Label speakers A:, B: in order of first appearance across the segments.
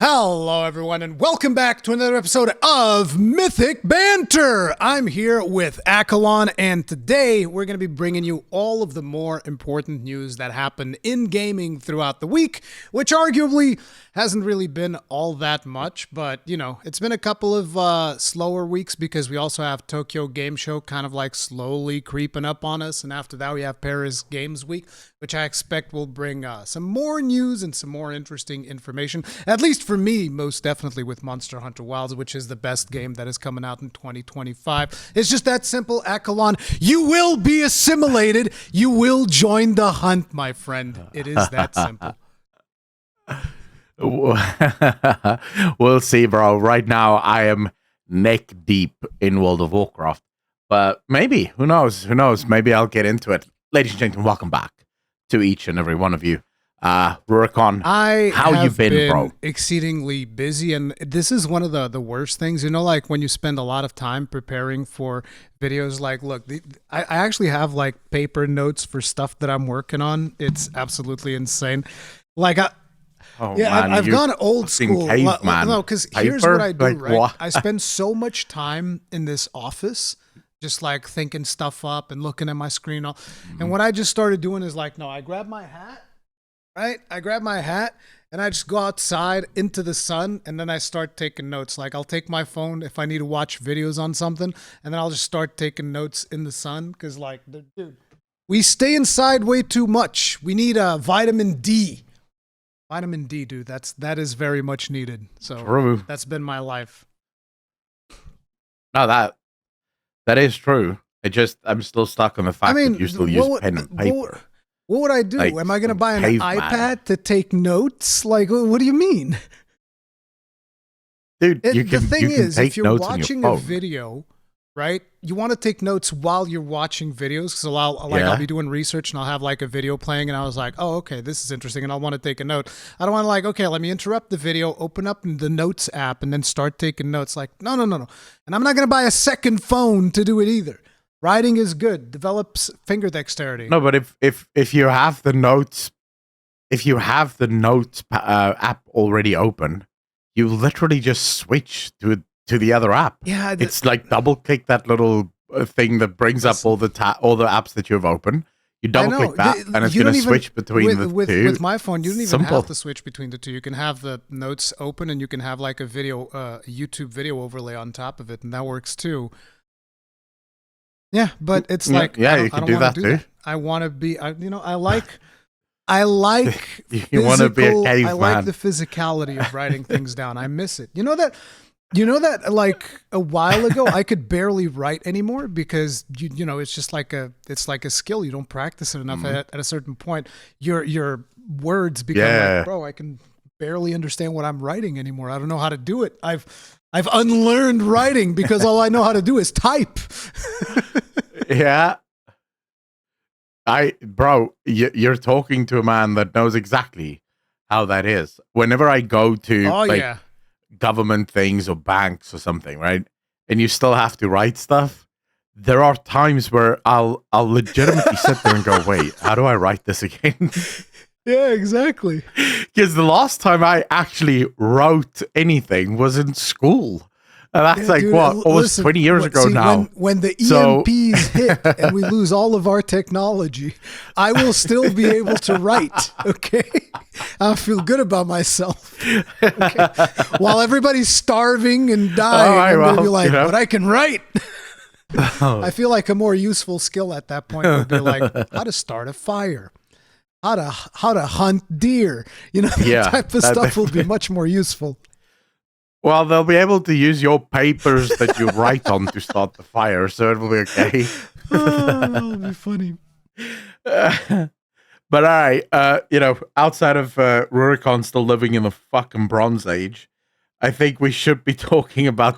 A: Hello, everyone, and welcome back to another episode of Mythic Banter. I'm here with Akalon, and today we're going to be bringing you all of the more important news that happened in gaming throughout the week, which arguably hasn't really been all that much, but, you know, it's been a couple of slower weeks because we also have Tokyo Game Show kind of like slowly creeping up on us, and after that we have Paris Games Week, which I expect will bring some more news and some more interesting information, at least for me, most definitely with Monster Hunter Wilds, which is the best game that is coming out in 2025. It's just that simple, Akalon. You will be assimilated. You will join the hunt, my friend. It is that simple.
B: We'll see, bro. Right now, I am neck deep in World of Warcraft. But maybe, who knows? Who knows? Maybe I'll get into it. Ladies and gentlemen, welcome back to each and every one of you. Rurikon, how you been, bro?
A: Exceedingly busy, and this is one of the worst things. You know, like when you spend a lot of time preparing for videos. Like, look, I actually have like paper notes for stuff that I'm working on. It's absolutely insane. Like, I've gone old school. No, because here's what I do, like, right? What? I spend so much time in this office, just like thinking stuff up and looking at my screen. And what I just started doing is like, no, I grab my hat. Right? I grab my hat and I just go outside into the sun and then I start taking notes. Like I'll take my phone if I need to watch videos on something and then I'll just start taking notes in the sun because like, dude, we stay inside way too much. We need vitamin D. Vitamin D, dude. That is very much needed. So
B: true.
A: That's been my life.
B: No, that is true. I'm still stuck on the fact that you still use pen and paper.
A: What would I do? Like, am I going to buy an iPad to take notes? Like, what do you mean?
B: Dude,
A: the thing is, if you're watching a video, right, you want to take notes while you're watching videos. Because I'll be doing research and I'll have like a video playing and I was like, oh, okay, this is interesting. And I'll want to take a note. I don't want to like, okay, let me interrupt the video, open up the notes app and then start taking notes. Like, no. And I'm not going to buy a second phone to do it either. Writing is good. Develops finger dexterity.
B: No, but if you have the notes, app already open, you literally just switch to the other app.
A: Yeah,
B: it's like double click that little thing that brings up all the apps that you have open. You double click that, and it's going to switch between the two.
A: With my phone, you don't even have to switch between the two. You can have the notes open, and you can have like a video, YouTube video overlay on top of it, and that works too. Yeah, but it's like
B: you can do that too.
A: I want to be, I like
B: you want to be a caveman.
A: I like the physicality of writing things down. I miss it. You know that like a while ago I could barely write anymore because you know it's just like a skill. You don't practice it enough. At a certain point, your words become like, bro, I can barely understand what I'm writing anymore. I don't know how to do it. I've unlearned writing because all I know how to do is type.
B: Yeah. You're talking to a man that knows exactly how that is. Whenever I go to government things or banks or something, right? And you still have to write stuff. There are times where I'll legitimately sit there and go, wait, how do I write this again?
A: Yeah, exactly.
B: Because the last time I actually wrote anything was in school. And that's almost 20 years ago now.
A: When the EMPs hit and we lose all of our technology, I will still be able to write, okay? I feel good about myself. Okay? While everybody's starving and dying, I'm going to be like, but I can write. I feel like a more useful skill at that point would be like how to start a fire. How to hunt deer, that type of stuff will be much more useful.
B: Well, they'll be able to use your papers that you write on to start the fire, so it will be okay.
A: That'll be funny.
B: But all right, outside of Rurikon still living in the fucking Bronze Age, I think we should be talking about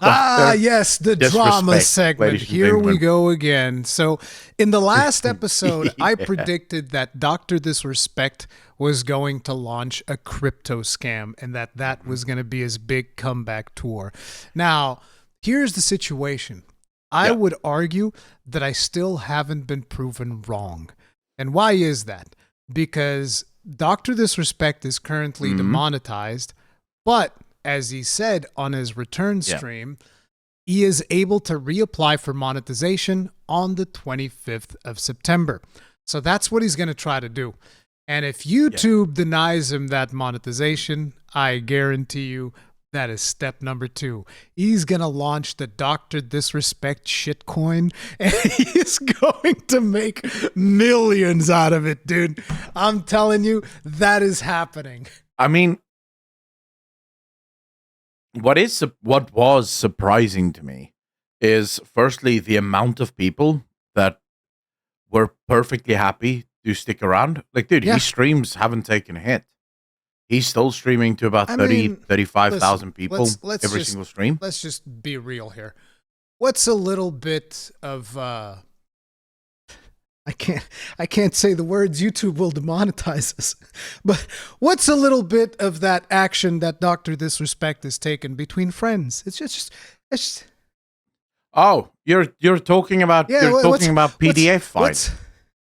A: yes, the drama segment. Here we go again. So in the last episode, I predicted that Dr. Disrespect was going to launch a crypto scam and that was going to be his big comeback tour. Now, here's the situation. I would argue that I still haven't been proven wrong. And why is that? Because Dr. Disrespect is currently demonetized, but as he said on his return stream, he is able to reapply for monetization on the 25th of September. So that's what he's going to try to do. And if YouTube denies him that monetization, I guarantee you that is step number 2. He's going to launch the Dr. Disrespect shitcoin, and he's going to make millions out of it, dude. I'm telling you, that is happening.
B: I mean, what was surprising to me is, firstly, the amount of people that were perfectly happy to stick around. Like, dude, his streams haven't taken a hit. He's still streaming to about 35,000 people every single stream.
A: Let's just be real here. What's a little bit of I can't say the words, YouTube will demonetize us. But what's a little bit of that action that Dr. Disrespect has taken between friends? It's just
B: Oh, you're talking about PDF files.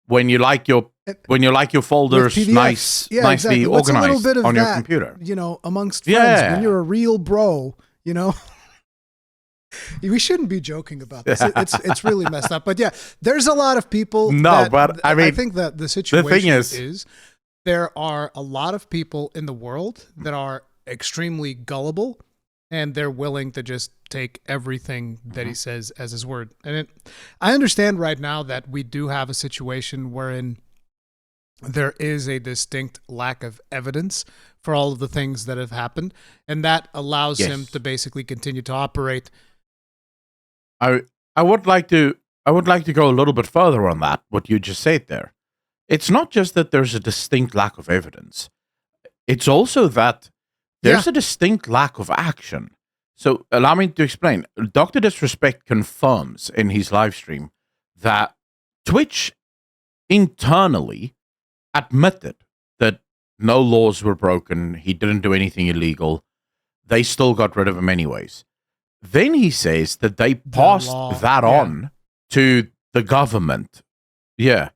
B: When you like your folders nicely organized on your computer.
A: You know, amongst friends, when you're a real bro, you know. We shouldn't be joking about this. It's really messed up. But yeah, there's a lot of people. I think that the situation is there are a lot of people in the world that are extremely gullible, and they're willing to just take everything that he says as his word. And I understand right now that we do have a situation wherein there is a distinct lack of evidence for all of the things that have happened, and that allows him to basically continue to operate.
B: I would like to go a little bit further on that, what you just said there. It's not just that there's a distinct lack of evidence. It's also that there's a distinct lack of action. So allow me to explain. Dr. Disrespect confirms in his live stream that Twitch internally admitted that no laws were broken. He didn't do anything illegal. They still got rid of him anyways. Then he says that they passed that on to the government. Yeah.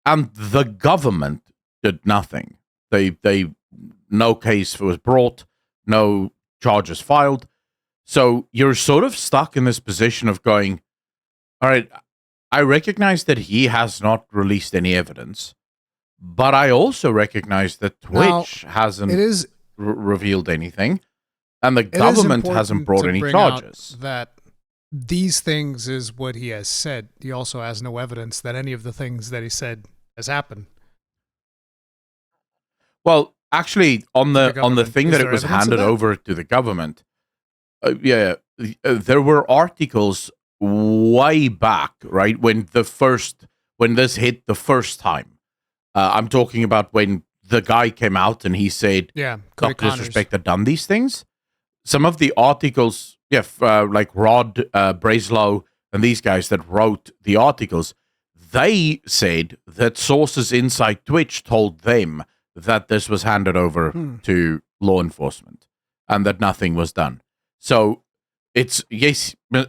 B: And the government did nothing. They no case was brought, no charges filed. So you're sort of stuck in this position of going, all right, I recognize that he has not released any evidence, but I also recognize that Twitch hasn't revealed anything. And the government hasn't brought any charges.
A: That these things is what he has said. He also has no evidence that any of the things that he said has happened.
B: Well, actually, on the thing that it was handed over to the government, there were articles way back, right, when this hit the first time. I'm talking about when the guy came out and he said, Dr. Disrespect had done these things. Some of the articles, like Rod Breslow and these guys that wrote the articles, they said that sources inside Twitch told them that this was handed over to law enforcement and that nothing was done. So it's,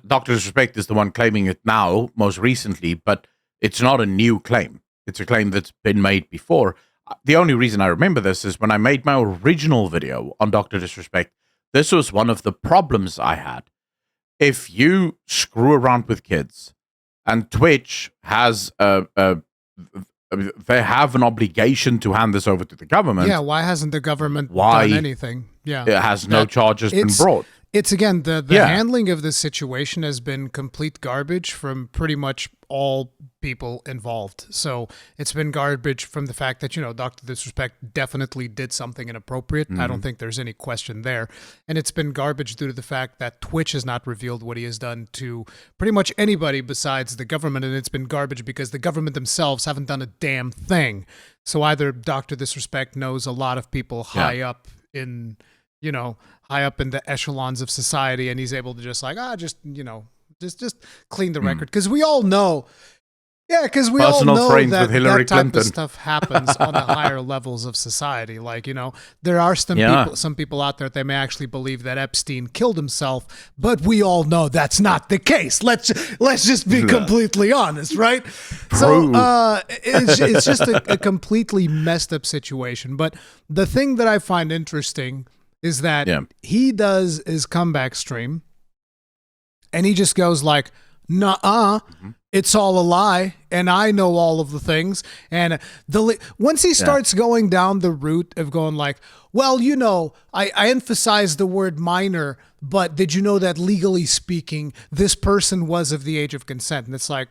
B: Dr. Disrespect is the one claiming it now, most recently, but it's not a new claim. It's a claim that's been made before. The only reason I remember this is when I made my original video on Dr. Disrespect. This was one of the problems I had. If you screw around with kids, and Twitch has they have an obligation to hand this over to the government.
A: Yeah, why hasn't the government done anything? Yeah,
B: it has no charges been brought.
A: It's again the handling of this situation has been complete garbage from pretty much all people involved. So it's been garbage from the fact that, Dr. Disrespect definitely did something inappropriate. I don't think there's any question there. And it's been garbage due to the fact that Twitch has not revealed what he has done to pretty much anybody besides the government. And it's been garbage because the government themselves haven't done a damn thing. So either Dr. Disrespect knows a lot of people high up in, high up in the echelons of society, and he's able to just just clean the record. Because we all know, because we all know that type of stuff happens on the higher levels of society. Like, there are some people out there that they may actually believe that Epstein killed himself, but we all know that's not the case. Let's just be completely honest, right? So it's just a completely messed up situation. But the thing that I find interesting is that he does his comeback stream and he just goes like, nuh-uh, it's all a lie, and I know all of the things. And once he starts going down the route of going like, well, you know, I emphasize the word minor, but did you know that legally speaking, this person was of the age of consent? And it's like,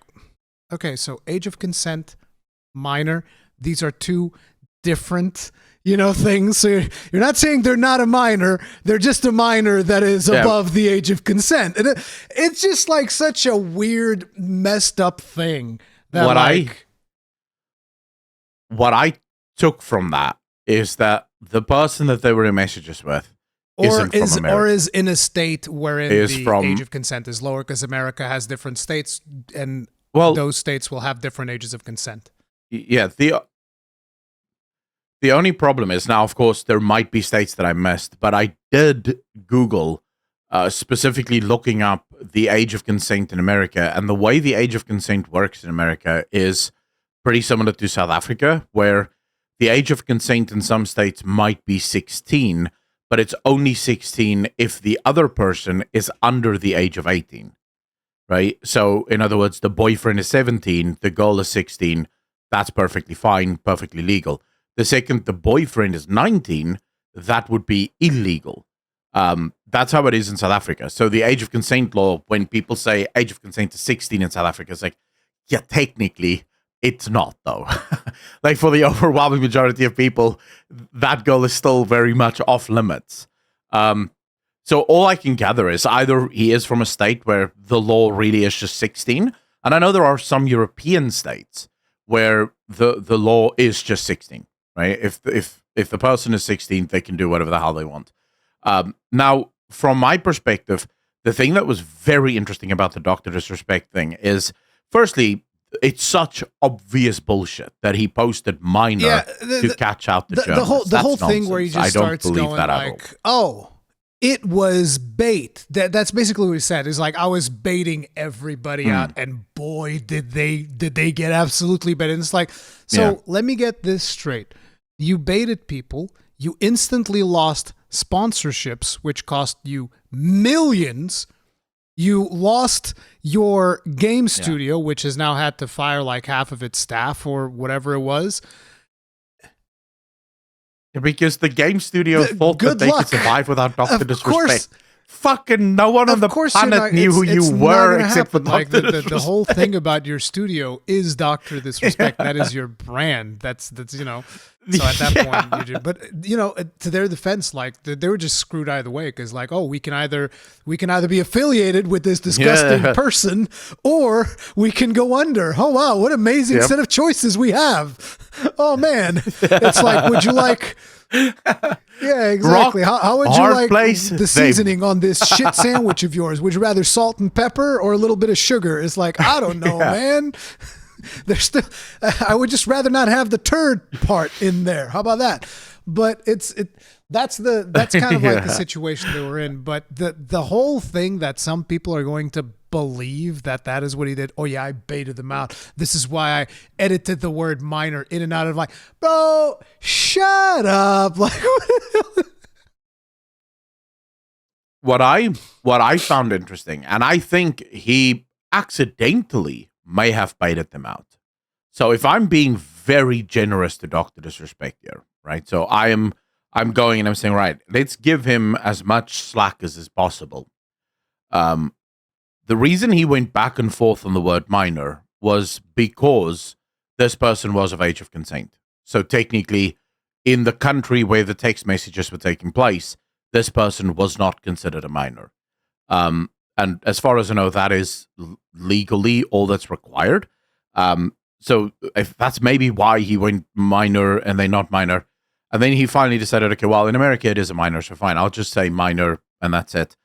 A: okay, so age of consent, minor, these are two different, things. So you're not saying they're not a minor, they're just a minor that is above the age of consent. And it's just like such a weird, messed up thing. That
B: what I took from that is that the person that they were in messages with
A: is in a state wherein the age of consent is lower, because America has different states, and those states will have different ages of consent.
B: Yeah, the only problem is now, of course, there might be states that I missed, but I did Google specifically looking up the age of consent in America, and the way the age of consent works in America is pretty similar to South Africa, where the age of consent in some states might be 16, but it's only 16 if the other person is under the age of 18, right? So, in other words, the boyfriend is 17, the girl is 16, that's perfectly fine, perfectly legal. The second the boyfriend is 19, that would be illegal. That's how it is in South Africa. So the age of consent law, when people say age of consent is 16 in South Africa, it's like, yeah, technically, it's not, though. Like, for the overwhelming majority of people, that goal is still very much off limits. So all I can gather is either he is from a state where the law really is just 16, and I know there are some European states where the law is just 16. Right? If the person is 16, they can do whatever the hell they want. Now, from my perspective, the thing that was very interesting about the Dr. Disrespect thing is, firstly, it's such obvious bullshit that he posted minor to catch out the journalists.
A: The whole thing where he just starts going like, oh, it was bait. That's basically what he said. Is like, I was baiting everybody out, and boy, did they get absolutely baited. And it's like, so let me get this straight. You baited people. You instantly lost sponsorships, which cost you millions. You lost your game studio, which has now had to fire like half of its staff or whatever it was.
B: Because the game studio thought that they could survive without Dr. Disrespect. Fucking no one on the planet knew who you were except for Dr. Disrespect.
A: The whole thing about your studio is Dr. Disrespect. That is your brand. That's So at that point, but to their defense, like they were just screwed either way, because like, oh, we can either be affiliated with this disgusting person, or we can go under. Oh wow, what amazing set of choices we have. Oh man, it's like, would you like? Yeah, exactly. How would you like the seasoning on this shit sandwich of yours? Would you rather salt and pepper or a little bit of sugar? It's like, I don't know, man. There's still. I would just rather not have the turd part in there. How about that? But that's kind of like the situation they were in. But the whole thing that some people are going to believe that is what he did. Oh yeah, I baited them out. This is why I edited the word minor in and out of, like, bro, shut up. Like,
B: what I found interesting, and I think he accidentally may have baited them out. So if I'm being very generous to Dr. Disrespect here, right? So I'm going and I'm saying, right, let's give him as much slack as is possible. The reason he went back and forth on the word minor was because this person was of age of consent. So technically, in the country where the text messages were taking place, this person was not considered a minor. And as far as I know, that is legally all that's required. So if that's maybe why he went minor and they not minor. And then he finally decided, okay, well, in America it is a minor, so fine, I'll just say minor and that's it.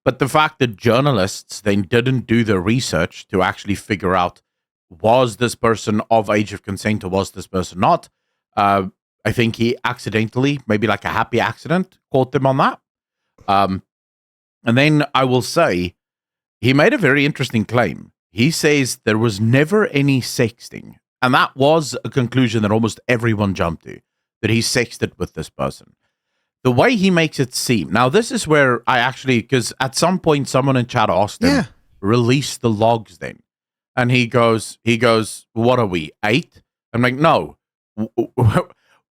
B: But the fact that journalists then didn't do the research to actually figure out, was this person of age of consent or was this person not? I think he accidentally, maybe like a happy accident, caught them on that. And then I will say, he made a very interesting claim. He says there was never any sexting. And that was a conclusion that almost everyone jumped to, that he sexted with this person. the way he makes it seem. Now, this is where I actually, because at some point someone in chat asked him, release the logs then. And he goes, what are we, 8? I'm like, no.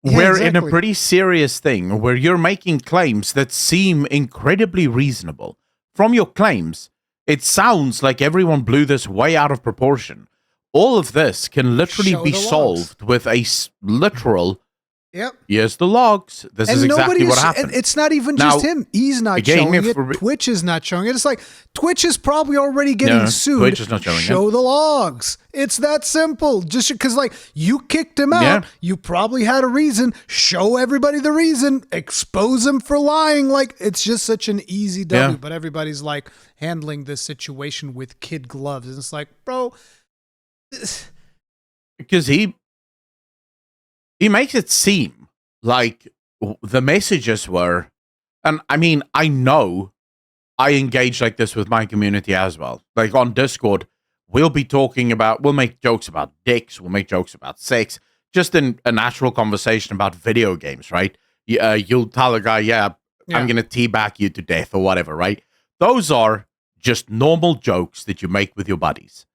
B: We're in a pretty serious thing where you're making claims that seem incredibly reasonable. From your claims, it sounds like everyone blew this way out of proportion. All of this can literally be solved with a literal, here's the logs. This is exactly what happened.
A: It's not even just him. He's not showing it. Twitch is not showing it. It's like Twitch is probably already getting sued.
B: Twitch is not showing
A: Show the logs. It's that simple. Just because, like, you kicked him out, you probably had a reason. Show everybody the reason. Expose him for lying. Like, it's just such an easy W. But everybody's like handling this situation with kid gloves. And it's like, bro.
B: Because he makes it seem like the messages were, and I mean, I know I engage like this with my community as well. Like on Discord, we'll make jokes about dicks, we'll make jokes about sex, just in a natural conversation about video games, right? You'll tell a guy, I'm going to teabag you to death or whatever, right? Those are just normal jokes that you make with your buddies.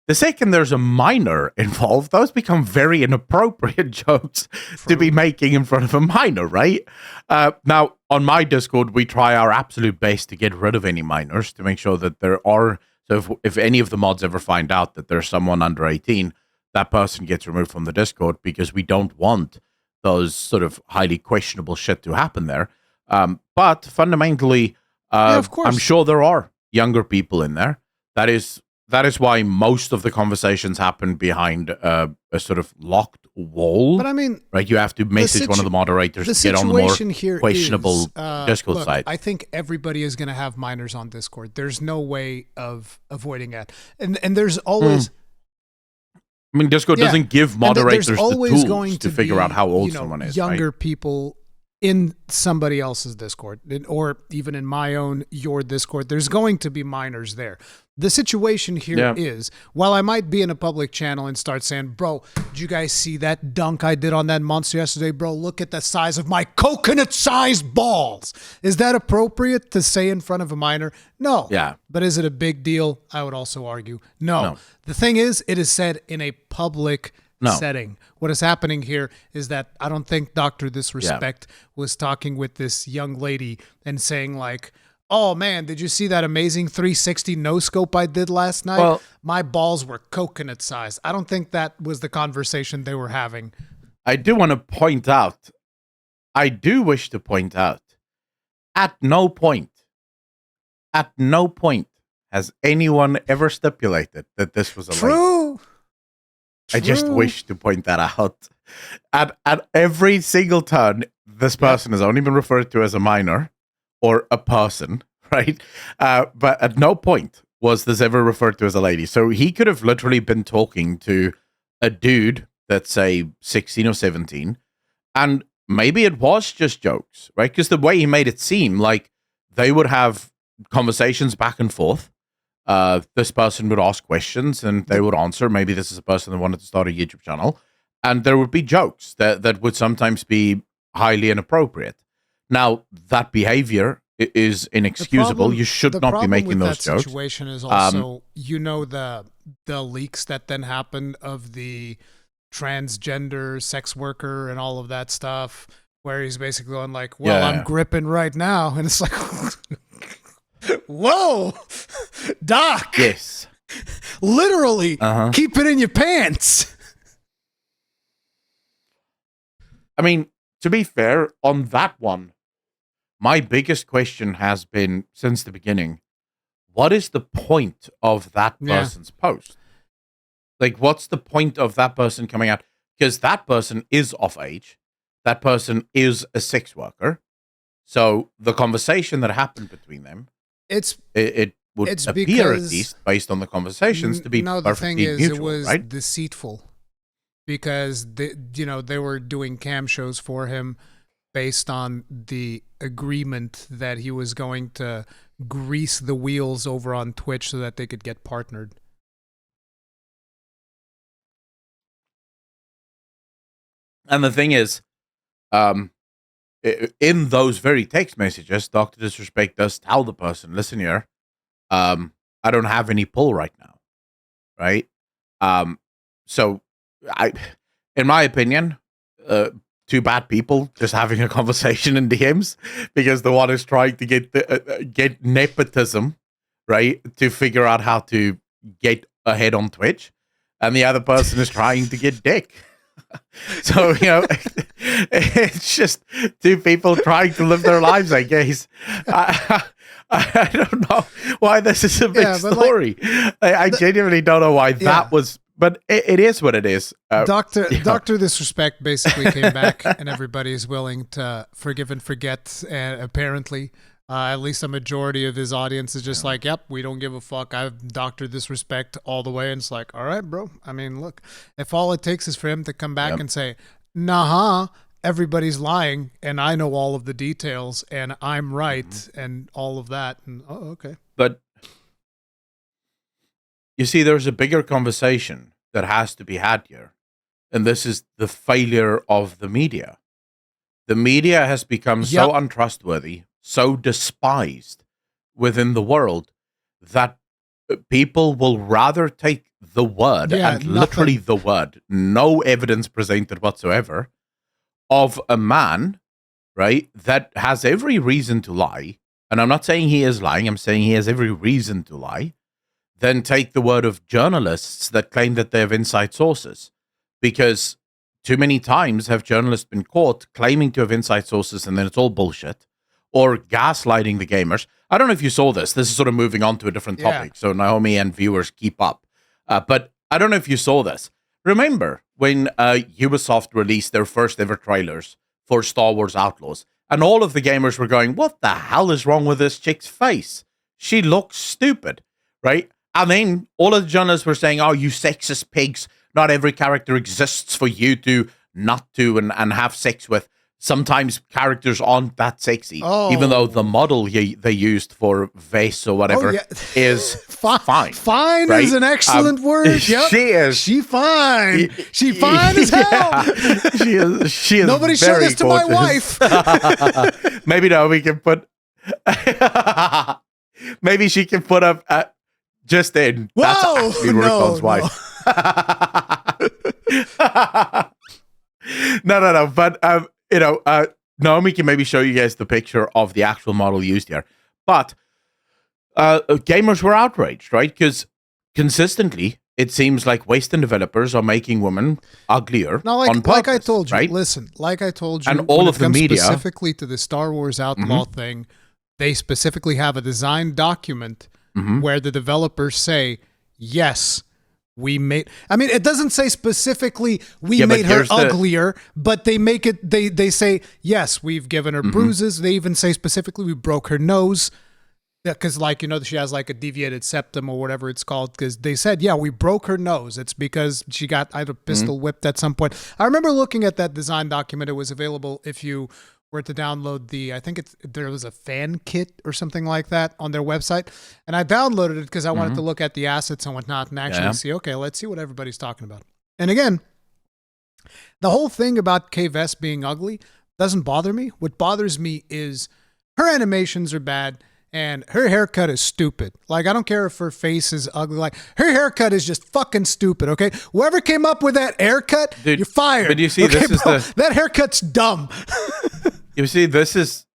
B: The second there's a minor involved, those become very inappropriate jokes to be making in front of a minor, right? Now, on my Discord, we try our absolute best to get rid of any minors, to make sure that there are... So if any of the mods ever find out that there's someone under 18, that person gets removed from the Discord, because we don't want those sort of highly questionable shit to happen there. But fundamentally, of course, I'm sure there are younger people in there. That is why most of the conversations happen behind a sort of locked wall.
A: But I mean,
B: right? You have to message one of the moderators to get on the more questionable Discord side.
A: I think everybody is going to have minors on Discord. There's no way of avoiding that. And there's always...
B: I mean, Discord doesn't give moderators the tools to figure out how old someone is.
A: Younger people in somebody else's Discord, or even in my own, your Discord, there's going to be minors there. The situation here is, while I might be in a public channel and start saying, bro, did you guys see that dunk I did on that monster yesterday? Bro, look at the size of my coconut-sized balls. Is that appropriate to say in front of a minor? No.
B: Yeah.
A: But is it a big deal? I would also argue. No. The thing is, it is said in a public setting. What is happening here is that I don't think Dr. Disrespect was talking with this young lady and saying like, oh man, did you see that amazing 360 no scope I did last night?
B: Well,
A: my balls were coconut sized. I don't think that was the conversation they were having.
B: I do want to point out, at no point has anyone ever stipulated that this was a lady. I just wish to point that out. At every single turn, this person has only been referred to as a minor or a person, right? But at no point was this ever referred to as a lady. So he could have literally been talking to a dude that's, say, 16 or 17, and maybe it was just jokes, right? Because the way he made it seem like they would have conversations back and forth. This person would ask questions and they would answer. Maybe this is a person that wanted to start a YouTube channel, and there would be jokes that would sometimes be highly inappropriate. Now, that behavior is inexcusable. You should not be making those jokes. The
A: situation is also, the leaks that then happened of the transgender sex worker and all of that stuff, where he's basically going like, well, I'm gripping right now. And it's like, whoa, Doc.
B: Yes.
A: Literally, keep it in your pants.
B: I mean, to be fair, on that one, my biggest question has been since the beginning, what is the point of that person's post? Like, what's the point of that person coming out? Because that person is of age. That person is a sex worker. So the conversation that happened between them, it would appear, at least based on the conversations, to be perfectly neutral. The thing is, it was
A: deceitful. Because they were doing cam shows for him based on the agreement that he was going to grease the wheels over on Twitch so that they could get partnered.
B: And the thing is, in those very text messages, Dr. Disrespect does tell the person, listen here, I don't have any pull right now, right? So, in my opinion, two bad people just having a conversation in DMs, because the one is trying to get nepotism, right, to figure out how to get ahead on Twitch, and the other person is trying to get dick. So, it's just two people trying to live their lives, I guess. I don't know why this is a big story. I genuinely don't know why that was, but it is what it is.
A: Dr. Disrespect basically came back, and everybody is willing to forgive and forget, and apparently at least a majority of his audience is just like, yep, we don't give a fuck. I've Dr. Disrespect all the way. And it's like, all right, bro. I mean, look, if all it takes is for him to come back and say, nah, everybody's lying, and I know all of the details, and I'm right, and all of that. And okay.
B: But you see, there's a bigger conversation that has to be had here. And this is the failure of the media. The media has become so untrustworthy, so despised within the world, that people will rather take the word, and literally the word, no evidence presented whatsoever, of a man, right, that has every reason to lie, and I'm not saying he is lying, I'm saying he has every reason to lie, then take the word of journalists that claim that they have inside sources. Because too many times have journalists been caught claiming to have inside sources, and then it's all bullshit, or gaslighting the gamers. I don't know if you saw this. This is sort of moving on to a different topic, so Naomi and viewers keep up. But I don't know if you saw this. Remember when Ubisoft released their first ever trailers for Star Wars Outlaws, and all of the gamers were going, what the hell is wrong with this chick's face? She looks stupid, right? And then all of the journalists were saying, oh, you sexist pigs, not every character exists for you to not to and have sex with. Sometimes characters aren't that sexy, even though the model they used for Vess or whatever is fine.
A: Fine
B: right?
A: is an excellent word. Yep.
B: She is.
A: She fine. She fine as hell.
B: She is.
A: Nobody show this to my wife.
B: Maybe no, we can put. Maybe she can put up just in.
A: Whoa!
B: That's actually Rukon's wife. No. But Naomi can maybe show you guys the picture of the actual model used here. But gamers were outraged, right? Because consistently, it seems like Western developers are making women uglier on purpose.
A: Like I told you,
B: right?
A: listen, like I told you,
B: and all of the media,
A: specifically to the Star Wars Outlaw thing, they specifically have a design document where the developers say, yes, we made. I mean, it doesn't say specifically we made her uglier, but they make it. They say yes, we've given her bruises. They even say specifically we broke her nose, because she has like a deviated septum or whatever it's called. Because they said we broke her nose. It's because she got either pistol whipped at some point. I remember looking at that design document. It was available if you were to download there was a fan kit or something like that on their website. And I downloaded it because I wanted to look at the assets and whatnot and actually see, okay, let's see what everybody's talking about. And again, the whole thing about Kay Vess being ugly doesn't bother me. What bothers me is her animations are bad and her haircut is stupid. Like, I don't care if her face is ugly. Like, her haircut is just fucking stupid, okay? Whoever came up with that haircut, dude, you're fired.
B: But you see,
A: okay, that haircut's dumb.
B: You see, this is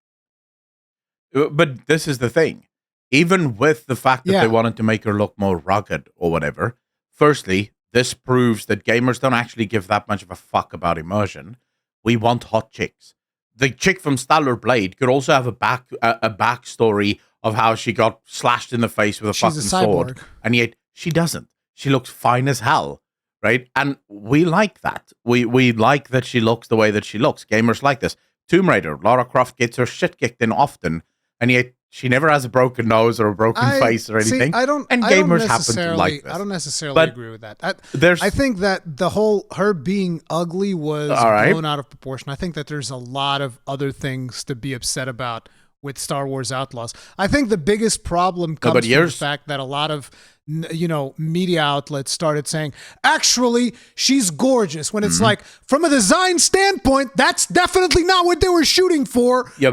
B: the thing. Even with the fact that they wanted to make her look more rugged or whatever, firstly, this proves that gamers don't actually give that much of a fuck about immersion. We want hot chicks. The chick from Stellar Blade could also have a backstory of how she got slashed in the face with a fucking sword, and yet she doesn't. She looks fine as hell, right? And we like that. We like that she looks the way that she looks. Gamers like this. Tomb Raider, Lara Croft gets her shit kicked in often, and yet she never has a broken nose or a broken face or anything. Gamers happen to like this.
A: I don't necessarily agree with that. I think that the whole her being ugly was blown out of proportion. I think that there's a lot of other things to be upset about with Star Wars Outlaws. I think the biggest problem comes from the fact that a lot of media outlets started saying, actually, she's gorgeous. When it's like, from a design standpoint, that's definitely not what they were shooting for.
B: Yeah,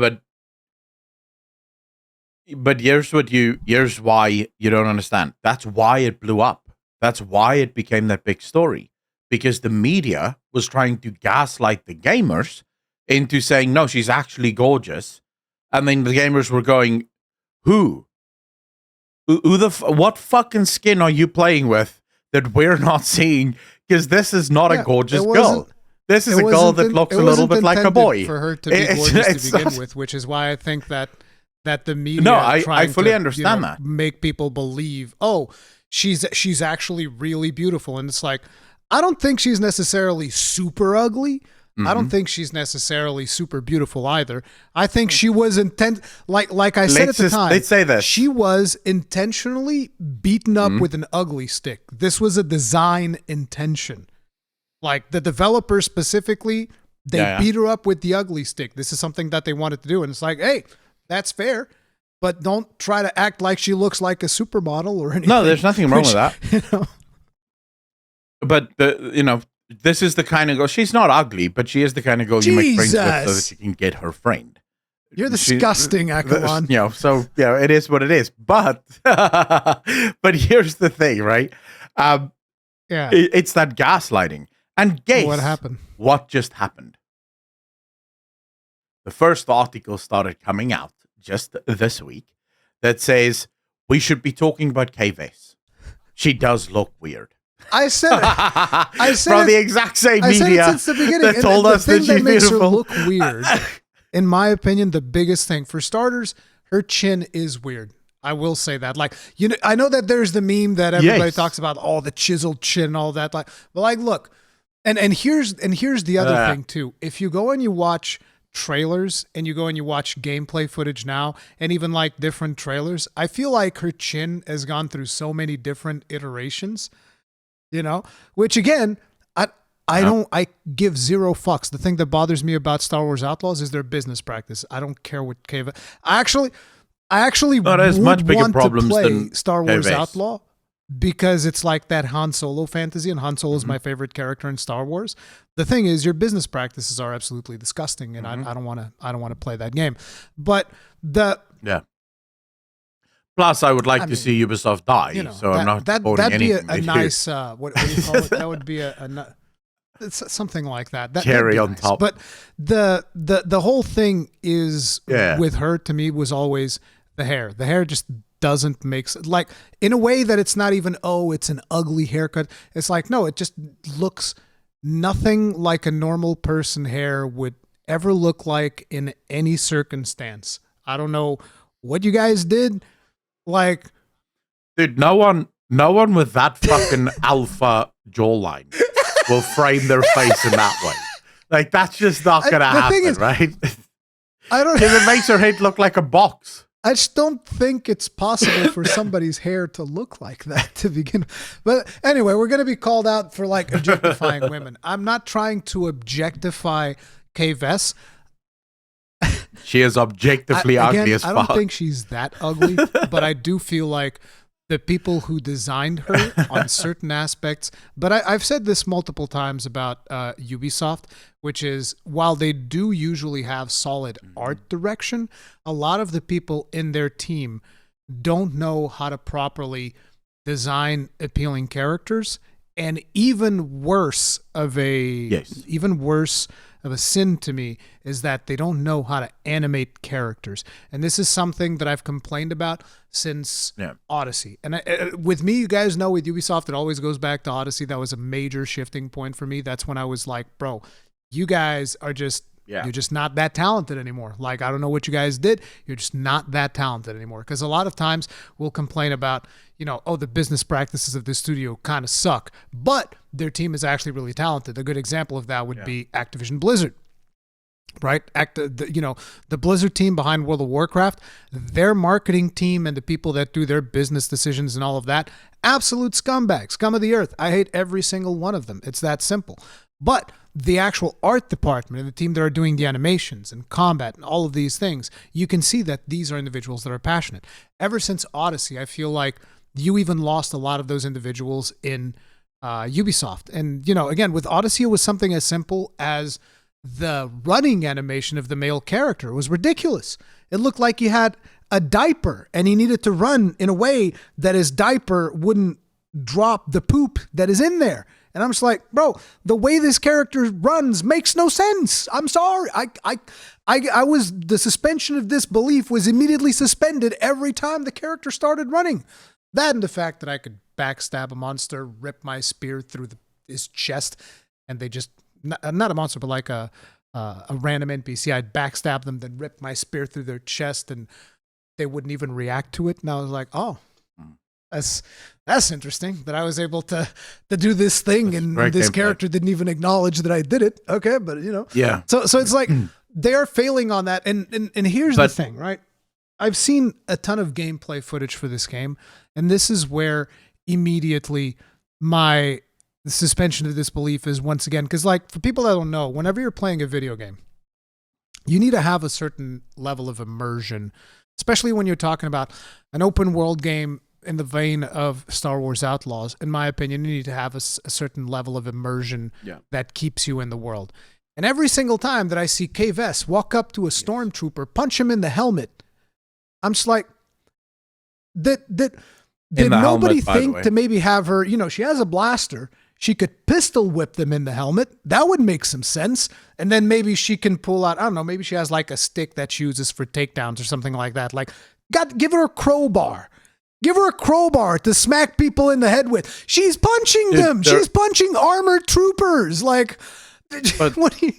B: but here's why you don't understand. That's why it blew up. That's why it became that big story. Because the media was trying to gaslight the gamers into saying, no, she's actually gorgeous. And then the gamers were going, what fucking skin are you playing with that we're not seeing? Because this is not a gorgeous girl. This is a girl that looks a little bit like a boy.
A: For her to be gorgeous to begin with, which is why I think that the media.
B: No, I fully understand that.
A: Make people believe, oh, she's actually really beautiful, and it's like, I don't think she's necessarily super ugly. I don't think she's necessarily super beautiful either. I think she was like I said at the time.
B: Let's say this.
A: She was intentionally beaten up with an ugly stick. This was a design intention. Like the developers specifically, they beat her up with the ugly stick. This is something that they wanted to do, and it's like, hey, that's fair, but don't try to act like she looks like a supermodel or anything.
B: No, there's nothing wrong with that. But this is the kind of girl. She's not ugly, but she is the kind of girl you make friends with so that you can get her friend.
A: You're disgusting, Akalon.
B: It is what it is. But but here's the thing, right? It's that gaslighting. And guess
A: what happened?
B: What just happened? The first article started coming out just this week that says we should be talking about K-Vess. She does look weird.
A: I said it.
B: From the exact same media
A: since the beginning.
B: That told us that she's
A: makes
B: beautiful.
A: Her look weird. In my opinion, the biggest thing, for starters, her chin is weird. I will say that. Like, I know that there's the meme that everybody talks about, the chiseled chin and all that. But look, and here's the other thing too. If you go and you watch trailers and you go and you watch gameplay footage now, and even like different trailers, I feel like her chin has gone through so many different iterations. Which again, I give zero fucks. The thing that bothers me about Star Wars Outlaws is their business practice. I don't care what I actually would
B: much bigger
A: want
B: problems
A: to play
B: than
A: Star Wars
B: K-Vess.
A: Outlaw because it's like that Han Solo fantasy, and Han Solo is my favorite character in Star Wars. The thing is, your business practices are absolutely disgusting, and I don't want to play that game. But
B: Plus, I would like to see Ubisoft die, so I'm not supporting
A: that'd be
B: anything.
A: a nice, what do you call it? That would be it's something like that.
B: Cherry on top.
A: But the whole thing is with her, to me, was always the hair. The hair just doesn't make sense. Like, in a way that it's not even, it's an ugly haircut. It's like, no, it just looks nothing like a normal person hair would ever look like in any circumstance. I don't know what you guys did. Like,
B: dude, no one with that fucking alpha jawline will frame their face in that way. Like, that's just not gonna happen, right?
A: I don't.
B: Because it makes her head look like a box.
A: I just don't think it's possible for somebody's hair to look like that to begin. But anyway, we're gonna be called out for like objectifying women. I'm not trying to objectify K-Vess.
B: She is objectively ugly as fuck.
A: I don't think she's that ugly, but I do feel like the people who designed her on certain aspects, but I've said this multiple times about Ubisoft, which is, while they do usually have solid art direction, a lot of the people in their team don't know how to properly design appealing characters, and even worse of a sin to me is that they don't know how to animate characters. And this is something that I've complained about since Odyssey. And with me, you guys know, with Ubisoft, it always goes back to Odyssey. That was a major shifting point for me. That's when I was like, bro, you guys are just, you're just not that talented anymore. Like, I don't know what you guys did. You're just not that talented anymore. Because a lot of times we'll complain about, the business practices of the studio kind of suck, but their team is actually really talented. A good example of that would be Activision Blizzard, right? The Blizzard team behind World of Warcraft, their marketing team and the people that do their business decisions and all of that, absolute scumbags, scum of the earth. I hate every single one of them. It's that simple. But the actual art department and the team that are doing the animations and combat and all of these things, you can see that these are individuals that are passionate. Ever since Odyssey, I feel like you even lost a lot of those individuals in Ubisoft. And, again, with Odyssey, it was something as simple as the running animation of the male character. It was ridiculous. It looked like he had a diaper and he needed to run in a way that his diaper wouldn't drop the poop that is in there. And I'm just like, bro, the way this character runs makes no sense. I'm sorry. The suspension of disbelief was immediately suspended every time the character started running. That and the fact that I could backstab a monster, rip my spear through his chest, and they just, not a monster, but like a random NPC, I'd backstab them, then rip my spear through their chest, and they wouldn't even react to it. And I was like, oh, that's interesting that I was able to do this thing, and this character didn't even acknowledge that I did it. Okay, but
B: yeah.
A: So it's like they're failing on that. And here's the thing, right? I've seen a ton of gameplay footage for this game, and this is where immediately my suspension of disbelief is once again, because like for people that don't know, whenever you're playing a video game, you need to have a certain level of immersion, especially when you're talking about an open world game in the vein of Star Wars Outlaws. In my opinion, you need to have a certain level of immersion that keeps you in the world. And every single time that I see Kay Vess walk up to a stormtrooper, punch him in the helmet, I'm just like, did nobody think to maybe have her, she has a blaster, she could pistol whip them in the helmet. That would make some sense. And then maybe she can pull out, I don't know, maybe she has like a stick that she uses for takedowns or something like that. Like, give her a crowbar. Give her a crowbar to smack people in the head with. She's punching them. She's punching armored troopers. Like, what do you...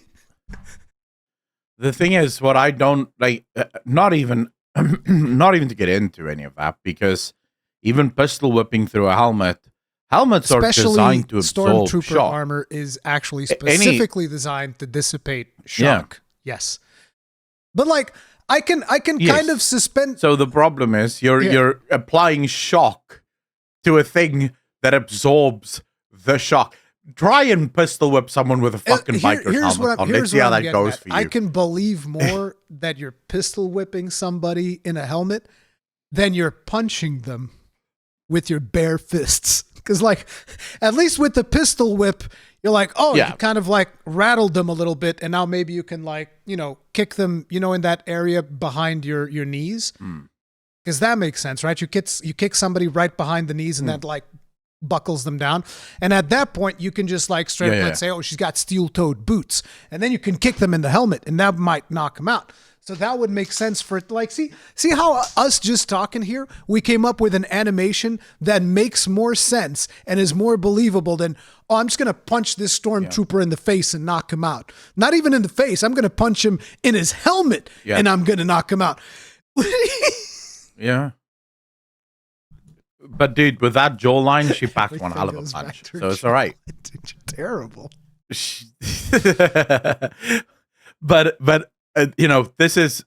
B: The thing is, what I don't like, not even to get into any of that, because even pistol whipping through a helmets are designed to absorb
A: stormtrooper
B: shock.
A: Armor is actually specifically designed to dissipate shock. Yeah. Yes, but like I can kind of suspend.
B: So the problem is you're applying shock to a thing that absorbs the shock. Try and pistol whip someone with a fucking biker's helmet on. Let's see how that goes for you.
A: I can believe more that you're pistol whipping somebody in a helmet than you're punching them with your bare fists. Because, like, at least with the pistol whip, you're like, you kind of like rattled them a little bit, and now maybe you can like, kick them, in that area behind your knees. Because that makes sense, right? You kick somebody right behind the knees, and that like buckles them down. And at that point, you can just like straight up say, oh, she's got steel-toed boots. And then you can kick them in the helmet, and that might knock them out. So that would make sense for it. Like, see how us just talking here, we came up with an animation that makes more sense and is more believable than, oh, I'm just going to punch this stormtrooper in the face and knock him out. Not even in the face. I'm going to punch him in his helmet and I'm going to knock him out.
B: Yeah. But dude, with that jawline, she packed one hell of a punch. So it's all right.
A: Terrible.
B: But this is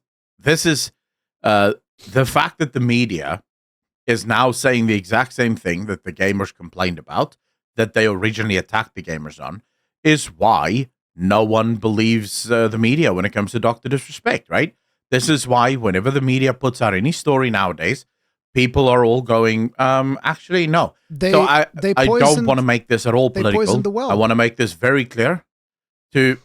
B: the fact that the media is now saying the exact same thing that the gamers complained about, that they originally attacked the gamers on, is why no one believes the media when it comes to Dr. Disrespect, right? This is why whenever the media puts out any story nowadays, people are all going, actually, no. I don't want to make this at all political. I want to make this very clear to...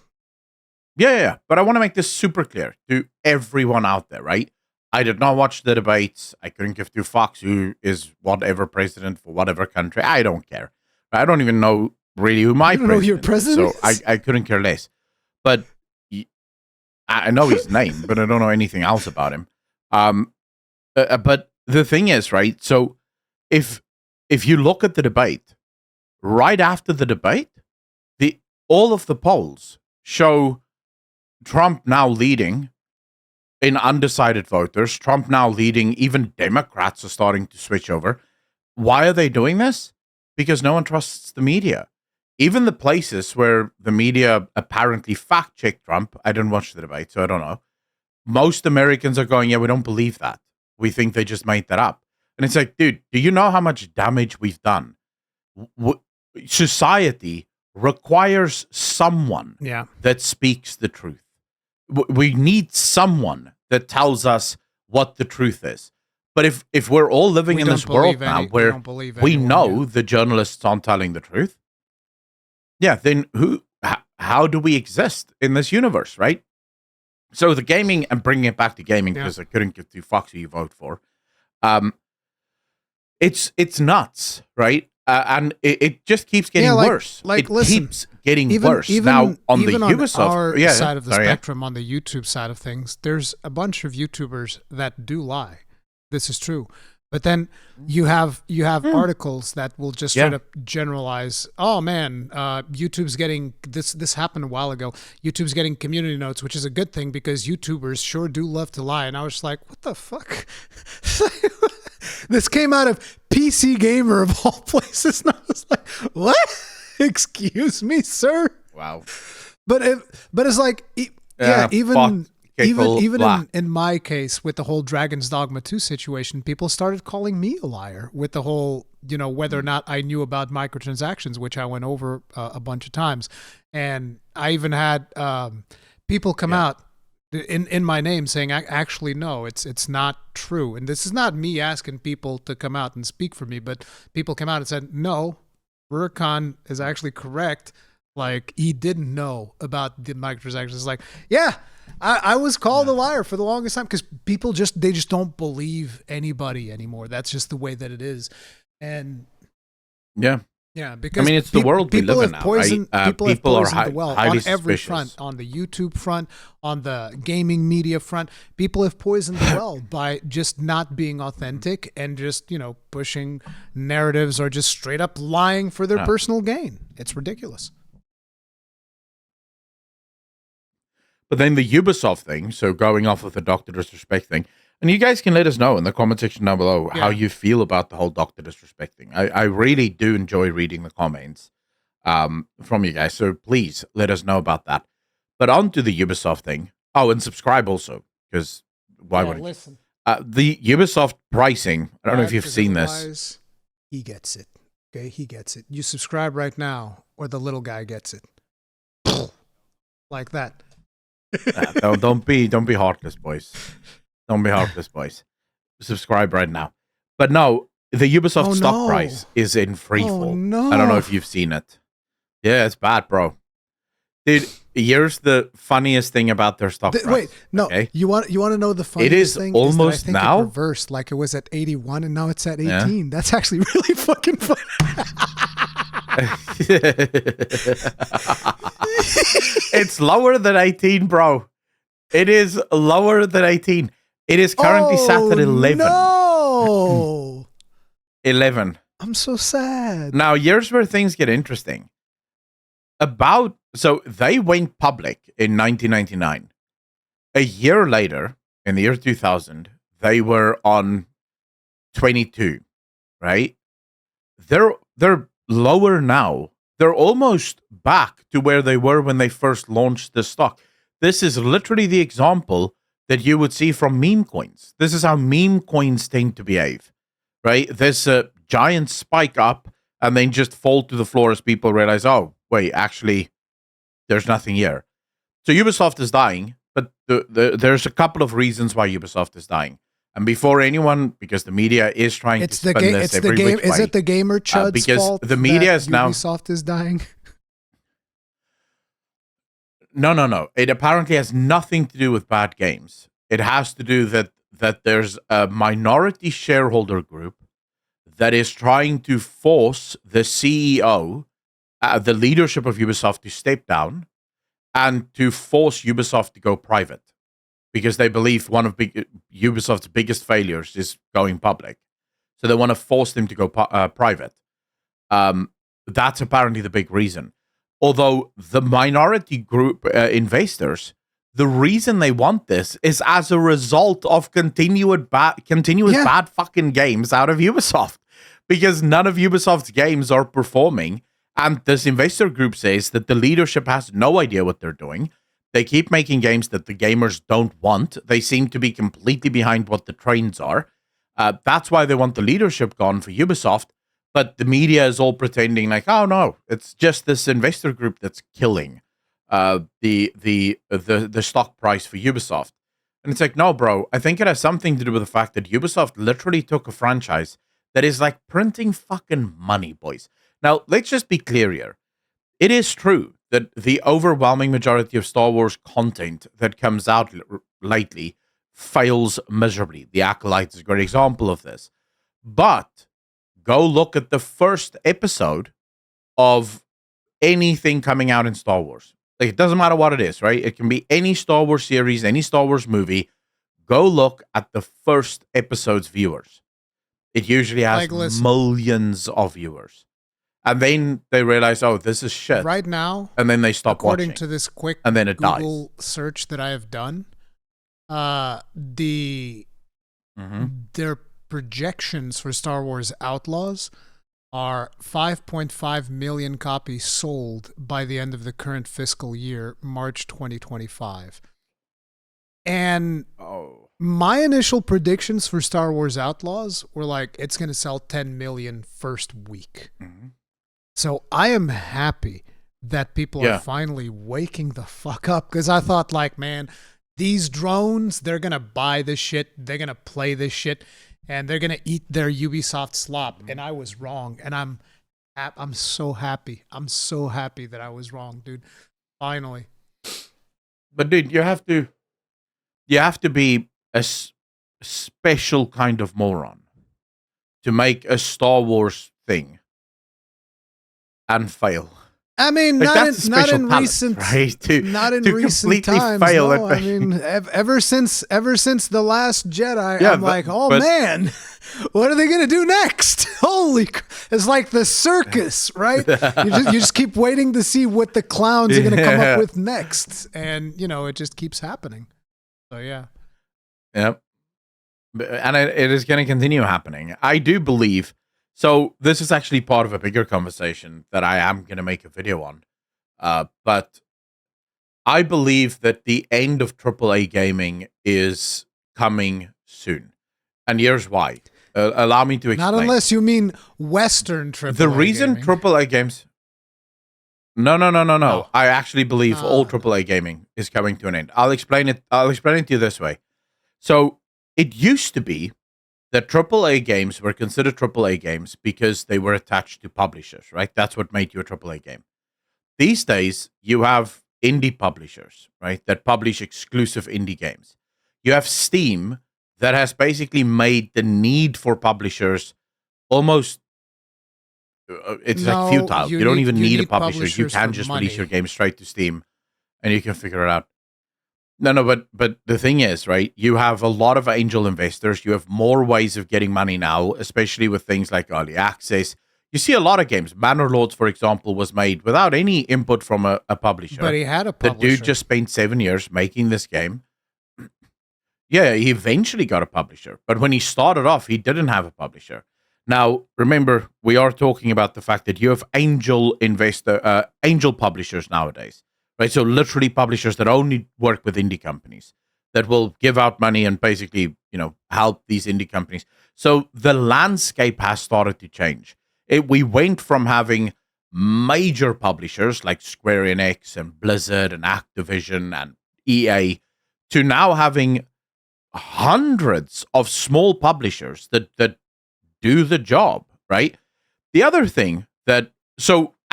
B: Yeah, but I want to make this super clear to everyone out there, right? I did not watch the debates. I couldn't give two fucks who is whatever president for whatever country. I don't care. I don't even know really who my president is. Your president? So I couldn't care less. But I know his name, but I don't know anything else about him. But the thing is, right? So if you look at the debate, right after the debate, all of the polls show Trump now leading in undecided voters. Trump now leading, even Democrats are starting to switch over. Why are they doing this? Because no one trusts the media. Even the places where the media apparently fact-checked Trump, I didn't watch the debate, so I don't know. Most Americans are going, we don't believe that. We think they just made that up. And it's like, dude, do you know how much damage we've done? Society requires someone that speaks the truth. We need someone that tells us what the truth is. But if we're all living in this world now where we know the journalists aren't telling the truth, then how do we exist in this universe, right? So the gaming, and bringing it back to gaming, because I couldn't give two fucks who you vote for. It's nuts, right? And it just keeps getting worse. It keeps getting worse. Now, on the Ubisoft
A: our side of the spectrum, on the YouTube side of things, there's a bunch of YouTubers that do lie. This is true. But then you have articles that will just straight up generalize, oh man, YouTube's getting this happened a while ago. YouTube's getting community notes, which is a good thing because YouTubers sure do love to lie. And I was like, what the fuck? This came out of PC Gamer of all places. And I was like, what? Excuse me, sir?
B: Wow.
A: But it's like, even in my case with the whole Dragon's Dogma 2 situation, people started calling me a liar with the whole, whether or not I knew about microtransactions, which I went over a bunch of times. And I even had people come out in my name saying, actually, no, it's not true. And this is not me asking people to come out and speak for me, but people came out and said, no, Rurikhan is actually correct. Like, he didn't know about the microtransactions. It's like, I was called a liar for the longest time because people just don't believe anybody anymore. That's just the way that it is. And because
B: it's the world we live in now. People
A: have poisoned the well
B: highly
A: on every
B: suspicious.
A: front, on the YouTube front, on the gaming media front. People have poisoned the well by just not being authentic and just, pushing narratives or just straight up lying for their personal gain. It's ridiculous.
B: But then the Ubisoft thing, so going off of the Dr. Disrespect thing, and you guys can let us know in the comment section down below how you feel about the whole Dr. Disrespect thing. I really do enjoy reading the comments from you guys, so please let us know about that. But on to the Ubisoft thing. Oh, and subscribe also, because why would
A: listen?
B: The Ubisoft pricing, I don't know if you've seen this.
A: He gets it. Okay, he gets it. You subscribe right now, or the little guy gets it. Like that.
B: Don't be heartless, boys. Don't be heartless, boys. Subscribe right now. But no, the Ubisoft stock price is in free fall.
A: No.
B: I don't know if you've seen it. Yeah, it's bad, bro. Dude, here's the funniest thing about their stock price.
A: Wait, no. Okay? You want to know the funniest thing?
B: Almost
A: is that I think
B: now
A: it reversed. Like it was at 81 and now it's at 18. Yeah. That's actually really fucking funny.
B: It's lower than 18, bro. It is lower than 18. It is currently sat at 11.
A: No.
B: 11.
A: I'm so sad.
B: Now, here's where things get interesting. So they went public in 1999. A year later, in the year 2000, they were on 22, right? They're lower now. They're almost back to where they were when they first launched the stock. This is literally the example that you would see from meme coins. This is how meme coins tend to behave, right? There's a giant spike up and then just fall to the floor as people realize, oh, wait, actually, there's nothing here. So Ubisoft is dying, but there's a couple of reasons why Ubisoft is dying. And before anyone, because the media is trying to spin this every which way.
A: Is it the gamer chud's
B: because
A: fault
B: the media is now
A: Ubisoft is dying?
B: No. It apparently has nothing to do with bad games. It has to do that there's a minority shareholder group that is trying to force the CEO, the leadership of Ubisoft, to step down and to force Ubisoft to go private. Because they believe one of Ubisoft's biggest failures is going public. So they want to force them to go private. That's apparently the big reason. Although the minority group investors, the reason they want this is as a result of continuous bad fucking games out of Ubisoft. Because none of Ubisoft's games are performing. And this investor group says that the leadership has no idea what they're doing. They keep making games that the gamers don't want. They seem to be completely behind what the trends are. That's why they want the leadership gone for Ubisoft. but the media is all pretending like, oh no, it's just this investor group that's killing the stock price for Ubisoft. And it's like, no, bro, I think it has something to do with the fact that Ubisoft literally took a franchise that is like printing fucking money, boys. Now, let's just be clear here. It is true that the overwhelming majority of Star Wars content that comes out lately fails miserably. The Acolyte is a great example of this. But go look at the first episode of anything coming out in Star Wars. Like, it doesn't matter what it is, right? It can be any Star Wars series, any Star Wars movie. Go look at the first episode's viewers. It usually has millions of viewers. And then they realize, oh, this is shit.
A: Right now,
B: and then they stop
A: according
B: watching.
A: to this quick
B: and then it
A: Google
B: dies.
A: search that I have done, their projections for Star Wars Outlaws are 5.5 million copies sold by the end of the current fiscal year, March 2025. And my initial predictions for Star Wars Outlaws were like, it's going to sell 10 million first week. So I am happy that people are finally waking the fuck up, because I thought, like, man, these drones, they're going to buy this shit, they're going to play this shit, and they're going to eat their Ubisoft slop. And I was wrong. And I'm so happy. I'm so happy that I was wrong, dude. Finally.
B: But dude, you have to be a special kind of moron to make a Star Wars thing and fail.
A: I mean,
B: like,
A: not in recent
B: times. Fail
A: no. I mean, ever since the Last Jedi, I'm like, man, what are they gonna do next? Holy, it's like the circus, right? You just keep waiting to see what the clowns are gonna come up with next, and it just keeps happening. So yeah.
B: Yep. And it is going to continue happening. I do believe. So this is actually part of a bigger conversation that I am going to make a video on. But I believe that the end of AAA gaming is coming soon. And here's why. Allow me to explain.
A: Not unless you mean Western AAA
B: The reason
A: gaming.
B: AAA games... No. I actually believe all AAA gaming is coming to an end. I'll explain it to you this way. So it used to be that AAA games were considered AAA games because they were attached to publishers, right? That's what made you a AAA game. These days, you have indie publishers, right, that publish exclusive indie games. You have Steam that has basically made the need for publishers almost... like futile. You don't even need a publisher. You can just release your game straight to Steam and you can figure it out. No, but the thing is, right, you have a lot of angel investors. You have more ways of getting money now, especially with things like early access. You see a lot of games. Bannerlords, for example, was made without any input from a publisher.
A: But he had a publisher.
B: The dude just spent 7 years making this game. Yeah, he eventually got a publisher. But when he started off, he didn't have a publisher. Now, remember, we are talking about the fact that you have angel publishers nowadays. Right, so literally publishers that only work with indie companies that will give out money and basically, help these indie companies. So the landscape has started to change. We went from having major publishers like Square Enix and Blizzard and Activision and EA to now having hundreds of small publishers that do the job, right? The other thing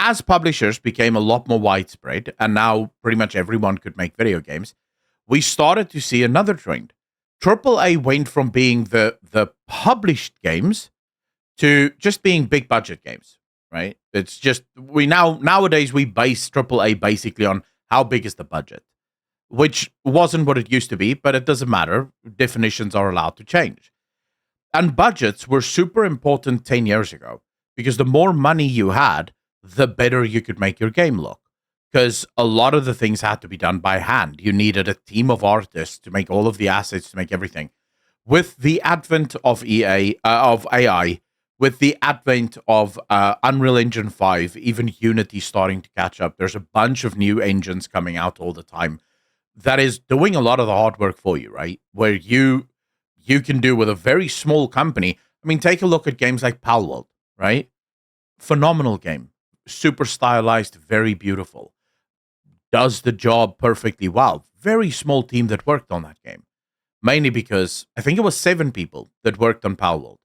B: as publishers became a lot more widespread, and now pretty much everyone could make video games, we started to see another trend. AAA went from being the published games to just being big budget games, right? It's just, nowadays we base AAA basically on how big is the budget, which wasn't what it used to be, but it doesn't matter. Definitions are allowed to change. And budgets were super important 10 years ago, because the more money you had, the better you could make your game look. Because a lot of the things had to be done by hand. You needed a team of artists to make all of the assets, to make everything. With the advent of AI, with the advent of Unreal Engine 5, even Unity starting to catch up, there's a bunch of new engines coming out all the time that is doing a lot of the hard work for you, right? Where you can do with a very small company. I mean, take a look at games like Palworld, right? phenomenal game, super stylized, very beautiful, does the job perfectly well. Very small team that worked on that game, mainly because I think it was 7 people that worked on Palworld.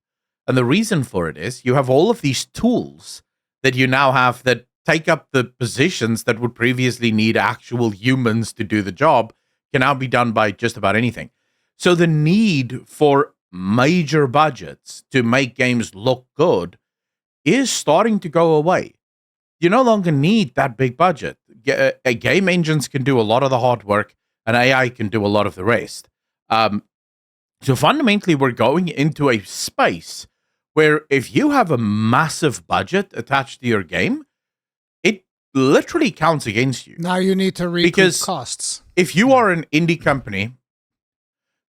B: And the reason for it is you have all of these tools that you now have that take up the positions that would previously need actual humans to do the job, can now be done by just about anything. So the need for major budgets to make games look good is starting to go away. You no longer need that big budget. Game engines can do a lot of the hard work, and AI can do a lot of the rest. So fundamentally, we're going into a space where if you have a massive budget attached to your game, it literally counts against you.
A: Now you need to recoup costs.
B: If you are an indie company,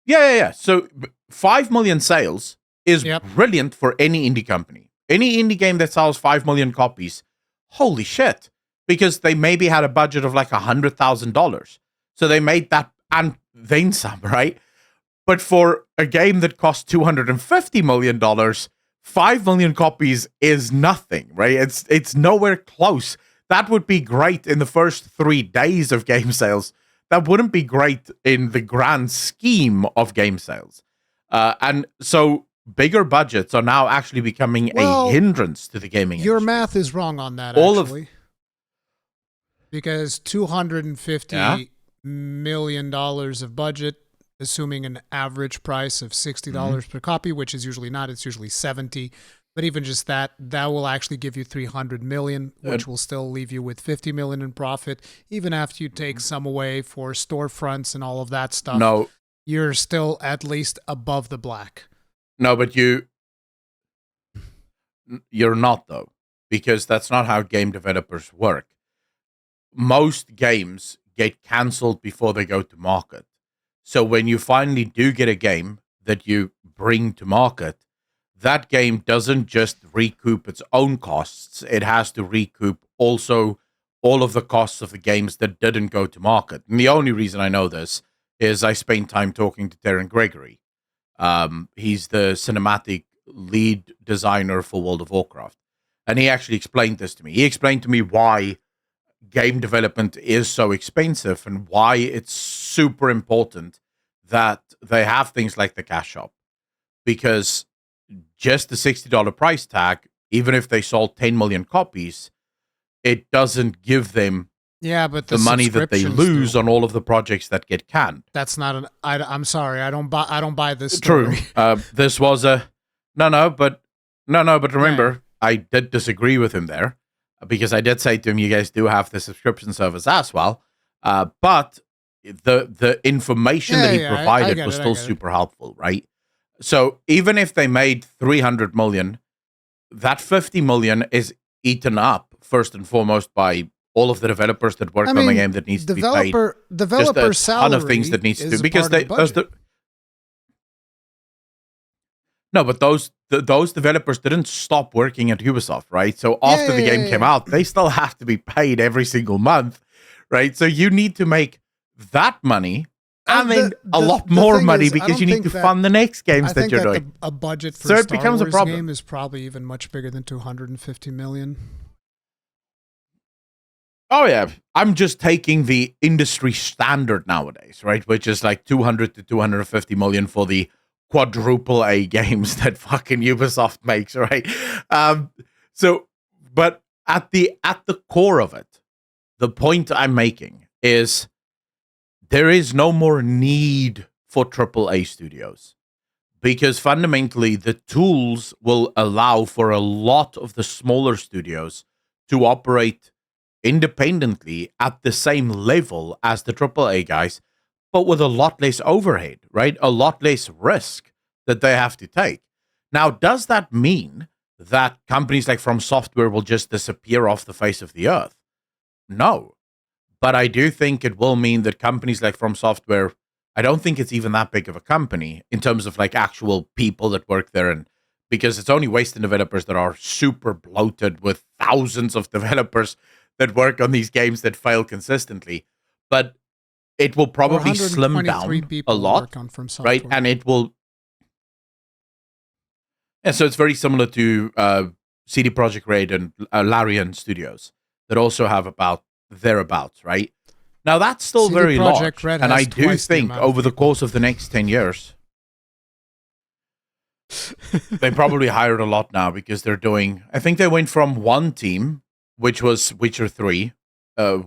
B: yeah. So 5 million sales is brilliant for any indie company. Any indie game that sells 5 million copies, holy shit. Because they maybe had a budget of like $100,000. So they made that and then some, right? But for a game that costs $250 million, 5 million copies is nothing, right? It's nowhere close. That would be great in the first 3 days of game sales. That wouldn't be great in the grand scheme of game sales. And so bigger budgets are now actually becoming a hindrance to the gaming
A: industry. Your math is wrong on that, actually. Because $250 million of budget, assuming an average price of $60 per copy, which is usually not, it's usually $70. But even just that will actually give you $300 million, which will still leave you with $50 million in profit. Even after you take some away for storefronts and all of that stuff, you're still at least above the black.
B: No, but you're not, though, because that's not how game developers work. Most games get canceled before they go to market. So when you finally do get a game that you bring to market, that game doesn't just recoup its own costs. It has to recoup also all of the costs of the games that didn't go to market. And the only reason I know this is I spent time talking to Darren Gregory. He's the cinematic lead designer for World of Warcraft. And he actually explained this to me. He explained to me why game development is so expensive and why it's super important that they have things like the cash shop. Because just the $60 price tag, even if they sold 10 million copies, it doesn't give them the money that they lose on all of the projects that get canned.
A: That's not I'm sorry, I don't buy this story.
B: True. This was but remember, I did disagree with him there. Because I did say to him, you guys do have the subscription service as well. But the information that he provided was still super helpful, right? So even if they made 300 million, that 50 million is eaten up first and foremost by all of the developers that worked on the game that needs to be paid.
A: Developer salary,
B: ton of things that needs to do because no, but those developers didn't stop working at Ubisoft, right? So after the game came out, they still have to be paid every single month, right? So you need to make that money and then a lot more money because you need to fund the next games that you're doing.
A: A budget for a Star Wars game is probably even much bigger than $250 million.
B: Oh yeah, I'm just taking the industry standard nowadays, right? Which is like 200 to 250 million for the quadruple A games that fucking Ubisoft makes, right? But at the core of it, the point I'm making is there is no more need for AAA studios because fundamentally the tools will allow for a lot of the smaller studios to operate independently at the same level as the AAA guys, but with a lot less overhead, right? A lot less risk that they have to take. Now, does that mean that companies like From Software will just disappear off the face of the earth? No. But I do think it will mean that companies like From Software, I don't think it's even that big of a company in terms of like actual people that work there, and because it's only Western developers that are super bloated with thousands of developers that work on these games that fail consistently. But it will probably slim down a lot, right? And it will. And so it's very similar to CD Projekt Red and Larian Studios that also have about thereabouts, right? Now that's still
A: CD
B: very
A: Projekt
B: large,
A: Red
B: and I
A: has
B: do
A: twice the
B: think
A: amount of
B: over the
A: people.
B: course of the next 10 years, they probably hired a lot now because they're doing. I think they went from one team, which was Witcher 3,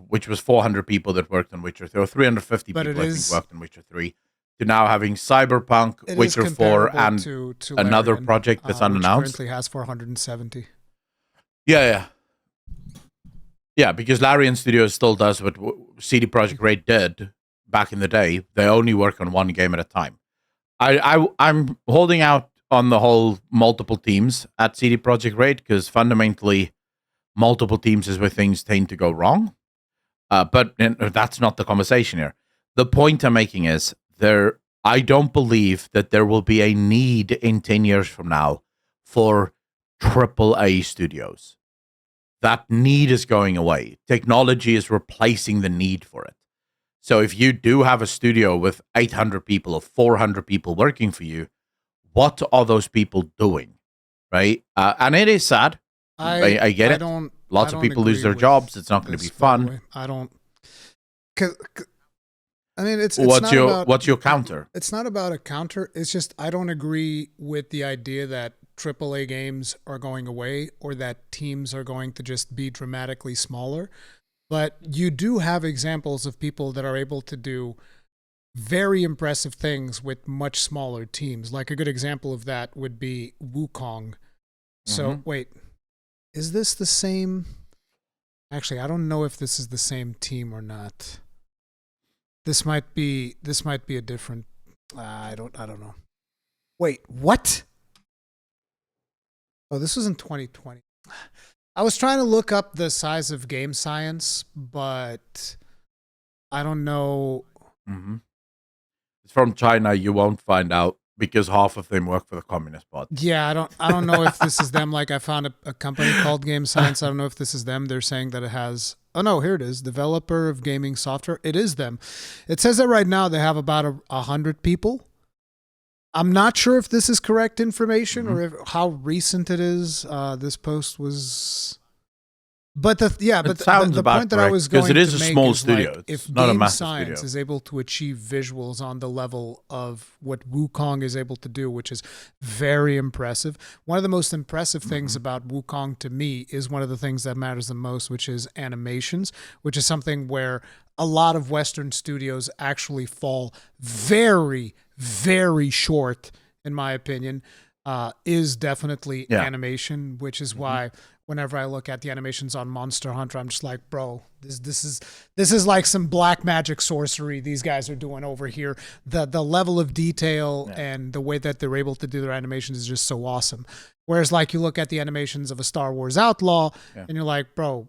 B: which was 400 people that worked on Witcher 3, or 350
A: But
B: people I think worked on Witcher 3, to now having Cyberpunk,
A: it is
B: Witcher 4,
A: comparable
B: and
A: to
B: another
A: Larian,
B: project that's
A: which
B: unannounced.
A: currently has 470.
B: Yeah. Yeah, because Larian Studios still does what CD Projekt Red did back in the day. They only work on one game at a time. I'm holding out on the whole multiple teams at CD Projekt Red because fundamentally, multiple teams is where things tend to go wrong. But that's not the conversation here. The point I'm making is I don't believe that there will be a need in 10 years from now for AAA studios. That need is going away. Technology is replacing the need for it. So if you do have a studio with 800 people or 400 people working for you, what are those people doing? Right? And it is sad. I get it. Lots of people lose their jobs. It's not going to be fun.
A: I don't. I mean, it's
B: what's
A: not
B: your counter?
A: It's not about a counter. It's just I don't agree with the idea that AAA games are going away or that teams are going to just be dramatically smaller. But you do have examples of people that are able to do very impressive things with much smaller teams. Like a good example of that would be Wukong. So wait, is this the same? Actually, I don't know if this is the same team or not. This might be a different. I don't know. Wait, what? Oh, this was in 2020. I was trying to look up the size of Game Science, but I don't know.
B: It's from China. You won't find out because half of them work for the Communist Party.
A: Yeah, I don't know if this is them. Like I found a company called Game Science. I don't know if this is them. They're saying that it has. Oh no, here it is. Developer of gaming software. It is them. It says that right now they have about 100 people. I'm not sure if this is correct information or how recent it is. This post was, but the point that I was going to make is a small studio. Like, if Game Science is able to achieve visuals on the level of what Wukong is able to do, which is very impressive. One of the most impressive things about Wukong to me is one of the things that matters the most, which is animations, which is something where a lot of Western studios actually fall very, very short, in my opinion, is definitely animation, which is why whenever I look at the animations on Monster Hunter, I'm just like, bro, this is like some black magic sorcery these guys are doing over here. The level of detail and the way that they're able to do their animations is just so awesome. Whereas like you look at the animations of a Star Wars Outlaw and you're like, bro,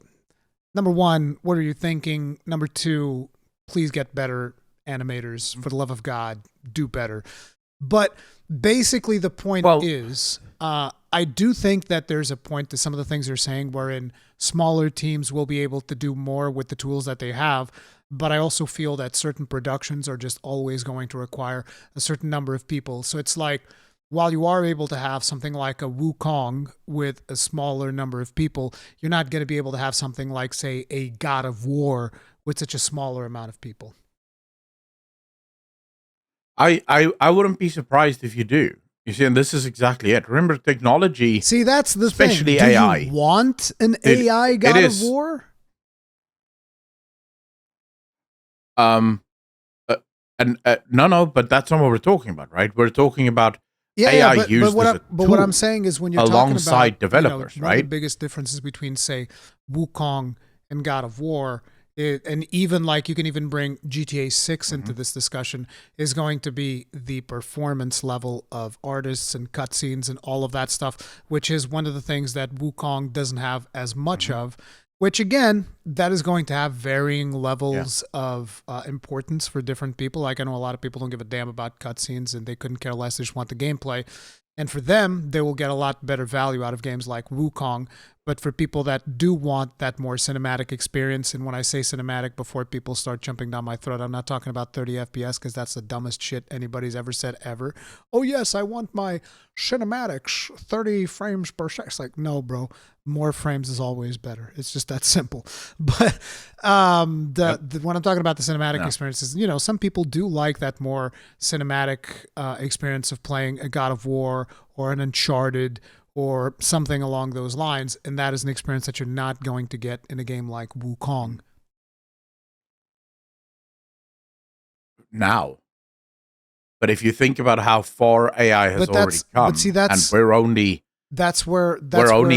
A: number one, what are you thinking? Number two, please get better animators. For the love of God, do better. But basically the point is, I do think that there's a point to some of the things you're saying wherein smaller teams will be able to do more with the tools that they have. But I also feel that certain productions are just always going to require a certain number of people. So it's like, while you are able to have something like a Wukong with a smaller number of people, you're not going to be able to have something like, say, a God of War with such a smaller amount of people.
B: I wouldn't be surprised if you do. You see, and this is exactly it. Remember, technology.
A: See, that's the
B: especially
A: thing.
B: AI.
A: Do you want an AI God of War?
B: No, but that's not what we're talking about, right? We're talking about AI used as a tool.
A: But what I'm saying is when you're
B: alongside
A: talking about
B: developers,
A: one of the biggest differences between, say, Wukong and God of War, and even like you can even bring GTA 6 into this discussion, is going to be the performance level of artists and cutscenes and all of that stuff, which is one of the things that Wukong doesn't have as much of. Which again, that is going to have varying levels of importance for different people. Like I know a lot of people don't give a damn about cutscenes and they couldn't care less. They just want the gameplay. And for them, they will get a lot better value out of games like Wukong. But for people that do want that more cinematic experience, and when I say cinematic, before people start jumping down my throat, I'm not talking about 30 FPS because that's the dumbest shit anybody's ever said ever. Oh yes, I want my cinematics 30 frames per second. It's like, no, bro, more frames is always better. It's just that simple. But when I'm talking about the cinematic experiences, some people do like that more cinematic experience of playing a God of War or an Uncharted or something along those lines, and that is an experience that you're not going to get in a game like Wukong.
B: Now, but if you think about how far AI has already come, and we're only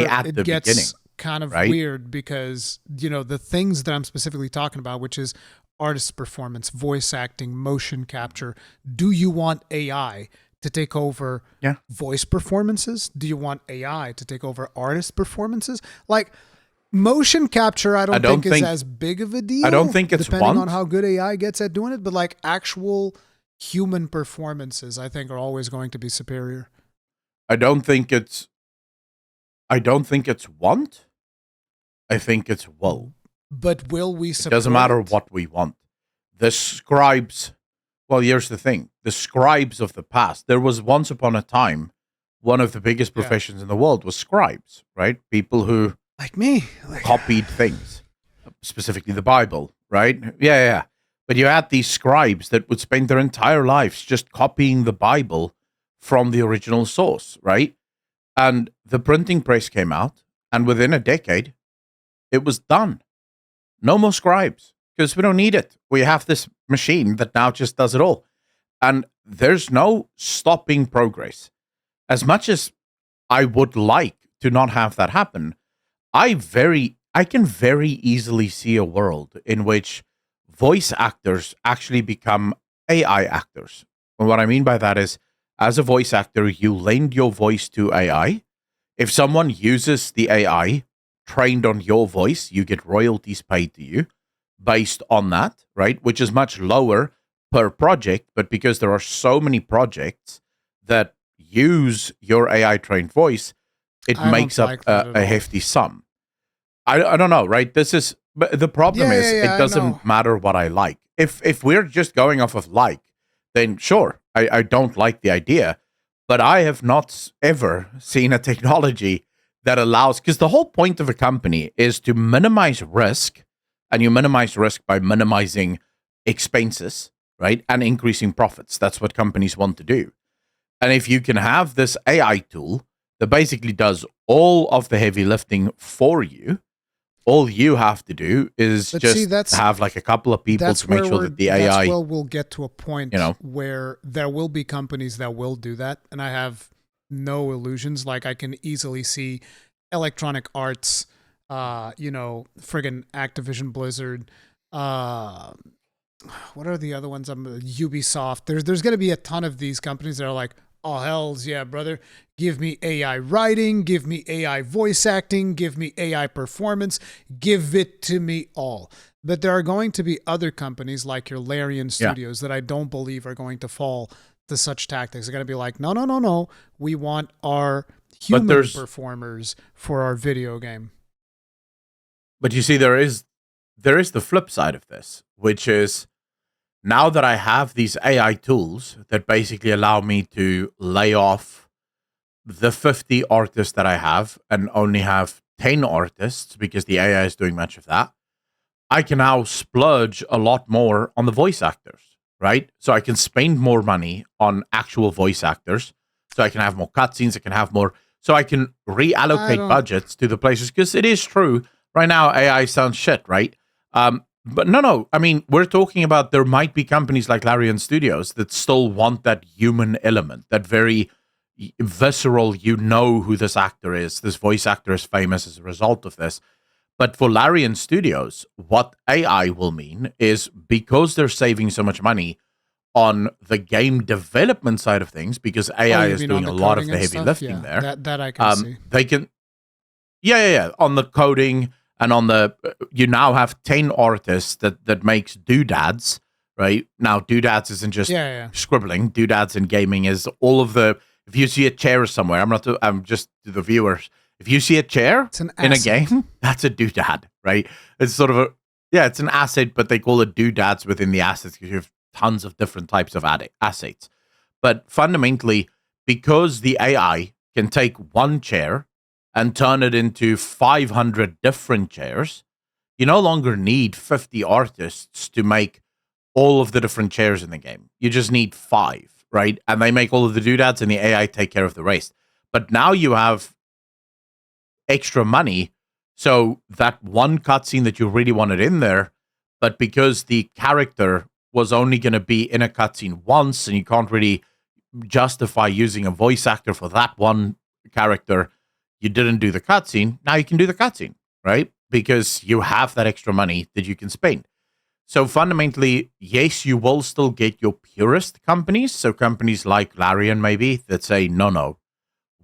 B: at the beginning,
A: kind of weird because the things that I'm specifically talking about, which is artist performance, voice acting, motion capture. Do you want AI to take over voice performances? Do you want AI to take over artist performances? Like motion capture, I don't think is as big of a deal.
B: I don't think it's
A: depending on how good AI gets at doing it, but like actual human performances, I think are always going to be superior.
B: I don't think it's want. I think it's will.
A: But will we support
B: it? Doesn't matter what we want. The scribes. Well, here's the thing. The scribes of the past, there was once upon a time, one of the biggest professions in the world was scribes, right? People who...
A: Like me.
B: Copied things, specifically the Bible, right? Yeah. But you had these scribes that would spend their entire lives just copying the Bible from the original source, right? And the printing press came out, and within a decade, it was done. No more scribes, because we don't need it. We have this machine that now just does it all. And there's no stopping progress. As much as I would like to not have that happen, I can very easily see a world in which voice actors actually become AI actors. And what I mean by that is, as a voice actor, you lend your voice to AI. If someone uses the AI trained on your voice, you get royalties paid to you based on that, right? Which is much lower per project, but because there are so many projects that use your AI trained voice, it makes up a hefty sum. I don't know, right? But the problem is it doesn't matter what I like. If we're just going off of like, then sure, I don't like the idea, but I have not ever seen a technology that allows, because the whole point of a company is to minimize risk, and you minimize risk by minimizing expenses, right? And increasing profits. That's what companies want to do. And if you can have this AI tool that basically does all of the heavy lifting for you, all you have to do is have like a couple of people to make sure that the AI...
A: That's where we'll get to a point where there will be companies that will do that. And I have no illusions. Like I can easily see Electronic Arts, friggin' Activision Blizzard, what are the other ones? Ubisoft. There's going to be a ton of these companies that are like, oh, hells yeah, brother. Give me AI writing, give me AI voice acting, give me AI performance, give it to me all. But there are going to be other companies like your Larian Studios that I don't believe are going to fall to such tactics. They're going to be like, no. We want our human performers for our video game.
B: But you see, there is the flip side of this, which is now that I have these AI tools that basically allow me to lay off the 50 artists that I have and only have 10 artists because the AI is doing much of that, I can now splurge a lot more on the voice actors, right? So I can spend more money on actual voice actors. So I can have more cutscenes, I can have more, so I can reallocate budgets to the places, because it is true. Right now, AI sounds shit, right? But no. I mean, we're talking about there might be companies like Larian Studios that still want that human element, that very visceral, who this actor is. This voice actor is famous as a result of this. But for Larian Studios, what AI will mean is, because they're saving so much money on the game development side of things, because AI is doing a lot of the heavy lifting there.
A: That I can see.
B: They can, on the coding. And on you now have 10 artists that makes doodads, right? Now, doodads isn't just scribbling. Doodads in gaming is all of the, if you see a chair somewhere, I'm just to the viewers, If you see a chair in a
A: asset.
B: game, that's a doodad, right? It's sort of it's an asset, but they call it doodads within the assets because you have tons of different types of assets. But fundamentally, because the AI can take one chair and turn it into 500 different chairs, you no longer need 50 artists to make all of the different chairs in the game. You just need 5, right? And they make all of the doodads and the AI take care of the rest. But now you have extra money. So that one cutscene that you really wanted in there, but because the character was only going to be in a cutscene once and you can't really justify using a voice actor for that one character, you didn't do the cutscene. Now you can do the cutscene, right? Because you have that extra money that you can spend. So fundamentally, yes, you will still get your purist companies. So companies like Larian maybe that say, no,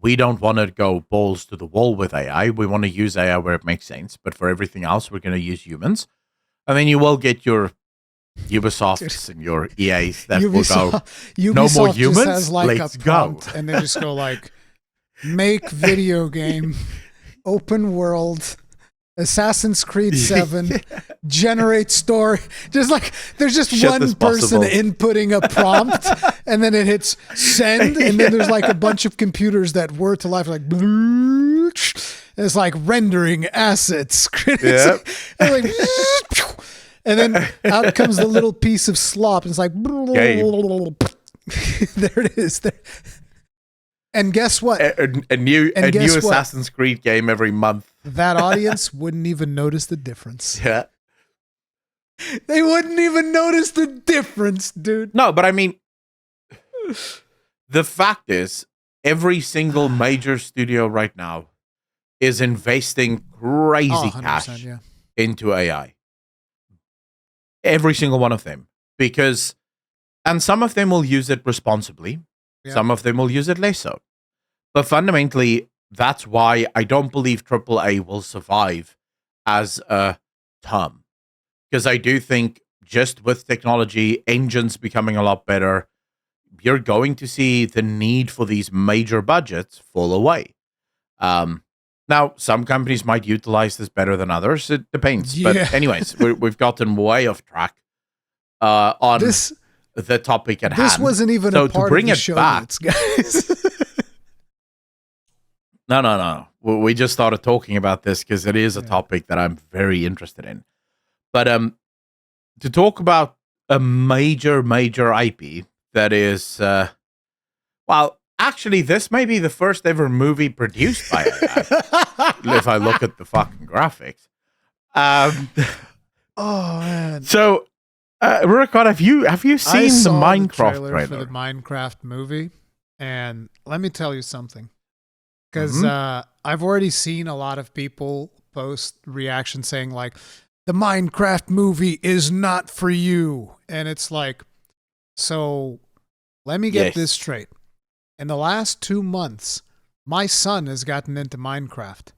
B: we don't want to go balls to the wall with AI. We want to use AI where it makes sense. But for everything else, we're going to use humans. And then you will get your Ubisofts and your EAs that will go, no
A: Ubisoft
B: more humans,
A: just has like
B: let's
A: a
B: go.
A: And they just go like, make video game, open world, Assassin's Creed 7, generate story. Just like there's just one person inputting a prompt and then it hits send and then there's like a bunch of computers that were to life like it's like rendering assets.
B: Yeah.
A: And then out comes the little piece of slop and it's like there it is. And guess what?
B: A new Assassin's Creed game every month.
A: That audience wouldn't even notice the difference.
B: Yeah.
A: They wouldn't even notice the difference, dude.
B: No, but I mean, the fact is, every single major studio right now is investing crazy cash into AI. Every single one of them. And some of them will use it responsibly. Yeah. Some of them will use it less so. But fundamentally, that's why I don't believe AAA will survive as a term. Because I do think just with technology, engines becoming a lot better, you're going to see the need for these major budgets fall away. Now, some companies might utilize this better than others. It depends. Yeah. But anyways, we've gotten way off track on the topic at hand.
A: This wasn't even a part of the show notes, guys.
B: No. We just started talking about this because it is a topic that I'm very interested in. But to talk about a major IP that is, actually, this may be the first ever movie produced by AI, if I look at the fucking graphics.
A: Oh, man.
B: So, Rurikon, have you seen the Minecraft trailer
A: for the Minecraft movie? And let me tell you something. Because I've already seen a lot of people post reactions saying like, the Minecraft movie is not for you. And it's like, so let me get this straight. In the last 2 months, my son has gotten into Minecraft.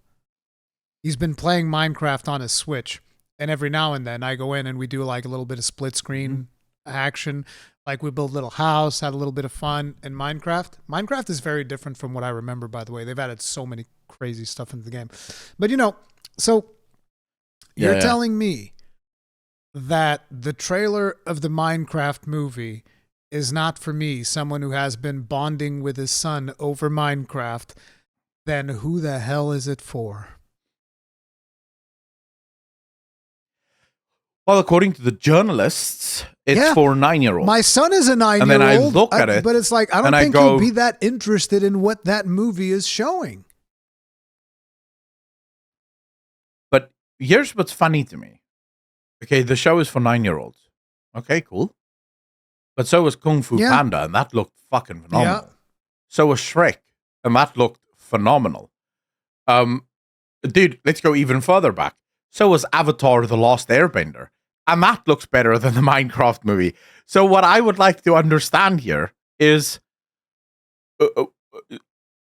A: He's been playing Minecraft on his Switch. And every now and then I go in and we do like a little bit of split screen action. Like we build a little house, had a little bit of fun in Minecraft. Minecraft is very different from what I remember, by the way. They've added so many crazy stuff into the game. But so you're telling me that the trailer of the Minecraft movie is not for me, someone who has been bonding with his son over Minecraft, then who the hell is it for?
B: Well, according to the journalists, it's for 9-year-olds.
A: My son is a 9-year-old.
B: And then I look at it.
A: But it's like, I don't think he'll be that interested in what that movie is showing.
B: But here's what's funny to me. Okay, the show is for 9-year-olds. Okay, cool. But so was Kung Fu Panda, and that looked fucking phenomenal. Yeah. So was Shrek, and that looked phenomenal. Dude, let's go even further back. So was Avatar: The Last Airbender, and that looks better than the Minecraft movie. So what I would like to understand here is, are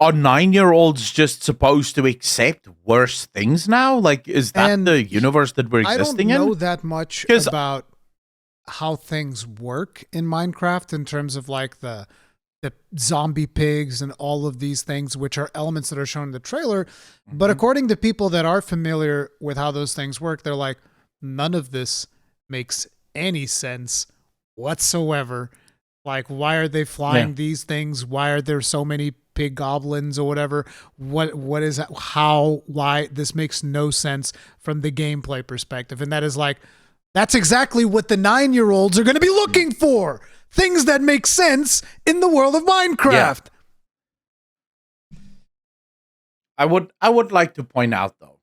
B: 9-year-olds just supposed to accept worse things now? Like, is that the universe that we're existing in?
A: I don't know that much about how things work in Minecraft in terms of like the the zombie pigs and all of these things, which are elements that are shown in the trailer.
B: Mm-hmm.
A: But according to people that are familiar with how those things work, they're like, none of this makes any sense whatsoever. Like, why are they flying these things? Why are there so many pig goblins or whatever? What is that? How, why? This makes no sense from the gameplay perspective. And that is like, that's exactly what the 9-year-olds are going to be looking for. Things that make sense in the world of Minecraft.
B: Yeah. I would like to point out, though,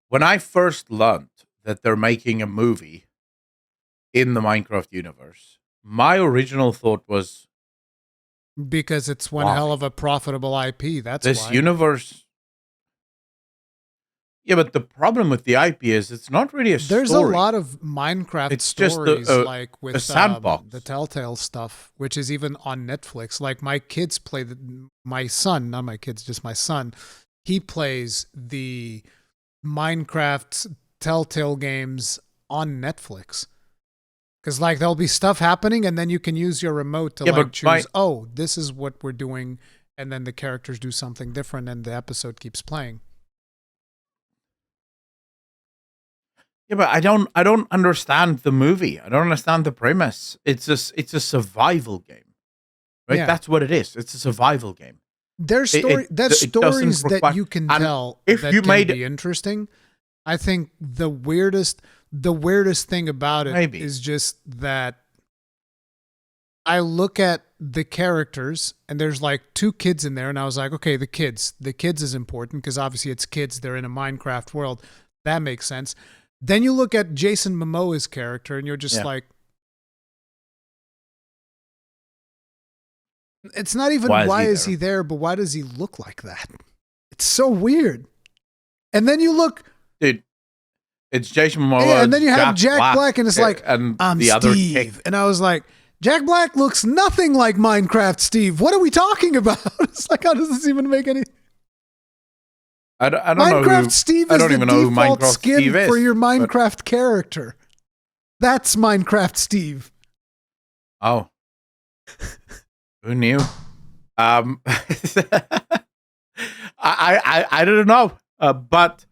B: when I first learned that they're making a movie in the Minecraft universe, my original thought was,
A: because it's one hell of a profitable IP. That's
B: this
A: why.
B: universe. Yeah, but the problem with the IP is it's not really a story.
A: There's a lot of Minecraft stories,
B: just
A: like with
B: a sandbox.
A: The Telltale stuff, which is even on Netflix. Like my kids play my son, not my kids, just my son. He plays the Minecraft Telltale games on Netflix. Because like there'll be stuff happening, and then you can use your remote to choose. Oh, this is what we're doing, and then the characters do something different, and the episode keeps playing.
B: Yeah, but I don't understand the movie. I don't understand the premise. It's a survival game, right? Yeah. That's what it is. It's a survival game.
A: There's stories that you can tell if that you can be interesting. I think the weirdest thing about it is just that I look at the characters and there's like 2 kids in there, and I was like, okay, the kids is important because obviously it's kids. They're in a Minecraft world. That makes sense. Then you look at Jason Momoa's character and you're just like, it's not even why is he there, but why does he look like that? It's so weird. And then you look,
B: dude, it's Jason Momoa.
A: And then you have Jack Black and it's like,
B: and
A: I'm
B: the
A: Steve.
B: Other kick.
A: And I was like, Jack Black looks nothing like Minecraft Steve. What are we talking about? It's like, how does this even make any...
B: I don't
A: Minecraft
B: know who,
A: Steve
B: I
A: is
B: don't
A: the
B: even know who
A: default
B: Minecraft
A: skin
B: Steve is,
A: for your Minecraft character. That's Minecraft Steve.
B: Oh. Who knew? I don't know. But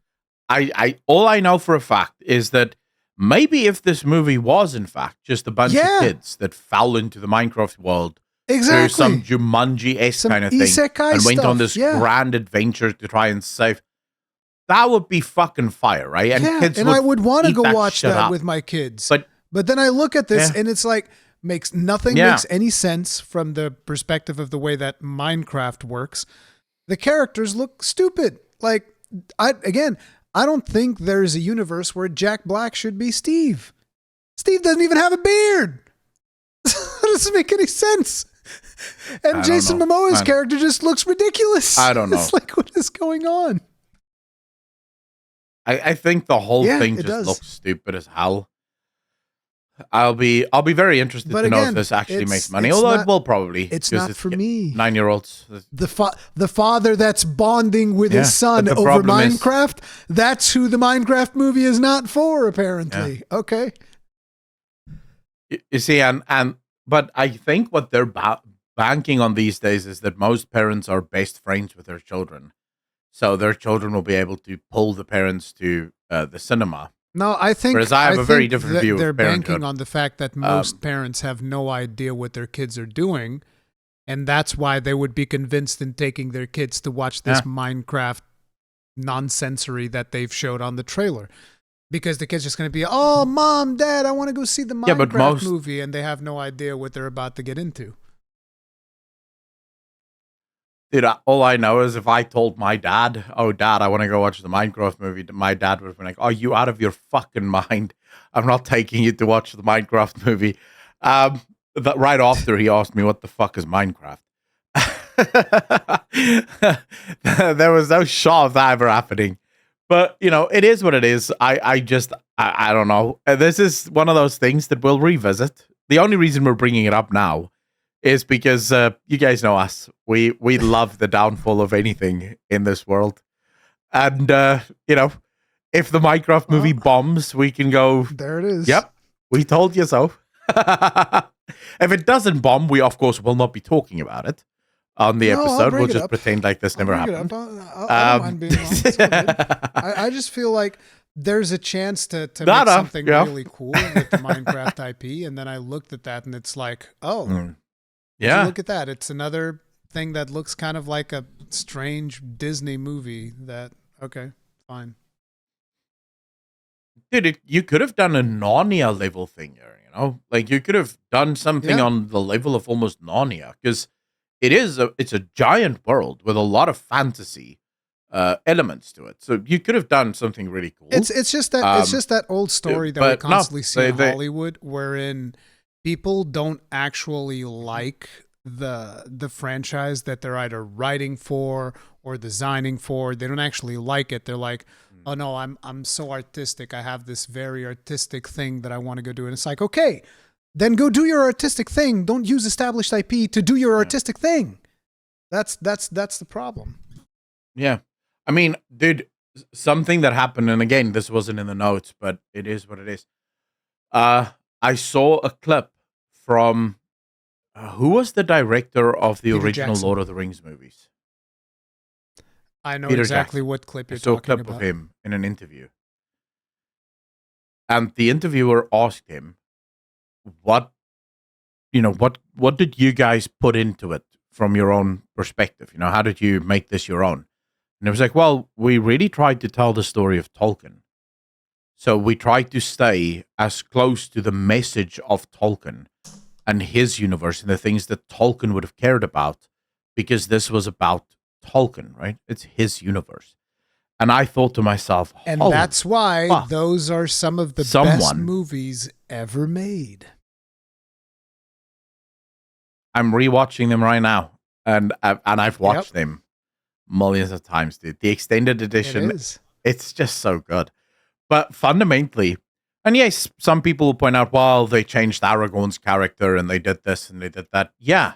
B: I all I know for a fact is that maybe if this movie was in fact just a bunch of kids that fell into the Minecraft world through some Jumanji-esque kind of thing and went on this grand adventure to try and save, that would be fucking fire, right? And kids
A: and I would want to go watch that with my kids. But then I look at this and it's like makes any sense from the perspective of the way that Minecraft works. The characters look stupid. Like I don't think there's a universe where Jack Black should be Steve. Steve doesn't even have a beard. That doesn't make any sense. And Jason Momoa's character just looks ridiculous.
B: I don't know.
A: It's like, what is going on?
B: I think the whole thing just looks stupid as hell. I'll be very interested to know if this actually makes money. Although it will probably.
A: It's not for me.
B: 9-year-olds.
A: The father that's bonding with his son over Minecraft. That's who the Minecraft movie is not for, apparently. Yeah. Okay.
B: You see, but I think what they're banking on these days is that most parents are best friends with their children, so their children will be able to pull the parents to the cinema.
A: No, I think.
B: Whereas I have a very different view.
A: They're banking on the fact that most parents have no idea what their kids are doing, and that's why they would be convinced in taking their kids to watch this Minecraft nonsensory that they've showed on the trailer. Because the kid's just going to be, oh, Mom, Dad, I want to go see the Minecraft movie, and they have no idea what they're about to get into.
B: Dude, all I know is if I told my dad, oh, Dad, I want to go watch the Minecraft movie, my dad would be like, oh, you out of your fucking mind. I'm not taking you to watch the Minecraft movie. Right after he asked me, what the fuck is Minecraft? There was no shot of that ever happening. But, it is what it is. I don't know. This is one of those things that we'll revisit. The only reason we're bringing it up now is because you guys know us. We love the downfall of anything in this world. And, if the Minecraft movie bombs, we can go,
A: there it is.
B: Yep, we told you so. If it doesn't bomb, we of course will not be talking about it on the episode. We'll just pretend like this never happened.
A: I don't mind being wrong. It's all good. I just feel like there's a chance to make something really cool with the Minecraft IP, and then I looked at that and it's like, look at that. It's another thing that looks kind of like a strange Disney movie that, okay, fine.
B: Dude, you could have done a Narnia level thing here, you know? Like, you could have done something on the level of almost Narnia, because it's a giant world with a lot of fantasy elements to it. So you could have done something really cool.
A: It's just that old story that we constantly see in Hollywood, wherein people don't actually like the franchise that they're either writing for or designing for. They don't actually like it. They're like, oh no, I'm so artistic. I have this very artistic thing that I want to go do. And it's like, okay, then go do your artistic thing. Don't use established IP to do your artistic thing. That's the problem.
B: Yeah. I mean, dude, something that happened, and again, this wasn't in the notes, but it is what it is. I saw a clip from who was the director of the original Jackson. Lord of the Rings movies?
A: I know Peter exactly Jackson. What clip you're talking about. I saw a clip
B: of him in an interview. And the interviewer asked him, what did you guys put into it from your own perspective? You know, how did you make this your own? And it was like, well, we really tried to tell the story of Tolkien. So we tried to stay as close to the message of Tolkien and his universe and the things that Tolkien would have cared about, because this was about Tolkien, right? It's his universe. And I thought to myself,
A: and that's why those are some of the best movies ever made.
B: I'm rewatching them right now, and I've watched them millions of times, dude. The extended edition, it's just so good. But fundamentally, and yes, some people will point out, well, they changed Aragorn's character and they did this and they did that. Yeah,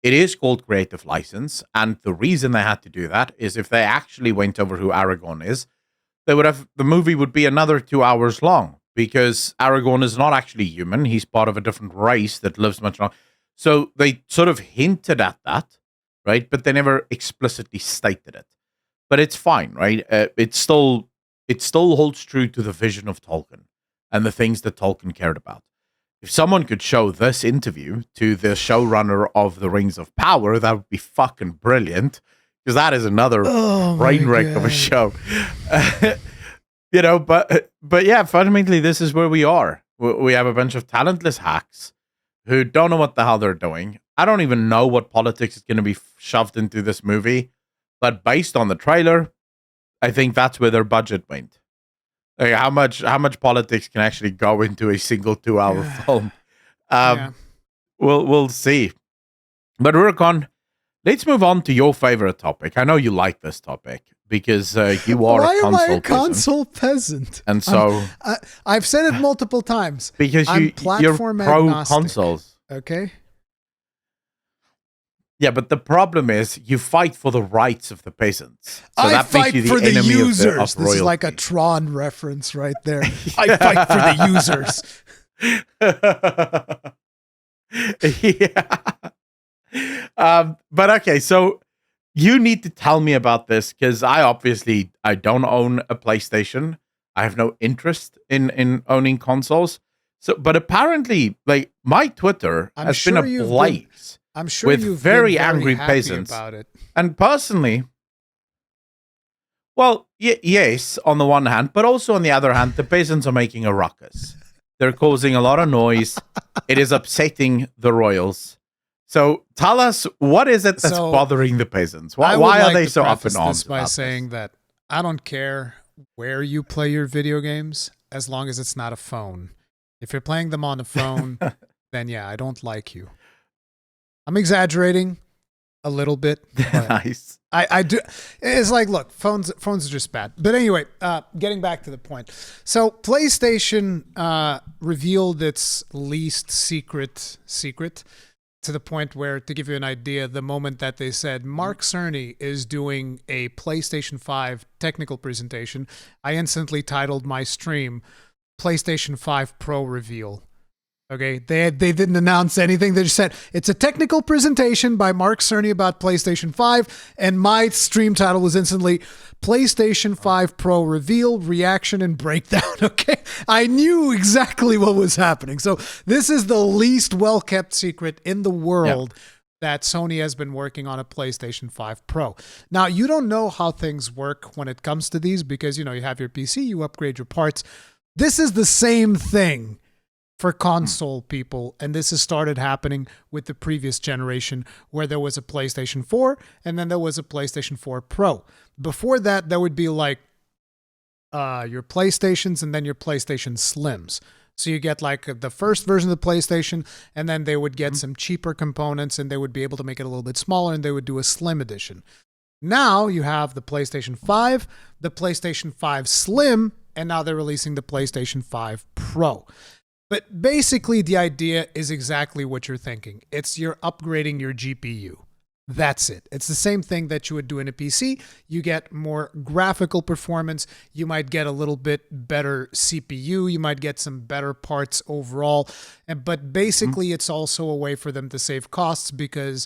B: it is called creative license. And the reason they had to do that is if they actually went over who Aragorn is, the movie would be another 2 hours long, because Aragorn is not actually human. He's part of a different race that lives much longer. So they sort of hinted at that, right? But they never explicitly stated it. But it's fine, right? It still holds true to the vision of Tolkien and the things that Tolkien cared about. If someone could show this interview to the showrunner of The Rings of Power, that would be fucking brilliant, because that is another brain wreck of a show. You know, but yeah, fundamentally, this is where we are. We have a bunch of talentless hacks who don't know what the hell they're doing. I don't even know what politics is going to be shoved into this movie, but based on the trailer, I think that's where their budget went. Like how much politics can actually go into a single 2-hour film? We'll see. But Rurikon, let's move on to your favorite topic. I know you like this topic because you are a console peasant. Why am I a
A: console peasant?
B: And so
A: I've said it multiple times.
B: Because you're pro consoles.
A: Okay.
B: Yeah, but the problem is you fight for the rights of the peasants. So
A: I fight for the users. This is like a Tron reference right there. I fight for the
B: users. Yeah. But okay, so you need to tell me about this, because I don't own a PlayStation. I have no interest in owning consoles. So, but apparently, like, my Twitter has been ablaze.
A: I'm sure
B: with
A: you've
B: very
A: been
B: angry
A: happy
B: peasants
A: about it.
B: And personally, well, yes, on the one hand, but also on the other hand, the peasants are making a ruckus. They're causing a lot of noise. It is upsetting the royals. So tell us, what is it that's bothering the peasants? Why are they so up in arms
A: by saying that I don't care where you play your video games as long as it's not a phone. If you're playing them on a phone, then yeah, I don't like you. I'm exaggerating a little bit.
B: Nice.
A: I do. It's like, look, phones are just bad. But anyway, getting back to the point. So PlayStation revealed its least secret to the point where, to give you an idea, the moment that they said Mark Cerny is doing a PlayStation 5 technical presentation, I instantly titled my stream PlayStation 5 Pro Reveal. Okay, they didn't announce anything. They just said it's a technical presentation by Mark Cerny about PlayStation 5, and my stream title was instantly PlayStation 5 Pro reveal, reaction, and breakdown. Okay, I knew exactly what was happening. So this is the least well-kept secret in the world that Sony has been working on a PlayStation 5 Pro. Now, you don't know how things work when it comes to these because, you have your PC, you upgrade your parts. This is the same thing for console people, and this has started happening with the previous generation where there was a PlayStation 4 and then there was a PlayStation 4 Pro. Before that, there would be like your PlayStations and then your PlayStation Slims. So you get like the first version of the PlayStation, and then they would get some cheaper components and they would be able to make it a little bit smaller and they would do a Slim edition. Now you have the PlayStation 5, the PlayStation 5 Slim, and now they're releasing the PlayStation 5 Pro. But basically the idea is exactly what you're thinking. You're upgrading your GPU. That's it. It's the same thing that you would do in a PC. You get more graphical performance. You might get a little bit better CPU. You might get some better parts overall. But basically, it's also a way for them to save costs because,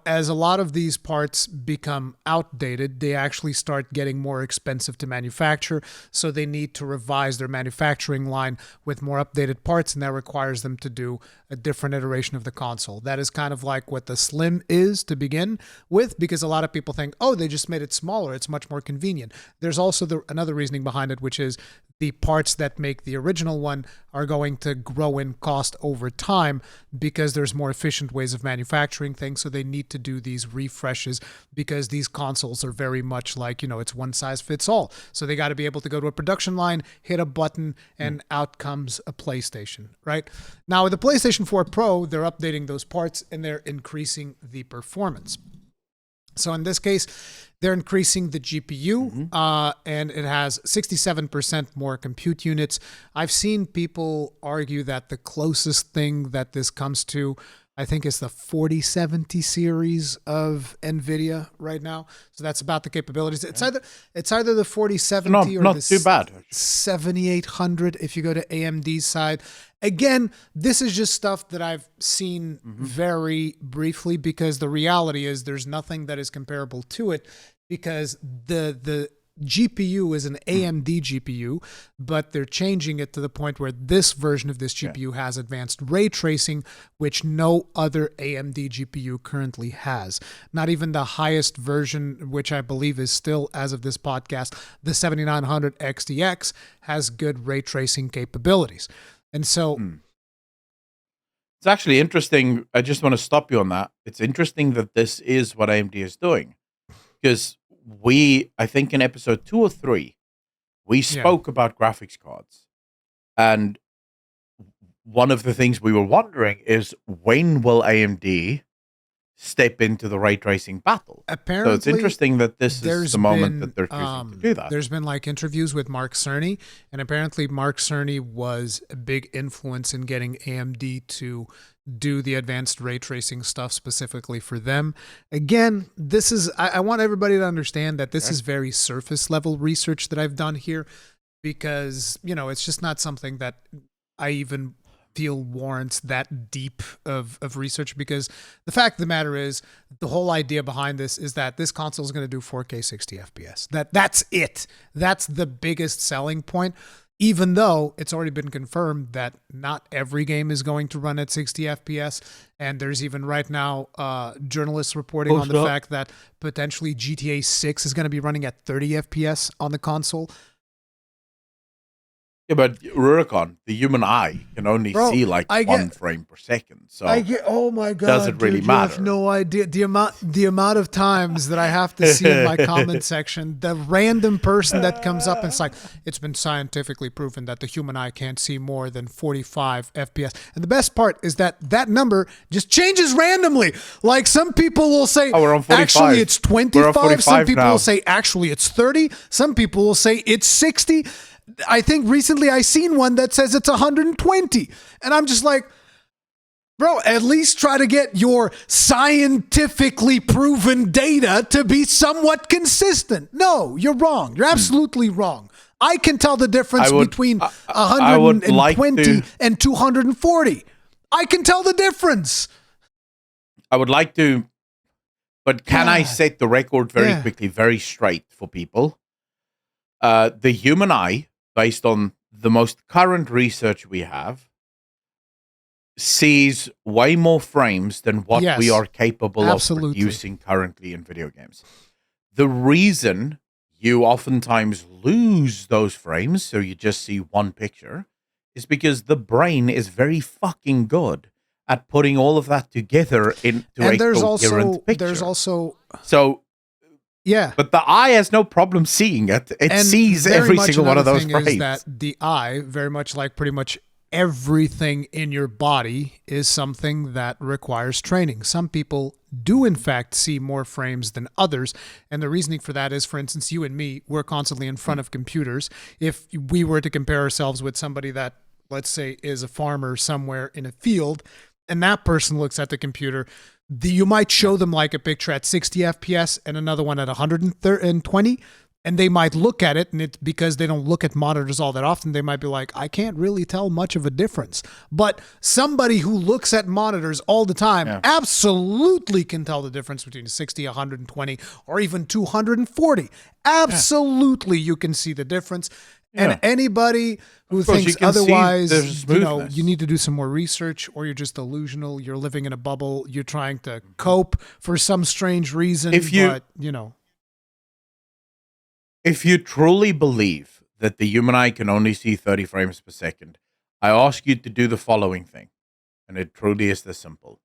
A: as a lot of these parts become outdated, they actually start getting more expensive to manufacture. So they need to revise their manufacturing line with more updated parts, and that requires them to do a different iteration of the console. That is kind of like what the Slim is to begin with, because a lot of people think, oh, they just made it smaller. It's much more convenient. There's also another reasoning behind it, which is the parts that make the original one are going to grow in cost over time because there's more efficient ways of manufacturing things. So they need to do these refreshes because these consoles are very much like, it's one size fits all. So they got to be able to go to a production line, hit a button, and out comes a PlayStation, right? Now with the PlayStation 4 Pro, they're updating those parts and they're increasing the performance. So in this case, they're increasing the GPU, and it has 67% more compute units. I've seen people argue that the closest thing that this comes to, I think, is the 4070 series of NVIDIA right now. So that's about the capabilities. It's either the 4070 or
B: not
A: the
B: too bad.
A: 7800 if you go to AMD's side. Again, this is just stuff that I've seen very briefly because the reality is there's nothing that is comparable to it because the GPU is an AMD GPU, but they're changing it to the point where this version of this GPU has advanced ray tracing, which no other AMD GPU currently has. Not even the highest version, which I believe is still, as of this podcast, the 7900 XTX, has good ray tracing capabilities. And so
B: it's actually interesting. I just want to stop you on that. It's interesting that this is what AMD is doing because I think in episode 2 or 3, we spoke about graphics cards. And one of the things we were wondering is when will AMD step into the ray tracing battle?
A: Apparently,
B: so it's interesting that this is the moment that they're choosing to do that.
A: There's been like interviews with Mark Cerny, and apparently Mark Cerny was a big influence in getting AMD to do the advanced ray tracing stuff specifically for them. Again, this is, I want everybody to understand that this is very surface level research that I've done here because, it's just not something that I even feel warrants that deep of research because the fact of the matter is the whole idea behind this is that this console is going to do 4K 60 FPS. That's it. That's the biggest selling point. Even though it's already been confirmed that not every game is going to run at 60 FPS. And there's even right now journalists reporting on the fact that potentially GTA 6 is going to be running at 30 FPS on the console.
B: Yeah, but Rurikon, the human eye can only see like 1 frame per second. So
A: oh my god,
B: does it really matter?
A: You have no idea the amount of times that I have to see in my comment section the random person that comes up and it's like, it's been scientifically proven that the human eye can't see more than 45 FPS. And the best part is that number just changes randomly. Like some people will say,
B: we're on 45.
A: Actually it's 25. Some people
B: now.
A: will say, actually it's 30. Some people will say it's 60. I think recently I seen one that says it's 120. And I'm just like, bro, at least try to get your scientifically proven data to be somewhat consistent. No, you're wrong. You're absolutely wrong. I can tell the difference between 120 and 240. I can tell the difference.
B: I would like to, but can I set the record very quickly, very straight for people? The human eye, based on the most current research we have, sees way more frames than what we are capable of producing currently in video games. The reason you oftentimes lose those frames, so you just see one picture, is because the brain is very fucking good at putting all of that together into a coherent picture.
A: There's also...
B: So... Yeah, but the eye has no problem seeing it. It sees every single one of those frames.
A: Is that the eye, very much like pretty much everything in your body, is something that requires training. Some people do, in fact, see more frames than others. And the reasoning for that is, for instance, you and me, we're constantly in front of computers. If we were to compare ourselves with somebody that, let's say, is a farmer somewhere in a field, and that person looks at the computer, you might show them like a picture at 60 FPS and another one at 120, and they might look at it, and it's because they don't look at monitors all that often, they might be like, I can't really tell much of a difference. But somebody who looks at monitors all the time absolutely can tell the difference between 60, 120, or even 240. Absolutely, you can see the difference. And anybody who thinks otherwise, you need to do some more research, or you're just delusional. You're living in a bubble. You're trying to cope for some strange reason. If
B: you truly believe that the human eye can only see 30 frames per second, I ask you to do the following thing, and it truly is this simple.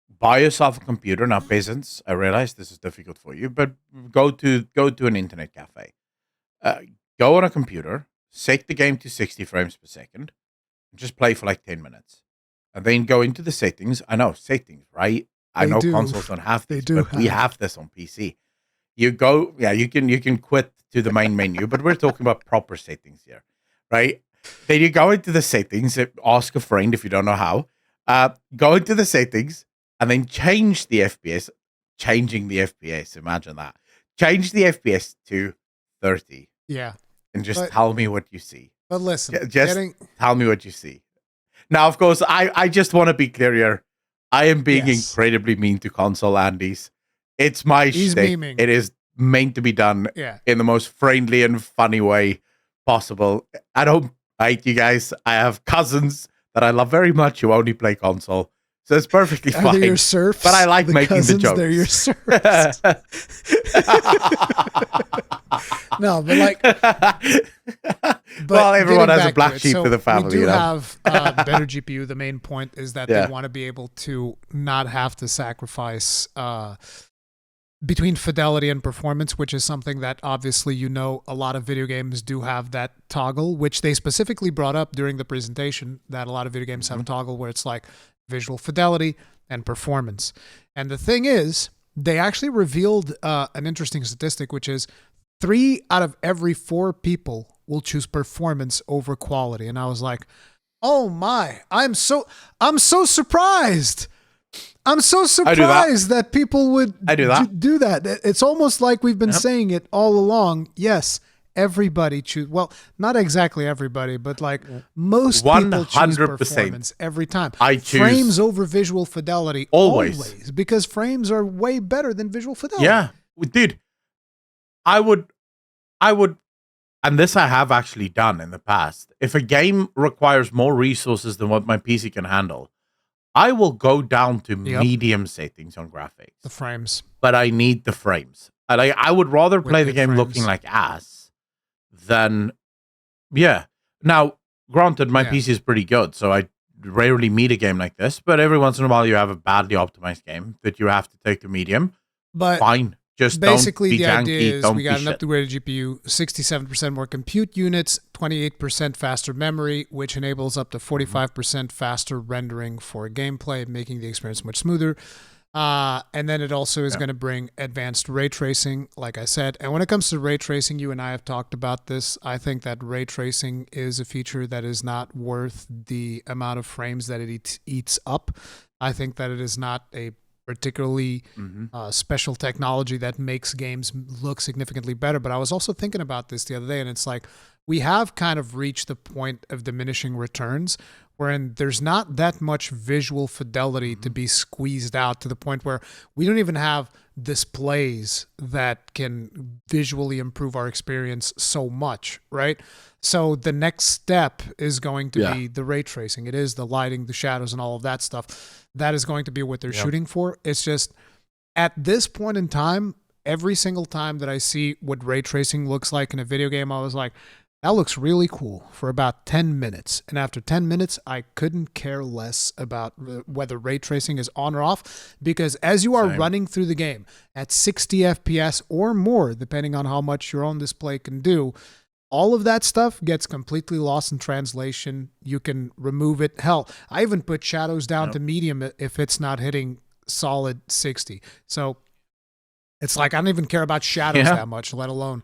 B: Buy yourself a computer. Now, peasants, I realize this is difficult for you, but go to an internet cafe. Go on a computer, set the game to 60 frames per second, and just play for like 10 minutes. And then go into the settings. I know, settings, right? I know consoles don't have this, but we have this on PC. You go, you can quit to the main menu, but we're talking about proper settings here, right? Then you go into the settings, ask a friend if you don't know how, go into the settings, and then change the FPS. Changing the FPS, imagine that. Change the FPS to 30.
A: Yeah.
B: And just tell me what you see.
A: But listen,
B: tell me what you see. Now, of course, I just want to be clear here. I am being incredibly mean to console Andes. It's my shtick. It is meant to be done in the most friendly and funny way possible. I don't hate you guys. I have cousins that I love very much who only play console. So it's perfectly fine.
A: They're your serfs,
B: but I like making the jokes.
A: They're your serfs. No, but like...
B: well, everyone has a black sheep to the family.
A: We do have better GPU. The main point is that they want to be able to not have to sacrifice between fidelity and performance, which is something that obviously a lot of video games do have that toggle, which they specifically brought up during the presentation, that a lot of video games have a toggle where it's like visual fidelity and performance. And the thing is, they actually revealed an interesting statistic, which is 3 out of every 4 people will choose performance over quality. And I was like, oh my, I'm so surprised. I'm so surprised that people would do that. It's almost like we've been saying it all along. Yes, everybody choose. Well, not exactly everybody, but like most people choose performance every time.
B: I choose
A: frames over visual fidelity always, because frames are way better than visual fidelity.
B: Yeah, dude. I would, and this I have actually done in the past. If a game requires more resources than what my PC can handle, I will go down to medium settings on graphics.
A: The frames.
B: But I need the frames. I would rather play the game looking like ass than... Yeah. Now, granted, my PC is pretty good, so I rarely meet a game like this, but every once in a while you have a badly optimized game that you have to take to medium.
A: But
B: fine. Just
A: basically,
B: the
A: idea is we got an upgraded GPU, 67% more compute units, 28% faster memory, which enables up to 45% faster rendering for gameplay, making the experience much smoother. And then it also is going to bring advanced ray tracing, like I said. And when it comes to ray tracing, you and I have talked about this. I think that ray tracing is a feature that is not worth the amount of frames that it eats up. I think that it is not a particularly special technology that makes games look significantly better. But I was also thinking about this the other day, and it's like we have kind of reached the point of diminishing returns wherein there's not that much visual fidelity to be squeezed out to the point where we don't even have displays that can visually improve our experience so much, right? So the next step is going to be the ray tracing. It is the lighting, the shadows, and all of that stuff. That is going to be what they're shooting for. It's just at this point in time, every single time that I see what ray tracing looks like in a video game, I was like, that looks really cool for about 10 minutes. And after 10 minutes, I couldn't care less about whether ray tracing is on or off, because as you are running through the game at 60 FPS or more, depending on how much your own display can do, all of that stuff gets completely lost in translation. You can remove it. Hell, I even put shadows down to medium if it's not hitting solid 60. So it's like I don't even care about shadows that much, let alone,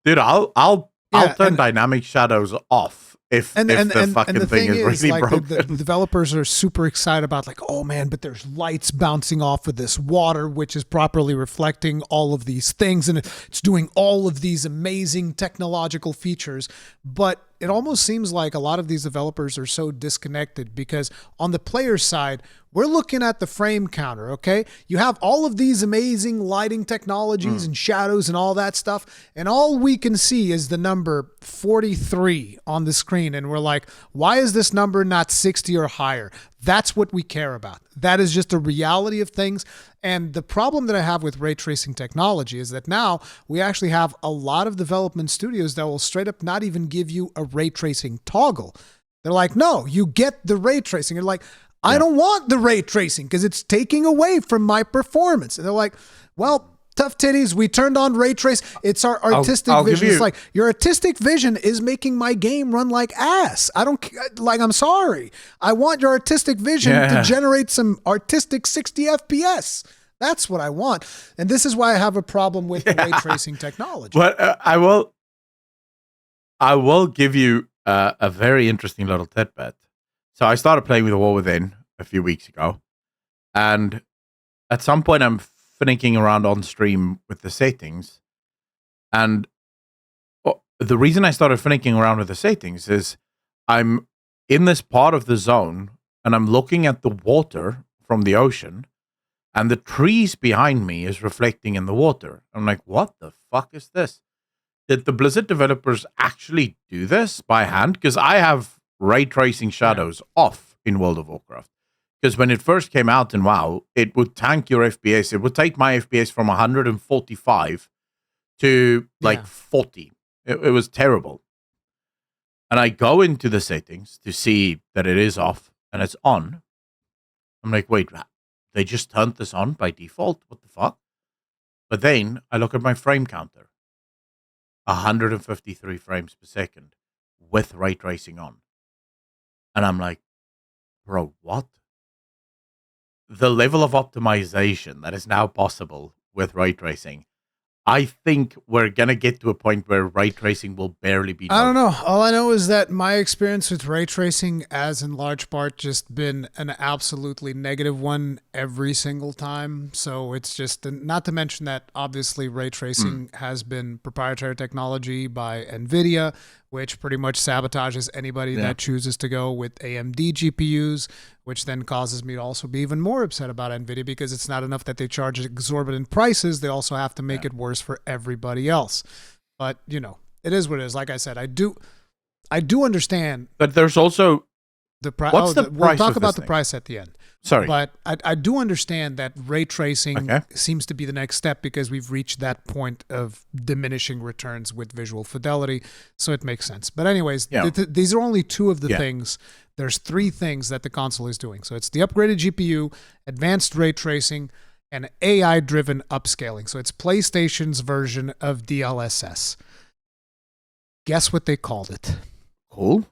B: Dude, I'll turn dynamic shadows off if the fucking thing is really broken.
A: The developers are super excited about like, oh man, but there's lights bouncing off of this water, which is properly reflecting all of these things, and it's doing all of these amazing technological features. But it almost seems like a lot of these developers are so disconnected because on the player side, we're looking at the frame counter, okay? You have all of these amazing lighting technologies and shadows and all that stuff, and all we can see is the number 43 on the screen, and we're like, why is this number not 60 or higher? That's what we care about. That is just a reality of things. And the problem that I have with ray tracing technology is that now we actually have a lot of development studios that will straight up not even give you a ray tracing toggle. They're like, no, you get the ray tracing. You're like, I don't want the ray tracing because it's taking away from my performance. And they're like, well, tough titties, we turned on ray trace. It's our artistic vision. It's like, your artistic vision is making my game run like ass. I don't like, I'm sorry. I want your artistic vision to generate some artistic 60 FPS. That's what I want. And this is why I have a problem with the ray tracing technology.
B: But I will give you a very interesting little tidbit. So I started playing with The War Within a few weeks ago. And at some point I'm finicking around on stream with the settings. And the reason I started finicking around with the settings is I'm in this part of the zone and I'm looking at the water from the ocean and the trees behind me is reflecting in the water. I'm like, what the fuck is this? Did the Blizzard developers actually do this by hand? Because I have ray tracing shadows off in World of Warcraft. Because when it first came out in WoW, it would tank your FPS. It would take my FPS from 145 to like 40. It was terrible. And I go into the settings to see that it is off and it's on. I'm like, wait, they just turned this on by default? What the fuck? But then I look at my frame counter. 153 frames per second with ray tracing on. And I'm like, bro, what? The level of optimization that is now possible with ray tracing, I think we're going to get to a point where ray tracing will barely be noticed.
A: I don't know. All I know is that my experience with ray tracing has in large part just been an absolutely negative one every single time. So it's just, not to mention that obviously ray tracing has been proprietary technology by NVIDIA, which pretty much sabotages anybody that chooses to go with AMD GPUs, which then causes me to also be even more upset about NVIDIA because it's not enough that they charge exorbitant prices. They also have to make it worse for everybody else. But, it is what it is. Like I said, I do understand.
B: But there's also
A: the price.
B: Price?
A: We'll talk about the price at the end.
B: Sorry.
A: But I do understand that ray tracing seems to be the next step because we've reached that point of diminishing returns with visual fidelity. So it makes sense. But anyways, these are only two of the things. There's three things that the console is doing. So it's the upgraded GPU, advanced ray tracing, and AI-driven upscaling. So it's PlayStation's version of DLSS. Guess what they called it?
B: Cool.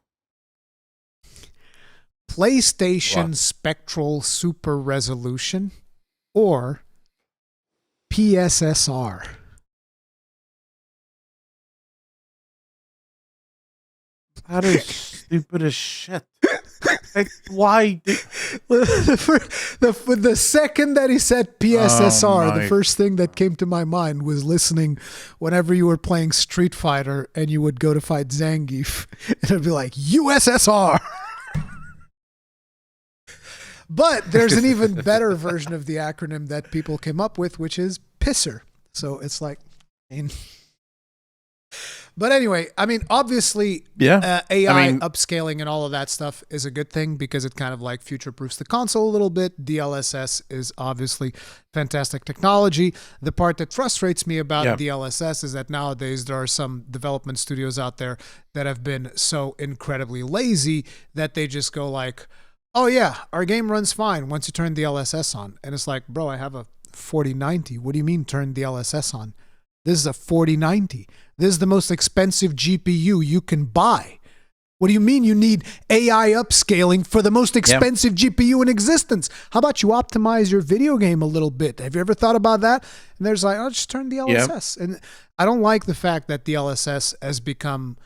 A: PlayStation Spectral Super Resolution, or PSSR.
B: That is stupid as shit. Why?
A: The second that he said PSSR, the first thing that came to my mind was listening whenever you were playing Street Fighter and you would go to fight Zangief, and it'd be like USSR. But there's an even better version of the acronym that people came up with, which is PISSER. So it's like, but anyway, I mean, obviously, AI upscaling and all of that stuff is a good thing because it kind of like future-proofs the console a little bit. DLSS is obviously fantastic technology. The part that frustrates me about DLSS is that nowadays there are some development studios out there that have been so incredibly lazy that they just go like, oh yeah, our game runs fine once you turn DLSS on. And it's like, bro, I have a 4090. What do you mean turn DLSS on? This is a 4090. This is the most expensive GPU you can buy. What do you mean you need AI upscaling for the most expensive GPU in existence? How about you optimize your video game a little bit? Have you ever thought about that? And there's like, oh, just turn DLSS. And I don't like the fact that DLSS has become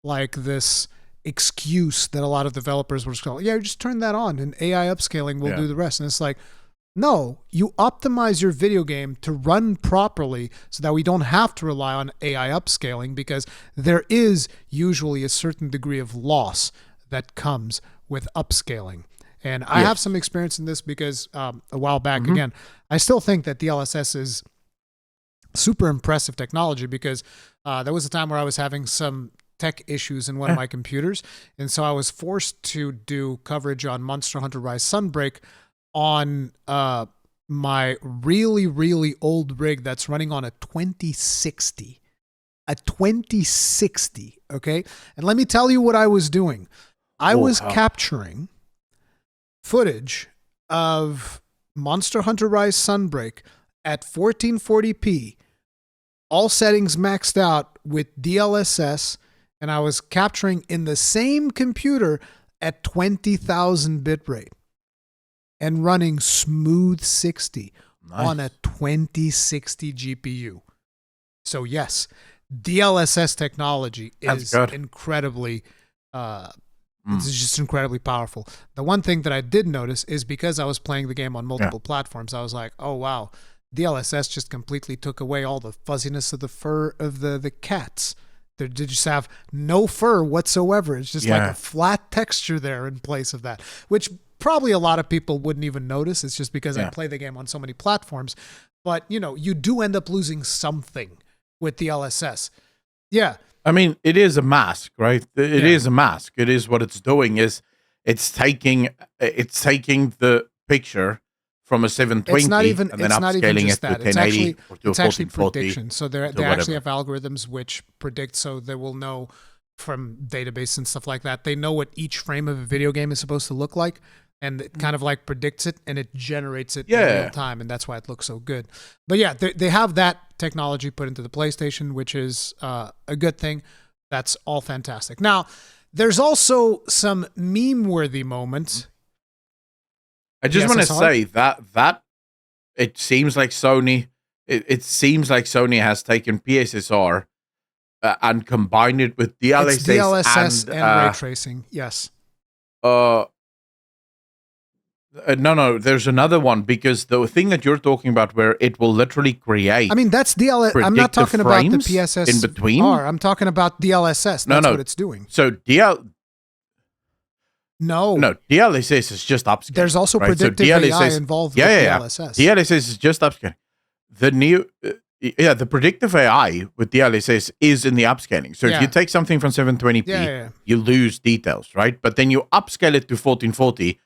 A: like this excuse that a lot of developers were going, yeah, just turn that on and AI upscaling will do the rest. And it's like, no, you optimize your video game to run properly so that we don't have to rely on AI upscaling, because there is usually a certain degree of loss that comes with upscaling. And I have some experience in this because a while back, again, I still think that DLSS is super impressive technology, because there was a time where I was having some tech issues in one of my computers. And so I was forced to do coverage on Monster Hunter Rise Sunbreak on my really, really old rig that's running on a 2060. A 2060, okay? And let me tell you what I was doing. I was capturing footage of Monster Hunter Rise Sunbreak at 1440p, all settings maxed out with DLSS, and I was capturing in the same computer at 20,000 bitrate and running smooth 60 on a 2060 GPU. So yes, DLSS technology is incredibly, it's just incredibly powerful. The one thing that I did notice is because I was playing the game on multiple platforms, I was like, oh wow, DLSS just completely took away all the fuzziness of the fur of the cats. They just have no fur whatsoever. It's just like a flat texture there in place of that, which probably a lot of people wouldn't even notice. It's just because I play the game on so many platforms. But, you know, you do end up losing something with the DLSS. Yeah.
B: I mean, it is a mask, right? It is a mask. It is what it's doing is it's taking the picture from a 720 and then upscaling it to 1080 or to 1440.
A: It's actually prediction. So they actually have algorithms which predict, so they will know from database and stuff like that. They know what each frame of a video game is supposed to look like, and it kind of like predicts it, and it generates it in real time, and that's why it looks so good. But yeah, they have that technology put into the PlayStation, which is a good thing. That's all fantastic. Now, there's also some meme-worthy moments.
B: I just want to say that it seems like Sony has taken PSSR and combined it with DLSS
A: and ray tracing. Yes.
B: No, there's another one, because the thing that you're talking about where it will literally create.
A: I mean, that's DLSS. I'm not talking about the PSS
B: in between.
A: I'm talking about DLSS. That's what it's doing.
B: So No, DLSS is just upscaling.
A: There's also predictive AI involved with DLSS.
B: DLSS is just upscaling. The new, the predictive AI with DLSS is in the upscaling. So if you take something from 720p, you lose details, right? But then you upscale it to 1440,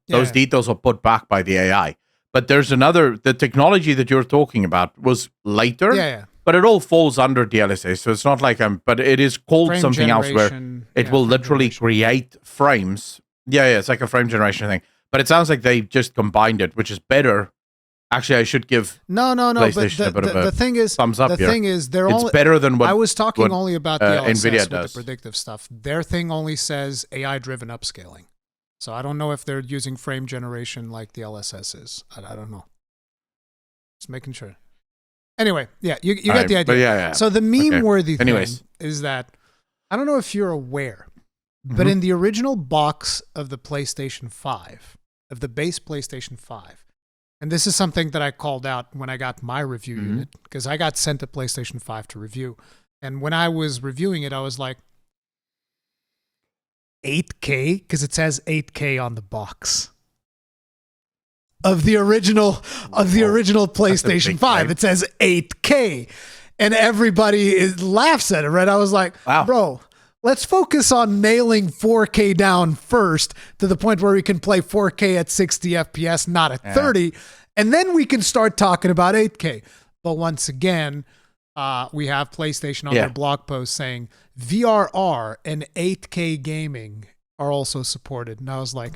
B: those details are put back by the AI. But there's the technology that you're talking about was later, but it all falls under DLSS. So it's not like but it is called frame something else where it will literally create frames. It's like a frame generation thing. But it sounds like they just combined it, which is better. Actually, I should give PlayStation
A: but the thing is,
B: thumbs up.
A: The thing is,
B: it's better than what
A: I was talking only about the DLSS
B: NVIDIA
A: with
B: does.
A: The predictive stuff. Their thing only says AI-driven upscaling. So I don't know if they're using frame generation like the DLSS is. I don't know. Just making sure. Anyway, you get the idea. So the meme-worthy thing is that, I don't know if you're aware, But in the original box of the PlayStation 5, of the base PlayStation 5, and this is something that I called out when I got my review unit, because I got sent a PlayStation 5 to review. And when I was reviewing it, I was like, 8K? Because it says 8K on the box. Of the original PlayStation 5, it says 8K. And everybody laughs at it, right? I was like, bro, let's focus on nailing 4K down first to the point where we can play 4K at 60 FPS, not at 30. And then we can start talking about 8K. But once again, we have PlayStation on their blog post saying VRR and 8K gaming are also supported. And I was like,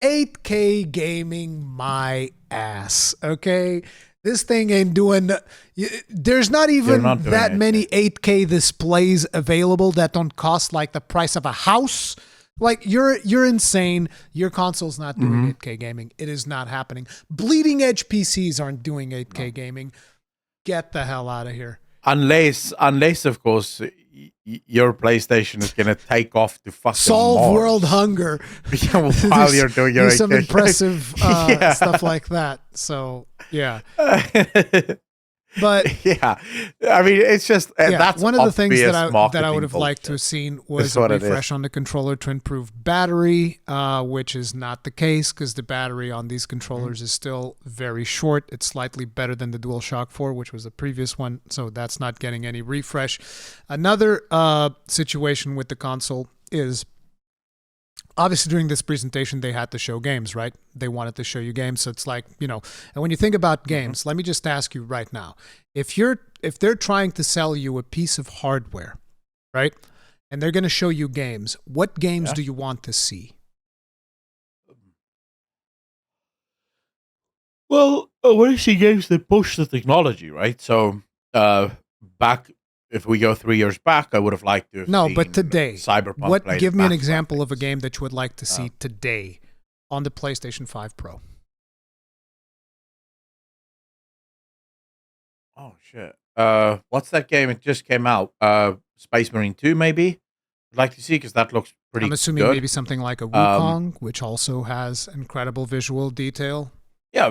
A: 8K gaming my ass, okay? This thing ain't doing... There's not even that many 8K displays available that don't cost like the price of a house. Like, you're insane. Your console's not doing 8K gaming. It is not happening. Bleeding edge PCs aren't doing 8K gaming. Get the hell out of here.
B: Unless of course, your PlayStation is going to take off to fucking
A: solve
B: Mars.
A: World hunger
B: while you're doing your
A: some impressive stuff like that. So yeah. But
B: yeah, I mean, it's just that's
A: one of the things that I would have liked to have seen was a refresh on the controller to improve battery, which is not the case because the battery on these controllers is still very short. It's slightly better than the DualShock 4, which was the previous one, so that's not getting any refresh. Another situation with the console is, obviously, during this presentation, they had to show games, right? They wanted to show you games. So it's like, and when you think about games, let me just ask you right now, if they're trying to sell you a piece of hardware, right? And they're going to show you games, what games do you want to see?
B: Well, I want to see games that push the technology, right? So, if we go 3 years back, I would have liked to have
A: but today,
B: Cyberpunk.
A: Give me an example of a game that you would like to see today on the PlayStation 5 Pro.
B: Oh shit! What's that game? It just came out. Space Marine 2, maybe. I'd like to see because that looks pretty.
A: I'm assuming maybe something like a Wukong, which also has incredible visual detail.
B: Yeah.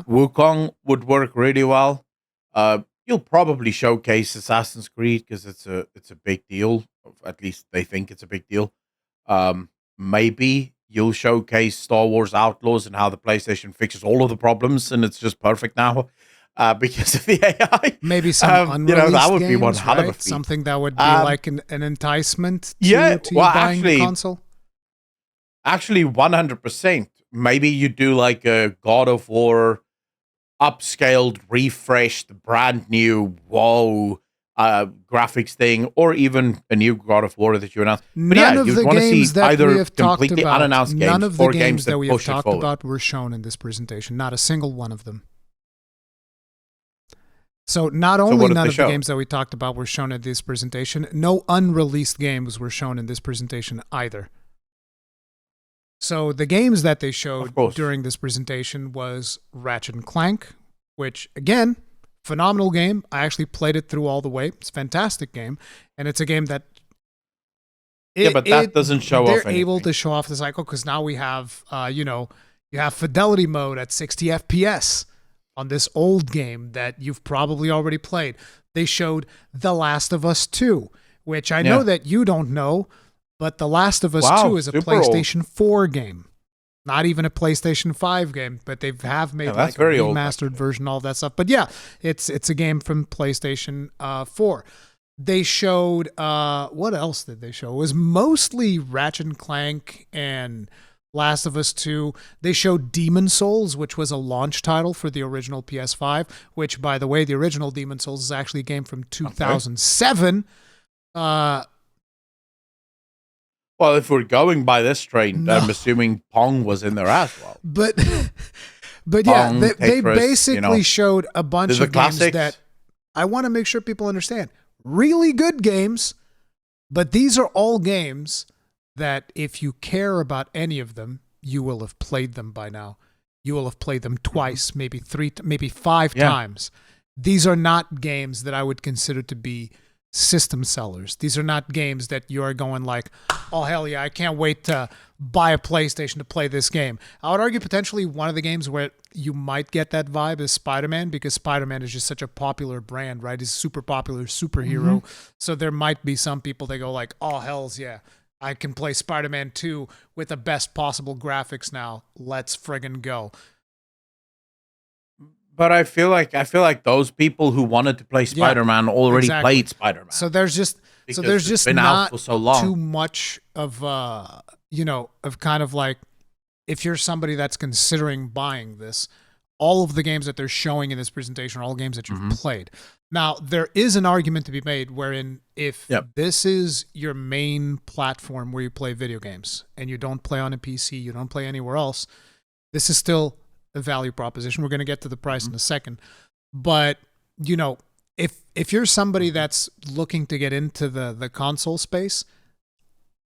B: Wukong would work really well. You'll probably showcase Assassin's Creed because it's a big deal. At least they think it's a big deal. Maybe you'll showcase Star Wars Outlaws and how the PlayStation fixes all of the problems and it's just perfect now because of the AI.
A: Maybe some unreleased
B: that would
A: games,
B: be one hell of a
A: right?
B: feat.
A: Something that would be like an enticement to you buying the console.
B: Actually, 100%. Maybe you do like a God of War upscaled, refreshed, brand new, graphics thing, or even a new God of War that you announced. But you'd want to see either completely unannounced games or games that we have talked about
A: were shown in this presentation. Not a single one of them. So not only none of the games that we talked about were shown in this presentation, no unreleased games were shown in this presentation either. So the games that they showed during this presentation was Ratchet & Clank, which, again, phenomenal game. I actually played it through all the way. It's a fantastic game. And it's a game that...
B: that doesn't show off anything.
A: They're able to show off the cycle because now we have, you have fidelity mode at 60 FPS on this old game that you've probably already played. They showed The Last of Us 2, which I know that you don't know, but The Last of Us 2 is a PlayStation 4 game. Not even a PlayStation 5 game, but they have made like a remastered version, all that stuff. But yeah, it's a game from PlayStation 4. They showed, what else did they show? It was mostly Ratchet & Clank and Last of Us 2. They showed Demon Souls, which was a launch title for the original PS5, which, by the way, the original Demon Souls is actually a game from 2007.
B: Well, if we're going by this train, I'm assuming Pong was in there as well.
A: But
B: Pong,
A: they
B: Tetris,
A: basically showed a bunch of games that I want to make sure people understand. Really good games, but these are all games that if you care about any of them, you will have played them by now. You will have played them twice, maybe 3, maybe 5 times. These are not games that I would consider to be system sellers. These are not games that you are going like, oh, hell yeah, I can't wait to buy a PlayStation to play this game. I would argue potentially one of the games where you might get that vibe is Spider-Man, because Spider-Man is just such a popular brand, right? He's a super popular superhero. So there might be some people that go like, oh, hells yeah, I can play Spider-Man 2 with the best possible graphics now. Let's friggin' go.
B: But I feel like those people who wanted to play Spider-Man already played Spider-Man.
A: So there's just
B: been
A: not
B: out for so long.
A: too much of of kind of like, if you're somebody that's considering buying this, all of the games that they're showing in this presentation are all games that you've played. Now, there is an argument to be made wherein if this is your main platform where you play video games and you don't play on a PC, you don't play anywhere else, this is still a value proposition. We're going to get to the price in a second. But, if you're somebody that's looking to get into the console space,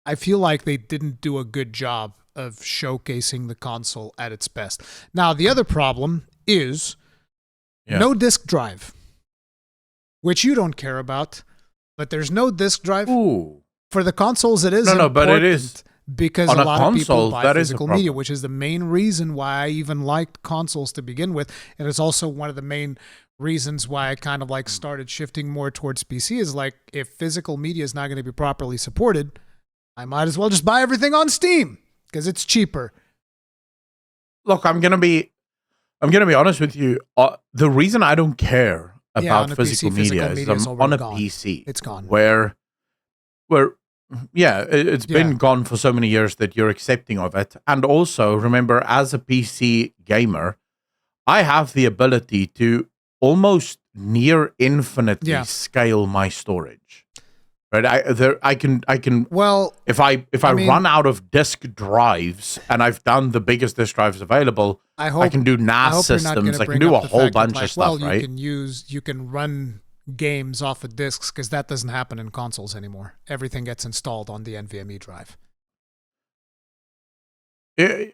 A: I feel like they didn't do a good job of showcasing the console at its best. Now, the other problem is no disk drive, which you don't care about, but there's no disk drive.
B: Ooh.
A: For the consoles, it is important,
B: but it is.
A: Because a lot of people buy physical media, which is the main reason why I even liked consoles to begin with. And it's also one of the main reasons why I kind of like started shifting more towards PC, is like, if physical media is not going to be properly supported, I might as well just buy everything on Steam because it's cheaper.
B: Look, I'm gonna be honest with you. The reason I don't care about physical media is I'm on a PC.
A: It's gone.
B: Where it's been gone for so many years that you're accepting of it. And also, remember, as a PC gamer, I have the ability to almost near infinitely scale my storage. Right? I can.
A: Well,
B: if I run out of disk drives, and I've done the biggest disk drives available, I can do NAS systems. I can do a whole bunch of stuff. Right?
A: You can run games off of disks, because that doesn't happen in consoles anymore. Everything gets installed on the NVMe drive.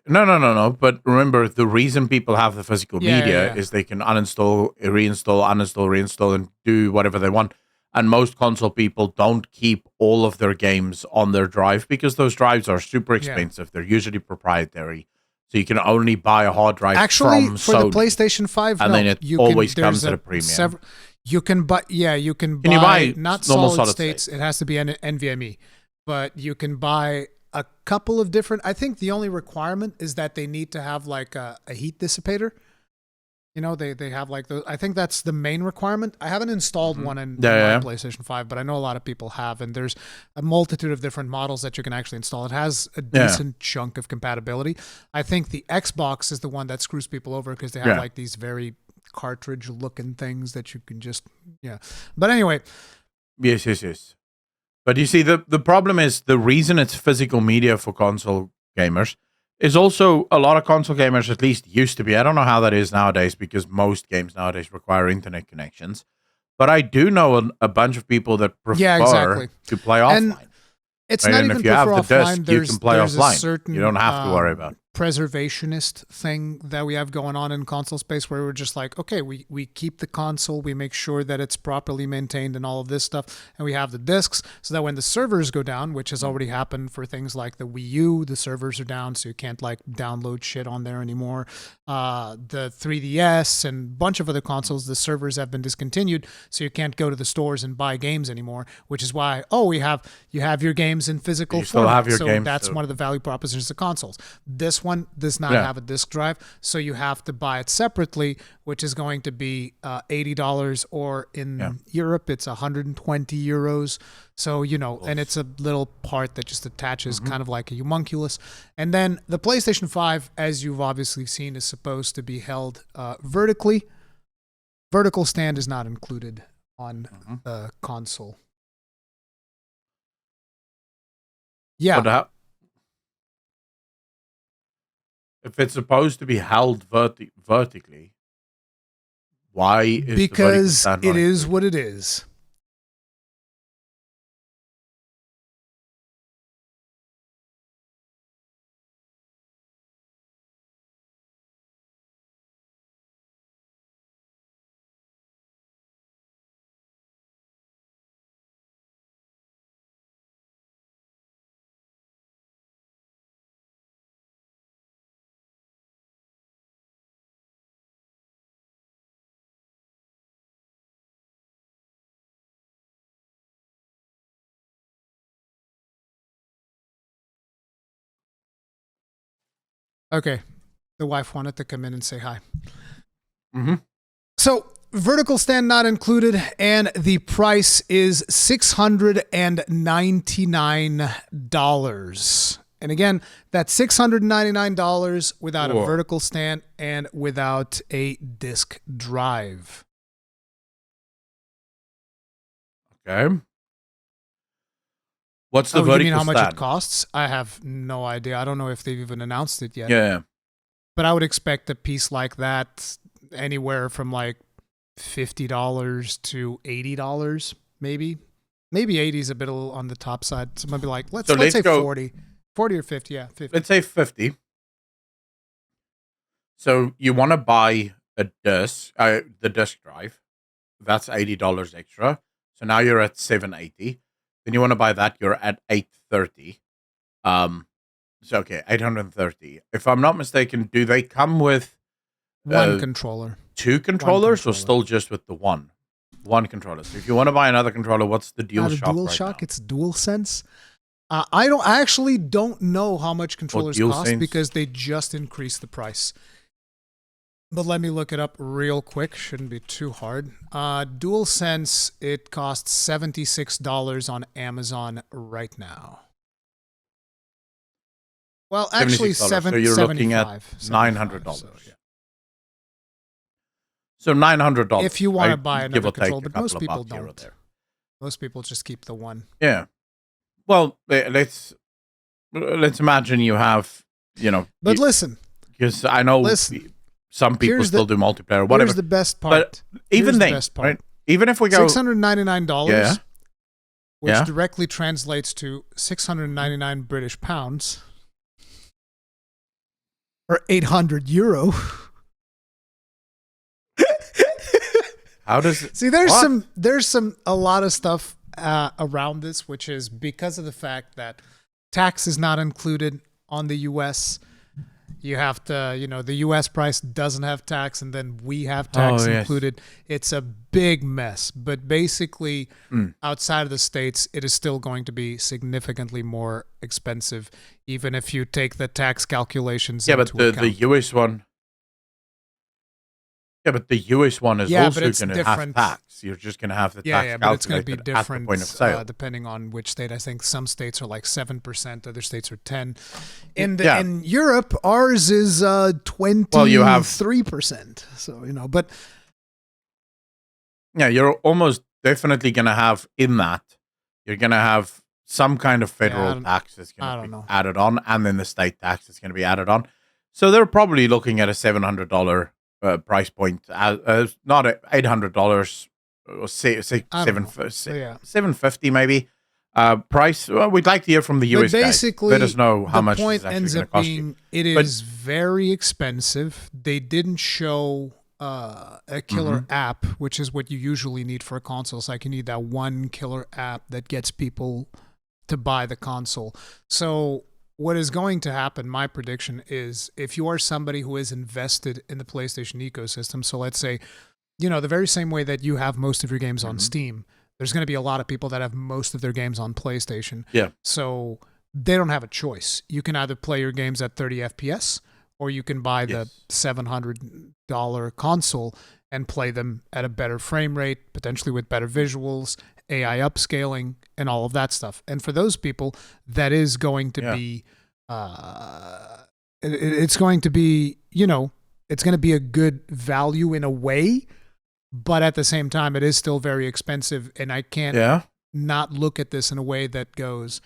B: No. But remember, the reason people have the physical media is they can uninstall, reinstall, uninstall, reinstall, and do whatever they want. And most console people don't keep all of their games on their drive, because those drives are super expensive. They're usually proprietary. So you can only buy a hard drive from
A: for
B: Sony,
A: the PlayStation 5,
B: and then it always comes at a premium.
A: You can buy, you can buy not solid states. It has to be NVMe, but you can buy a couple of different. I think the only requirement is that they need to have like a heat dissipator. They have like those. I think that's the main requirement. I haven't installed one in my PlayStation 5, but I know a lot of people have, and there's a multitude of different models that you can actually install. It has a decent chunk of compatibility. I think the Xbox is the one that screws people over, because they have like these very cartridge looking things that you can just But anyway.
B: Yes. But you see, the problem is, the reason it's physical media for console gamers is also a lot of console gamers, at least used to be. I don't know how that is nowadays, because most games nowadays require internet connections. But I do know a bunch of people that prefer to play offline.
A: And it's not even
B: if you have the
A: offline.
B: disc, you can play offline.
A: Certain,
B: you don't have to worry about it.
A: Preservationist thing that we have going on in console space, where we're just like, okay, we keep the console, we make sure that it's properly maintained and all of this stuff, and we have the discs, so that when the servers go down, which has already happened for things like the Wii U, the servers are down, so you can't like download shit on there anymore. The 3DS and a bunch of other consoles, the servers have been discontinued, so you can't go to the stores and buy games anymore, which is why you have your games in physical format. That's one of the value propositions of consoles. This one does not have a disk drive, so you have to buy it separately, which is going to be $80, or in Europe it's 120 euros. So, and it's a little part that just attaches kind of like a homunculus. And then the PlayStation 5, as you've obviously seen, is supposed to be held vertically. Vertical stand is not included on the console. Yeah.
B: If it's supposed to be held vertically, why is
A: because it is what it is. Okay. The wife wanted to come in and say hi.
B: Mm-hmm.
A: So, vertical stand not included, and the price is $699. And again, that's $699 without a vertical stand and without a disk drive.
B: Okay. What's the vertical stand?
A: You mean how much it costs? I have no idea. I don't know if they've even announced it yet.
B: Yeah.
A: But I would expect a piece like that anywhere from like $50 to $80, maybe. Maybe 80 is a bit on the top side. So maybe like let's say go 40 or 50. Yeah, 50.
B: Let's say 50. So you want to buy a disk, the disk drive. That's $80 extra. So now you're at $780. Then you want to buy that, you're at $830. So okay, $830. If I'm not mistaken, do they come with
A: one controller,
B: two controllers, or still just with the one controller? So if you want to buy another controller, what's the DualShock?
A: DualShock, it's DualSense. I actually don't know how much controllers cost because they just increased the price. But let me look it up real quick. Shouldn't be too hard. DualSense, it costs $76 on Amazon right now. Well, actually,
B: so you're looking at $900. So, yeah. So $900
A: if you want to buy another controller, but most people don't. Most people just keep the one.
B: Yeah. Well, let's imagine you have,
A: But listen,
B: because I know some people still do multiplayer. Whatever.
A: Here's the best part.
B: But even then, right? Even if we go
A: $699, which directly translates to 699 British pounds. Or 800 euro.
B: How does it?
A: See, there's a lot of stuff around this, which is because of the fact that tax is not included on the U.S. You have to, the U.S. price doesn't have tax, and then we have tax included. It's a big mess. But basically, outside of the States, it is still going to be significantly more expensive, even if you take the tax calculations into account.
B: Yeah, but the U.S. one... Yeah, but the U.S. one is also going to have tax. You're just going to have the tax
A: but it's going to be different
B: at the point of sale.
A: Depending on which state. I think some states are like 7%, other states are 10%. In Europe, ours is 23%. Well, you have 3%. So, but...
B: Yeah, you're almost definitely going to have in that, you're going to have some kind of federal tax that's going to be added on, and then the state tax is going to be added on. So they're probably looking at a $700 price point, not $800 or $750 maybe. Price. Well, we'd like to hear from the US guys. Let us know how much it's actually going to cost you.
A: It is very expensive. They didn't show a killer app, which is what you usually need for a console. It's like you need that one killer app that gets people to buy the console. So what is going to happen, my prediction is, if you are somebody who is invested in the PlayStation ecosystem, so let's say, the very same way that you have most of your games on Steam, there's going to be a lot of people that have most of their games on PlayStation.
B: Yeah.
A: So they don't have a choice. You can either play your games at 30 FPS, or you can buy the $700 console and play them at a better frame rate, potentially with better visuals, AI upscaling, and all of that stuff. And for those people, that is going to be, it's going to be, it's going to be a good value in a way, but at the same time, it is still very expensive. And I can't not look at this in a way that goes,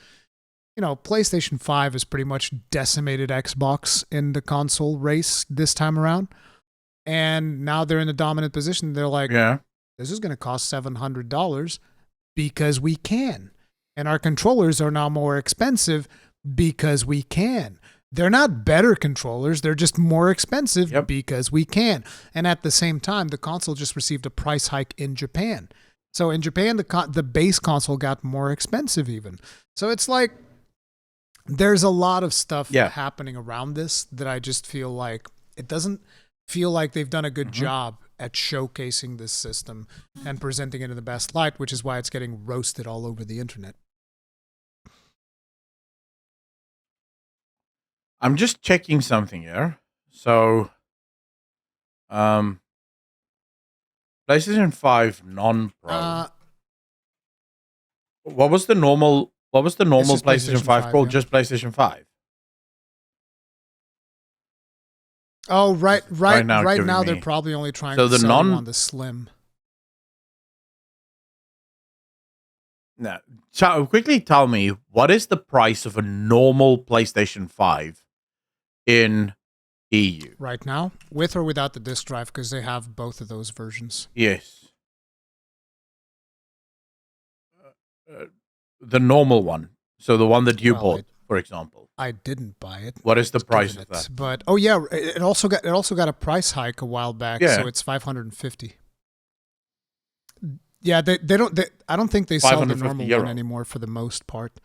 A: PlayStation 5 has pretty much decimated Xbox in the console race this time around. And now they're in a dominant position. They're like, this is going to cost $700 because we can. And our controllers are now more expensive because we can. They're not better controllers. They're just more expensive because we can. And at the same time, the console just received a price hike in Japan. So in Japan, the base console got more expensive even. So it's like, there's a lot of stuff happening around this that I just feel like it doesn't feel like they've done a good job at showcasing this system and presenting it in the best light, which is why it's getting roasted all over the internet.
B: I'm just checking something here. So, PlayStation 5 non-Pro. What was the normal? What was the normal PlayStation 5 called?
A: Yeah.
B: Just PlayStation 5.
A: Oh, right now they're probably only trying to sell you on the Slim.
B: No. So quickly tell me, what is the price of a normal PlayStation 5 in EU?
A: Right now? With or without the disc drive, because they have both of those versions.
B: Yes. The normal one. So the one that you bought, for example.
A: I didn't buy it.
B: What is the price of that?
A: But oh yeah, it also got a price hike a while back, so it's $550. Yeah, I don't think they sell the normal one anymore for the most part.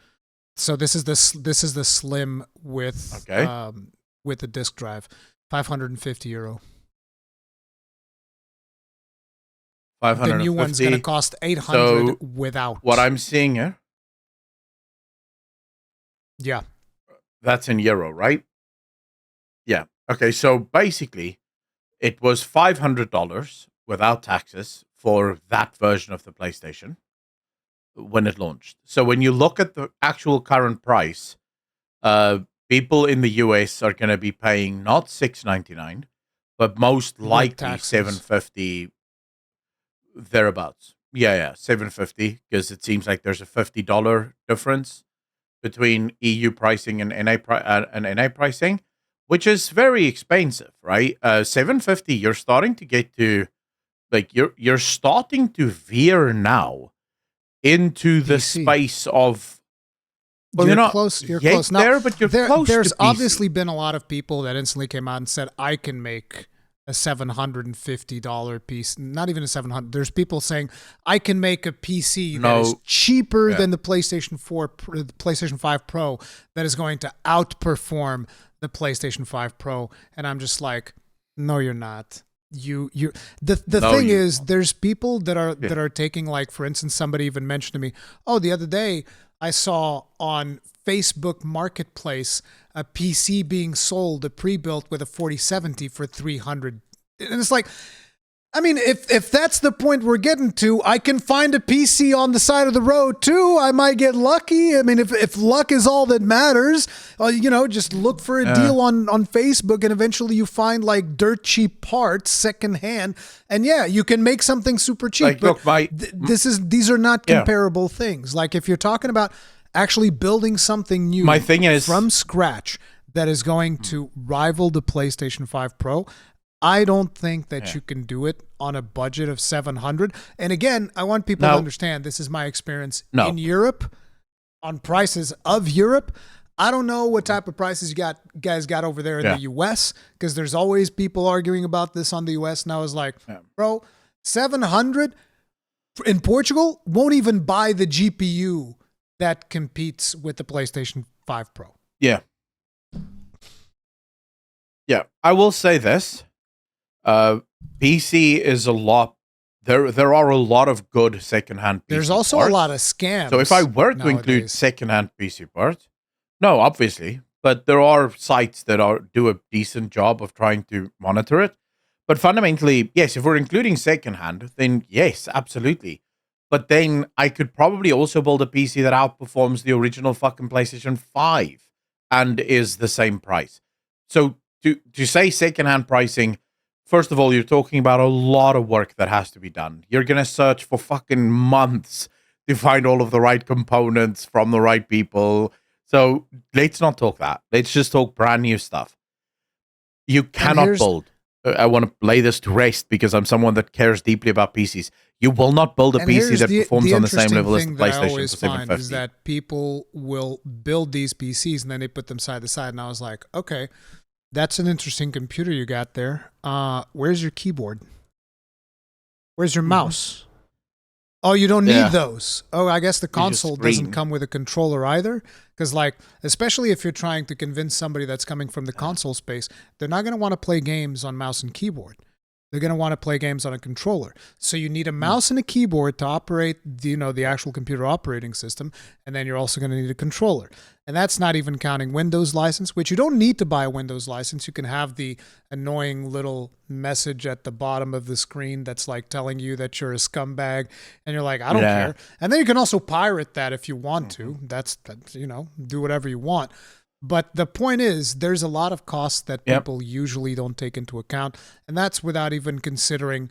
A: So this is the Slim with the disc drive, €550.
B: 550.
A: The new one's going to cost 800 without.
B: What I'm seeing here.
A: Yeah.
B: That's in euro, right? Yeah. Okay, so basically it was $500 without taxes for that version of the PlayStation when it launched. So when you look at the actual current price, people in the US are going to be paying not $699, but most likely $750 thereabouts. Yeah, $750, because it seems like there's a $50 difference between EU pricing and NA pricing, which is very expensive, right? $750, you're starting to get to, like, you're starting to veer now into the space of.
A: Well, you're close. You're close now.
B: There, but you're close.
A: There's
B: to
A: obviously been a lot of people that instantly came out and said, "I can make a $750 piece." Not even a $700. There's people saying, "I can make a PC that is cheaper than the PlayStation 4, the PlayStation 5 Pro, that is going to outperform the PlayStation 5 Pro." And I'm just like, "No, you're not." The thing is, there's people that are taking, like, for instance, somebody even mentioned to me, "Oh, the other day I saw on Facebook Marketplace a PC being sold, a pre-built with a 4070 for $300." And it's like, I mean, if that's the point we're getting to, I can find a PC on the side of the road too. I might get lucky. I mean, if luck is all that matters, just look for a deal on Facebook, and eventually you find, like, dirt cheap parts secondhand, and yeah, you can make something super cheap. Like, but these are not comparable things. Like, if you're talking about actually building something new,
B: my thing is,
A: from scratch, that is going to rival the PlayStation 5 Pro, I don't think that you can do it on a budget of $700. And again, I want people to understand, this is my experience in Europe, on prices of Europe. I don't know what type of prices you guys got over there in the US, because there's always people arguing about this on the US. And I was like, bro, $700 in Portugal won't even buy the GPU that competes with the PlayStation 5 Pro.
B: Yeah. Yeah. I will say this. PC is a lot. There are a lot of good secondhand PC
A: There's also
B: parts.
A: A lot of scams.
B: So if I were to include secondhand PC parts, no, obviously, but there are sites that do a decent job of trying to monitor it. But fundamentally, yes, if we're including secondhand, then yes, absolutely. But then I could probably also build a PC that outperforms the original fucking PlayStation 5 and is the same price. So to say secondhand pricing, first of all, you're talking about a lot of work that has to be done. You're going to search for fucking months to find all of the right components from the right people. So let's not talk that. Let's just talk brand new stuff. You cannot build. I want to lay this to rest, because I'm someone that cares deeply about PCs. You will not build a PC that performs on the same level as the PlayStation for $750.
A: Is that people will build these PCs and then they put them side to side. And I was like, okay, that's an interesting computer you got there. Where's your keyboard? Where's your mouse? Oh, you don't need those. Oh, I guess the console doesn't come with a controller either. Because, like, especially if you're trying to convince somebody that's coming from the console space, they're not going to want to play games on mouse and keyboard. they're going to want to play games on a controller. So you need a mouse and a keyboard to operate the actual computer operating system, and then you're also going to need a controller. And that's not even counting Windows license, which you don't need to buy a Windows license. You can have the annoying little message at the bottom of the screen that's like telling you that you're a scumbag, and you're like, I don't care. And then you can also pirate that if you want to. That's do whatever you want. But the point is, there's a lot of costs that people usually don't take into account. And that's without even considering,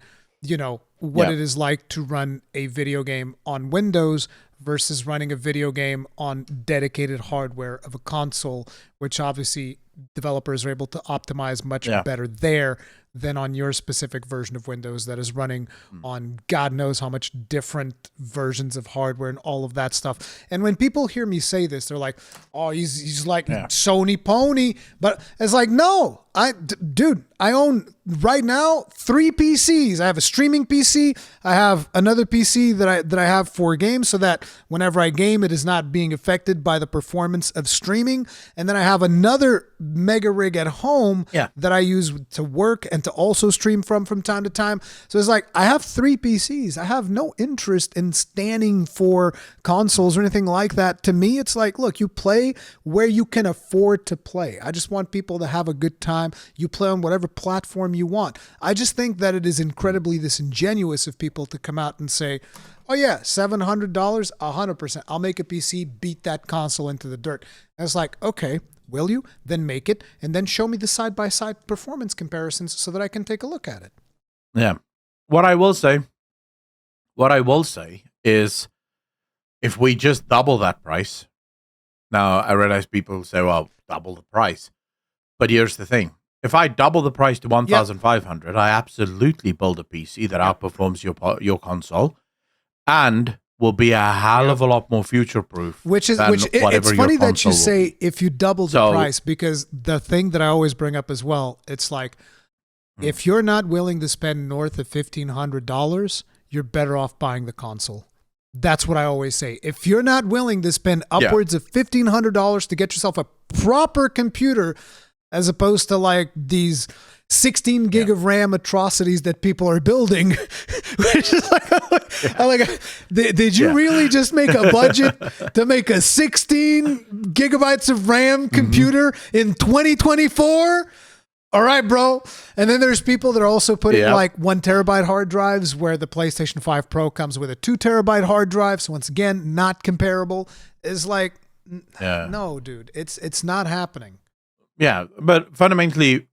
A: what it is like to run a video game on Windows versus running a video game on dedicated hardware of a console, which obviously developers are able to optimize much better there than on your specific version of Windows that is running on God knows how much different versions of hardware and all of that stuff. And when people hear me say this, they're like, oh, he's like Sony pony. But it's like, no, dude, I own right now 3 PCs. I have a streaming PC. I have another PC that I have for games so that whenever I game, it is not being affected by the performance of streaming. And then I have another mega rig at home that I use to work and to also stream from time to time. So it's like, I have 3 PCs. I have no interest in standing for consoles or anything like that. To me, it's like, look, you play where you can afford to play. I just want people to have a good time. You play on whatever platform you want. I just think that it is incredibly disingenuous of people to come out and say, oh yeah, $700, 100%. I'll make a PC beat that console into the dirt. And it's like, okay, will you? Then make it, and then show me the side-by-side performance comparisons so that I can take a look at it.
B: Yeah. What I will say is, if we just double that price, now I realize people say, well, double the price. But here's the thing. If I double the price to 1,500, I absolutely build a PC that outperforms your console and will be a hell of a lot more future-proof.
A: It's funny that you say if you double the price, because the thing that I always bring up as well, it's like, if you're not willing to spend north of $1,500, you're better off buying the console. That's what I always say. If you're not willing to spend upwards of $1,500 to get yourself a proper computer, as opposed to like these 16 gig of RAM atrocities that people are building, which is like, did you really just make a budget to make a 16 gigabytes of RAM computer in 2024? All right, bro. And then there's people that are also putting like 1 terabyte hard drives, where the PlayStation 5 Pro comes with a 2 terabyte hard drive. So once again, not comparable. Is like, no, dude, it's not happening.
B: Yeah, but fundamentally,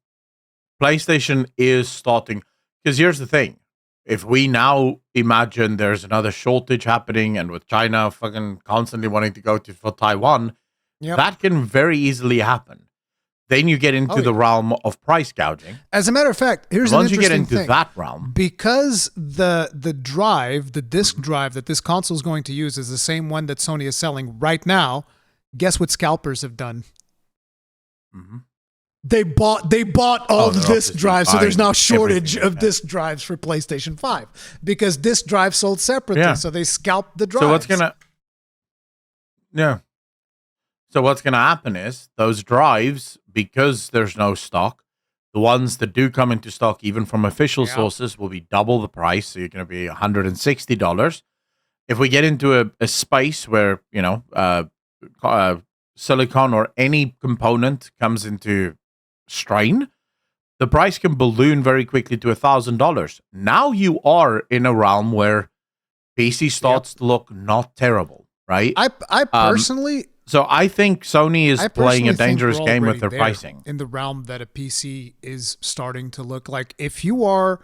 B: PlayStation is starting, because here's the thing. If we now imagine there's another shortage happening, and with China fucking constantly wanting to go for Taiwan, that can very easily happen. Then you get into the realm of price gouging.
A: As a matter of fact, here's an interesting thing.
B: Once you get into that realm,
A: because the disk drive that this console is going to use is the same one that Sony is selling right now, guess what scalpers have done? They bought all the disk drives, so there's now shortage of disk drives for PlayStation 5 because disk drives sold separately, so they scalped the drives.
B: So what's gonna happen is those drives, because there's no stock, the ones that do come into stock, even from official sources, will be double the price. So you're gonna be $160. If we get into a space where silicon or any component comes into strain, the price can balloon very quickly to $1,000. Now you are in a realm where PC starts to look not terrible, right?
A: I personally,
B: so I think Sony is playing a dangerous game with their pricing.
A: In the realm that a PC is starting to look like, if you are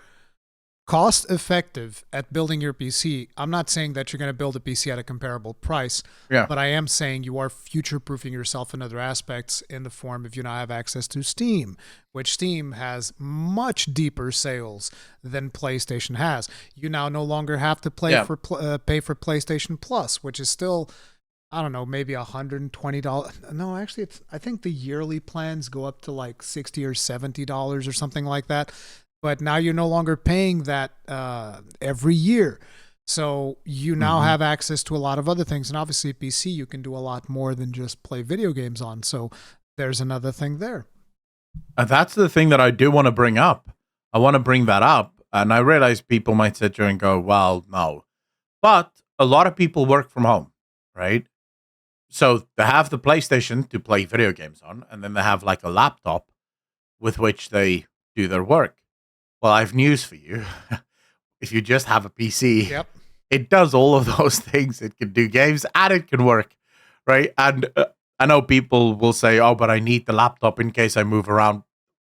A: cost effective at building your PC, I'm not saying that you're going to build a PC at a comparable price, but I am saying you are future-proofing yourself in other aspects, in the form of you now have access to Steam, which Steam has much deeper sales than PlayStation has. You now no longer have to pay for PlayStation Plus, which is still, I don't know, maybe $120. No, actually, I think the yearly plans go up to like $60 or $70 or something like that. But now you're no longer paying that every year. So you now have access to a lot of other things. And obviously, PC, you can do a lot more than just play video games on. So there's another thing there.
B: And that's the thing that I do want to bring up. I want to bring that up. And I realize people might sit there and go, well, no. But a lot of people work from home, right? So they have the PlayStation to play video games on, and then they have like a laptop with which they do their work. Well, I have news for you. If you just have a PC,
A: Yep.
B: it does all of those things. It can do games and it can work, right? And I know people will say, oh, but I need the laptop in case I move around.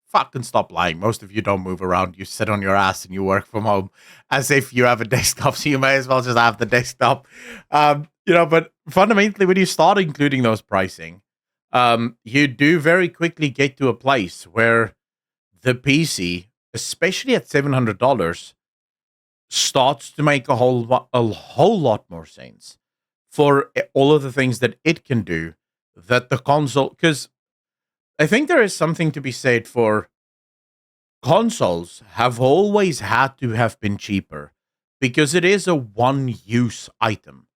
B: Fucking stop lying. Most of you don't move around. You sit on your ass and you work from home as if you have a desktop. So you may as well just have the desktop. But fundamentally, when you start including those pricing, you do very quickly get to a place where the PC, especially at $700, starts to make a whole lot more sense for all of the things that it can do that the console, because I think there is something to be said for consoles have always had to have been cheaper because it is a one-use item.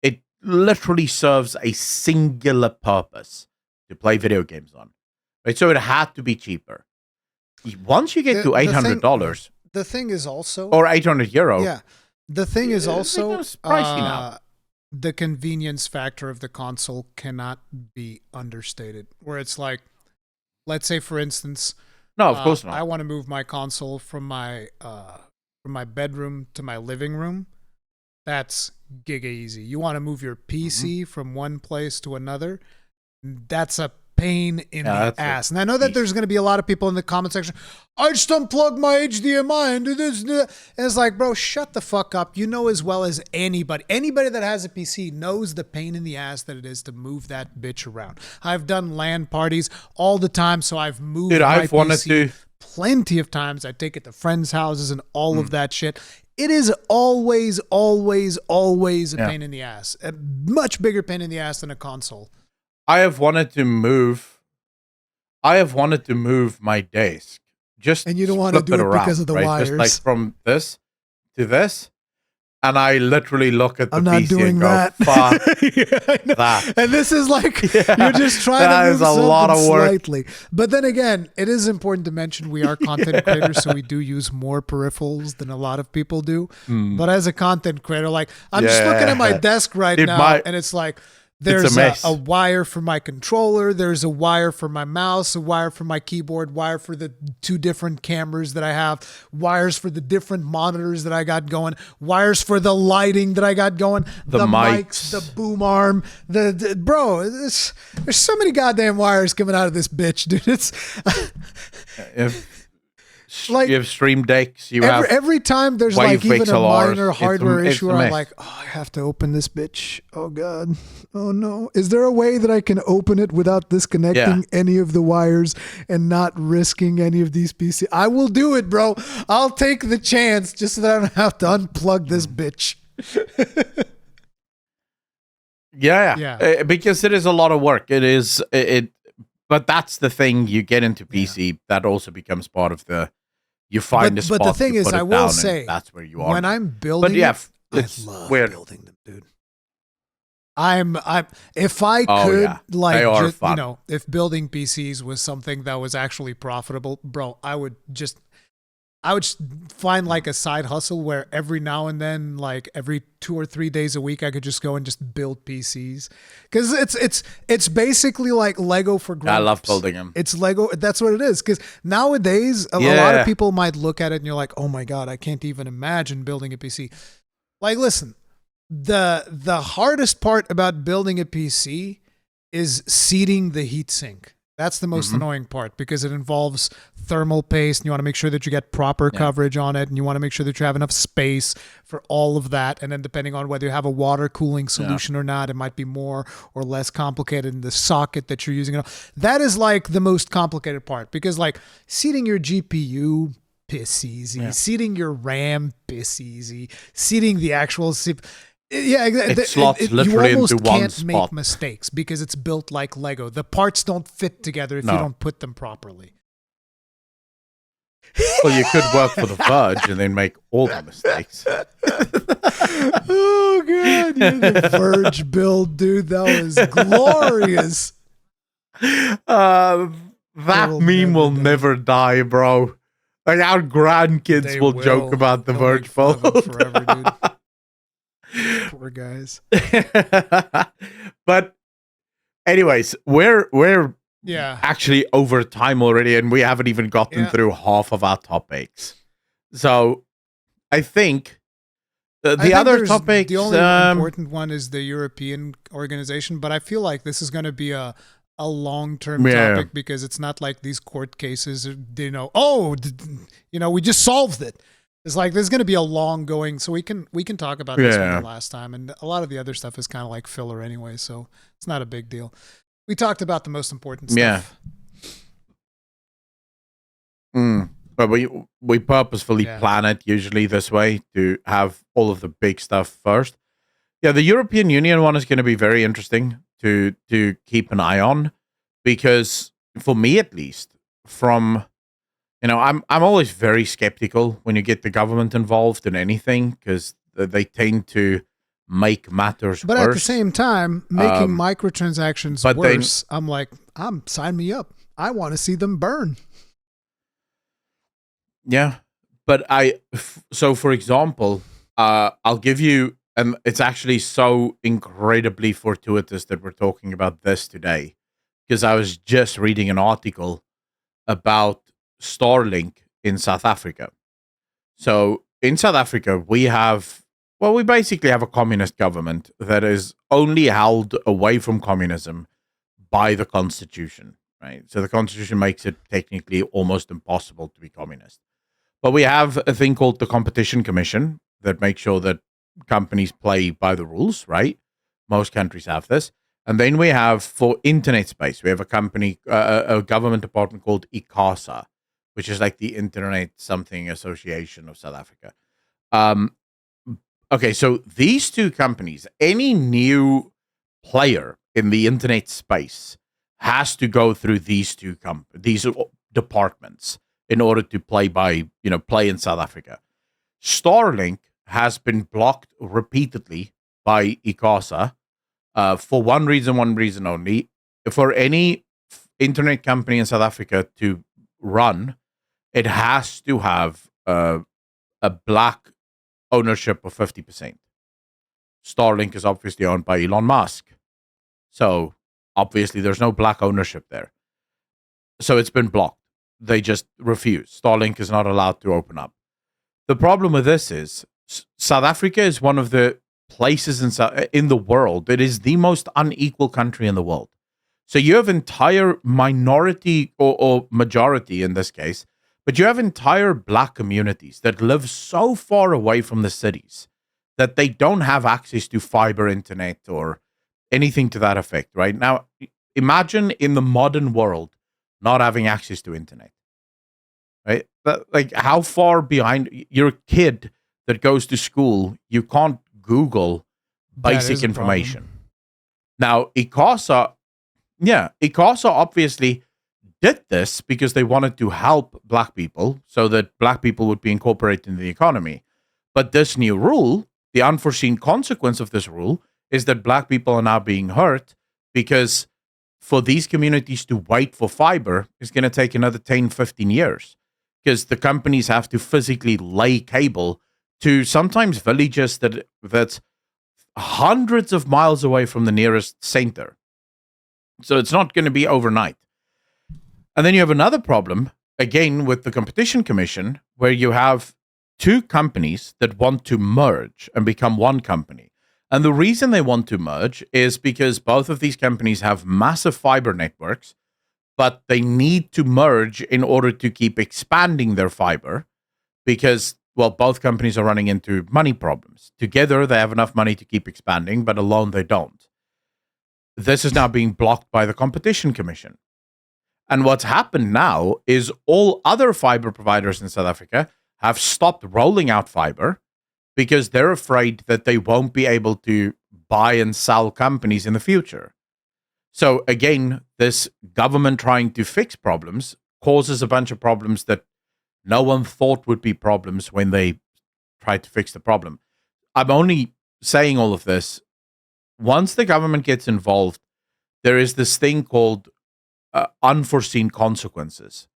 B: It literally serves a singular purpose to play video games on, right? So it had to be cheaper. Once you get to $800,
A: the thing is also,
B: or €800.
A: Yeah, the thing is also
B: pricey now.
A: The convenience factor of the console cannot be understated. Where it's like, let's say, for instance,
B: no, of course not.
A: I want to move my console from my bedroom to my living room. That's giga easy. You want to move your PC from one place to another. That's a pain in the ass. And I know that there's going to be a lot of people in the comment section, I just unplug my HDMI and do this. And it's like, bro, shut the fuck up. You know as well as anybody that has a PC knows the pain in the ass that it is to move that bitch around. I've done LAN parties all the time, so I've moved my PC plenty of times. I take it to friends' houses and all of that shit. It is always, always, always a pain in the ass. A much bigger pain in the ass than a console.
B: I have wanted to move my desk.
A: And you don't want to do it around, because of the wires.
B: Just like from this to this. And I literally look at the PC and go, fuck that.
A: And this is like, you're just trying to move something a lot of work. Slightly. But then again, it is important to mention we are content creators, so we do use more peripherals than a lot of people do. But as a content creator, like, I'm just looking at my desk right now, and it's like, there's a wire for my controller. There's a wire for my mouse, a wire for my keyboard, wire for the 2 different cameras that I have, wires for the different monitors that I got going, wires for the lighting that I got going, the mics, the boom arm, bro, there's so many goddamn wires coming out of this bitch, dude. It's
B: like, you have Stream Decks.
A: Every time there's like even a minor hardware issue, I'm like, oh, I have to open this bitch. Oh God. Oh no. Is there a way that I can open it without disconnecting any of the wires and not risking any of these PCs? I will do it, bro. I'll take the chance just so that I don't have to unplug this bitch.
B: Because it is a lot of work. But that's the thing. You get into PC, that also becomes part of the. You find a spot.
A: But the thing is, I will say,
B: that's where you are.
A: When I'm building, I love building them, dude. If I could, if building PCs was something that was actually profitable, bro, I would find like a side hustle where every now and then, like every 2 or 3 days a week, I could just go and just build PCs. Because it's basically like Lego for grown-ups.
B: I love building them.
A: It's Lego. That's what it is. Because nowadays, a lot of people might look at it and you're like, oh my God, I can't even imagine building a PC. Like, listen, the hardest part about building a PC is seating the heatsink. That's the most annoying part because it involves thermal paste and you want to make sure that you get proper coverage on it and you want to make sure that you have enough space for all of that. And then depending on whether you have a water cooling solution or not, it might be more or less complicated in the socket that you're using. That is like the most complicated part because like seating your GPU, piss easy. Seating your RAM, piss easy. Seating the actual CPU. Yeah,
B: it slots literally
A: you almost
B: into one
A: can't
B: spot.
A: Make mistakes because it's built like Lego. The parts don't fit together if you don't put them properly.
B: Well, you could work for the Verge and then make all the mistakes.
A: Oh God, the Verge build, dude, that was glorious.
B: That meme will never die, bro. Like our grandkids will joke about the
A: They'll make
B: Verge
A: fun of them
B: Fold
A: forever, dude. Poor guys.
B: But anyways, we're
A: Yeah.
B: actually over time already, and we haven't even gotten through half of our topics. So I think the other topics.
A: The only important one is the European organization, but I feel like this is going to be a long-term topic because it's not like these court cases, we just solved it. It's like there's going to be a long going, so we can talk about this one the last time, and a lot of the other stuff is kind of like filler anyway, so it's not a big deal. We talked about the most important stuff.
B: But we purposefully plan it usually this way to have all of the big stuff first. Yeah, the European Union one is going to be very interesting to keep an eye on, because for me at least, I'm always very skeptical when you get the government involved in anything, because they tend to make matters worse.
A: But at the same time, making microtransactions worse, I'm like, sign me up. I want to see them burn.
B: Yeah, but so for example, I'll give you, and it's actually so incredibly fortuitous that we're talking about this today, because I was just reading an article about Starlink in South Africa. So in South Africa, we basically have a communist government that is only held away from communism by the constitution, right? So the constitution makes it technically almost impossible to be communist. But we have a thing called the Competition Commission that makes sure that companies play by the rules, right? Most countries have this. And then we have, for internet space, we have a company, a government department called ICASA, which is like the Internet Something Association of South Africa. Okay, so these two companies, any new player in the internet space has to go through these these departments in order to play in South Africa. Starlink has been blocked repeatedly by ICASA for one reason only. For any internet company in South Africa to run, it has to have a black ownership of 50%. Starlink is obviously owned by Elon Musk. So obviously there's no black ownership there. So it's been blocked. They just refuse. Starlink is not allowed to open up. The problem with this is South Africa is one of the places in the world. It is the most unequal country in the world. So you have entire minority or majority in this case, but you have entire black communities that live so far away from the cities that they don't have access to fiber internet or anything to that effect, right? Now, imagine in the modern world not having access to internet, right? Like how far behind you're a kid that goes to school, you can't Google basic information. Now, ICASA obviously did this because they wanted to help black people so that black people would be incorporated in the economy. But this new rule, the unforeseen consequence of this rule is that black people are now being hurt, because for these communities to wait for fiber is going to take another 10, 15 years, because the companies have to physically lay cable to sometimes villages that's hundreds of miles away from the nearest center. So it's not going to be overnight. And then you have another problem, again, with the Competition Commission, where you have two companies that want to merge and become one company. And the reason they want to merge is because both of these companies have massive fiber networks, but they need to merge in order to keep expanding their fiber because, well, both companies are running into money problems. Together, they have enough money to keep expanding, but alone they don't. This is now being blocked by the Competition Commission. And what's happened now is all other fiber providers in South Africa have stopped rolling out fiber because they're afraid that they won't be able to buy and sell companies in the future. So again, this government trying to fix problems causes a bunch of problems that no one thought would be problems when they tried to fix the problem. I'm only saying all of this. Once the government gets involved, there is this thing called unforeseen consequences.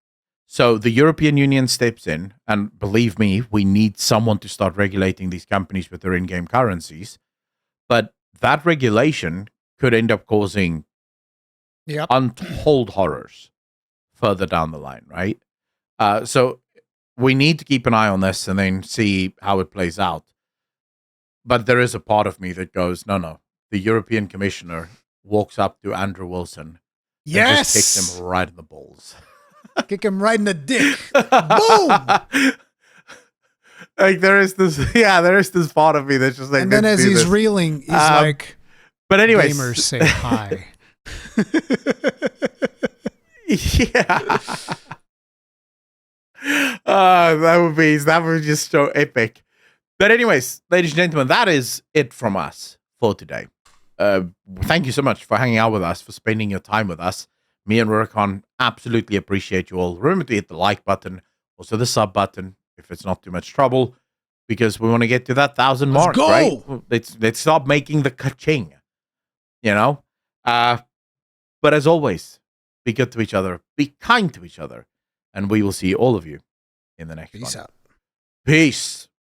B: So the European Union steps in, and believe me, we need someone to start regulating these companies with their in-game currencies. But that regulation could end up causing untold horrors further down the line, right? So we need to keep an eye on this and then see how it plays out. But there is a part of me that goes, no. The European Commissioner walks up to Andrew Wilson and just kicks him right in the balls.
A: Kick him right in the dick. Boom!
B: Like there is this part of me that's just like.
A: And then as he's reeling, he's like,
B: "But anyways,
A: gamers say hi."
B: Yeah. That would be just so epic. But anyways, ladies and gentlemen, that is it from us for today. Thank you so much for hanging out with us, for spending your time with us. Me and Rurikon absolutely appreciate you all. Remember to hit the like button, also the sub button, if it's not too much trouble, because we want to get to that 1,000 mark, right? Let's stop making the ka-ching, you know? But as always, be good to each other, be kind to each other, and we will see all of you in the next one.
A: Peace out.
B: Peace.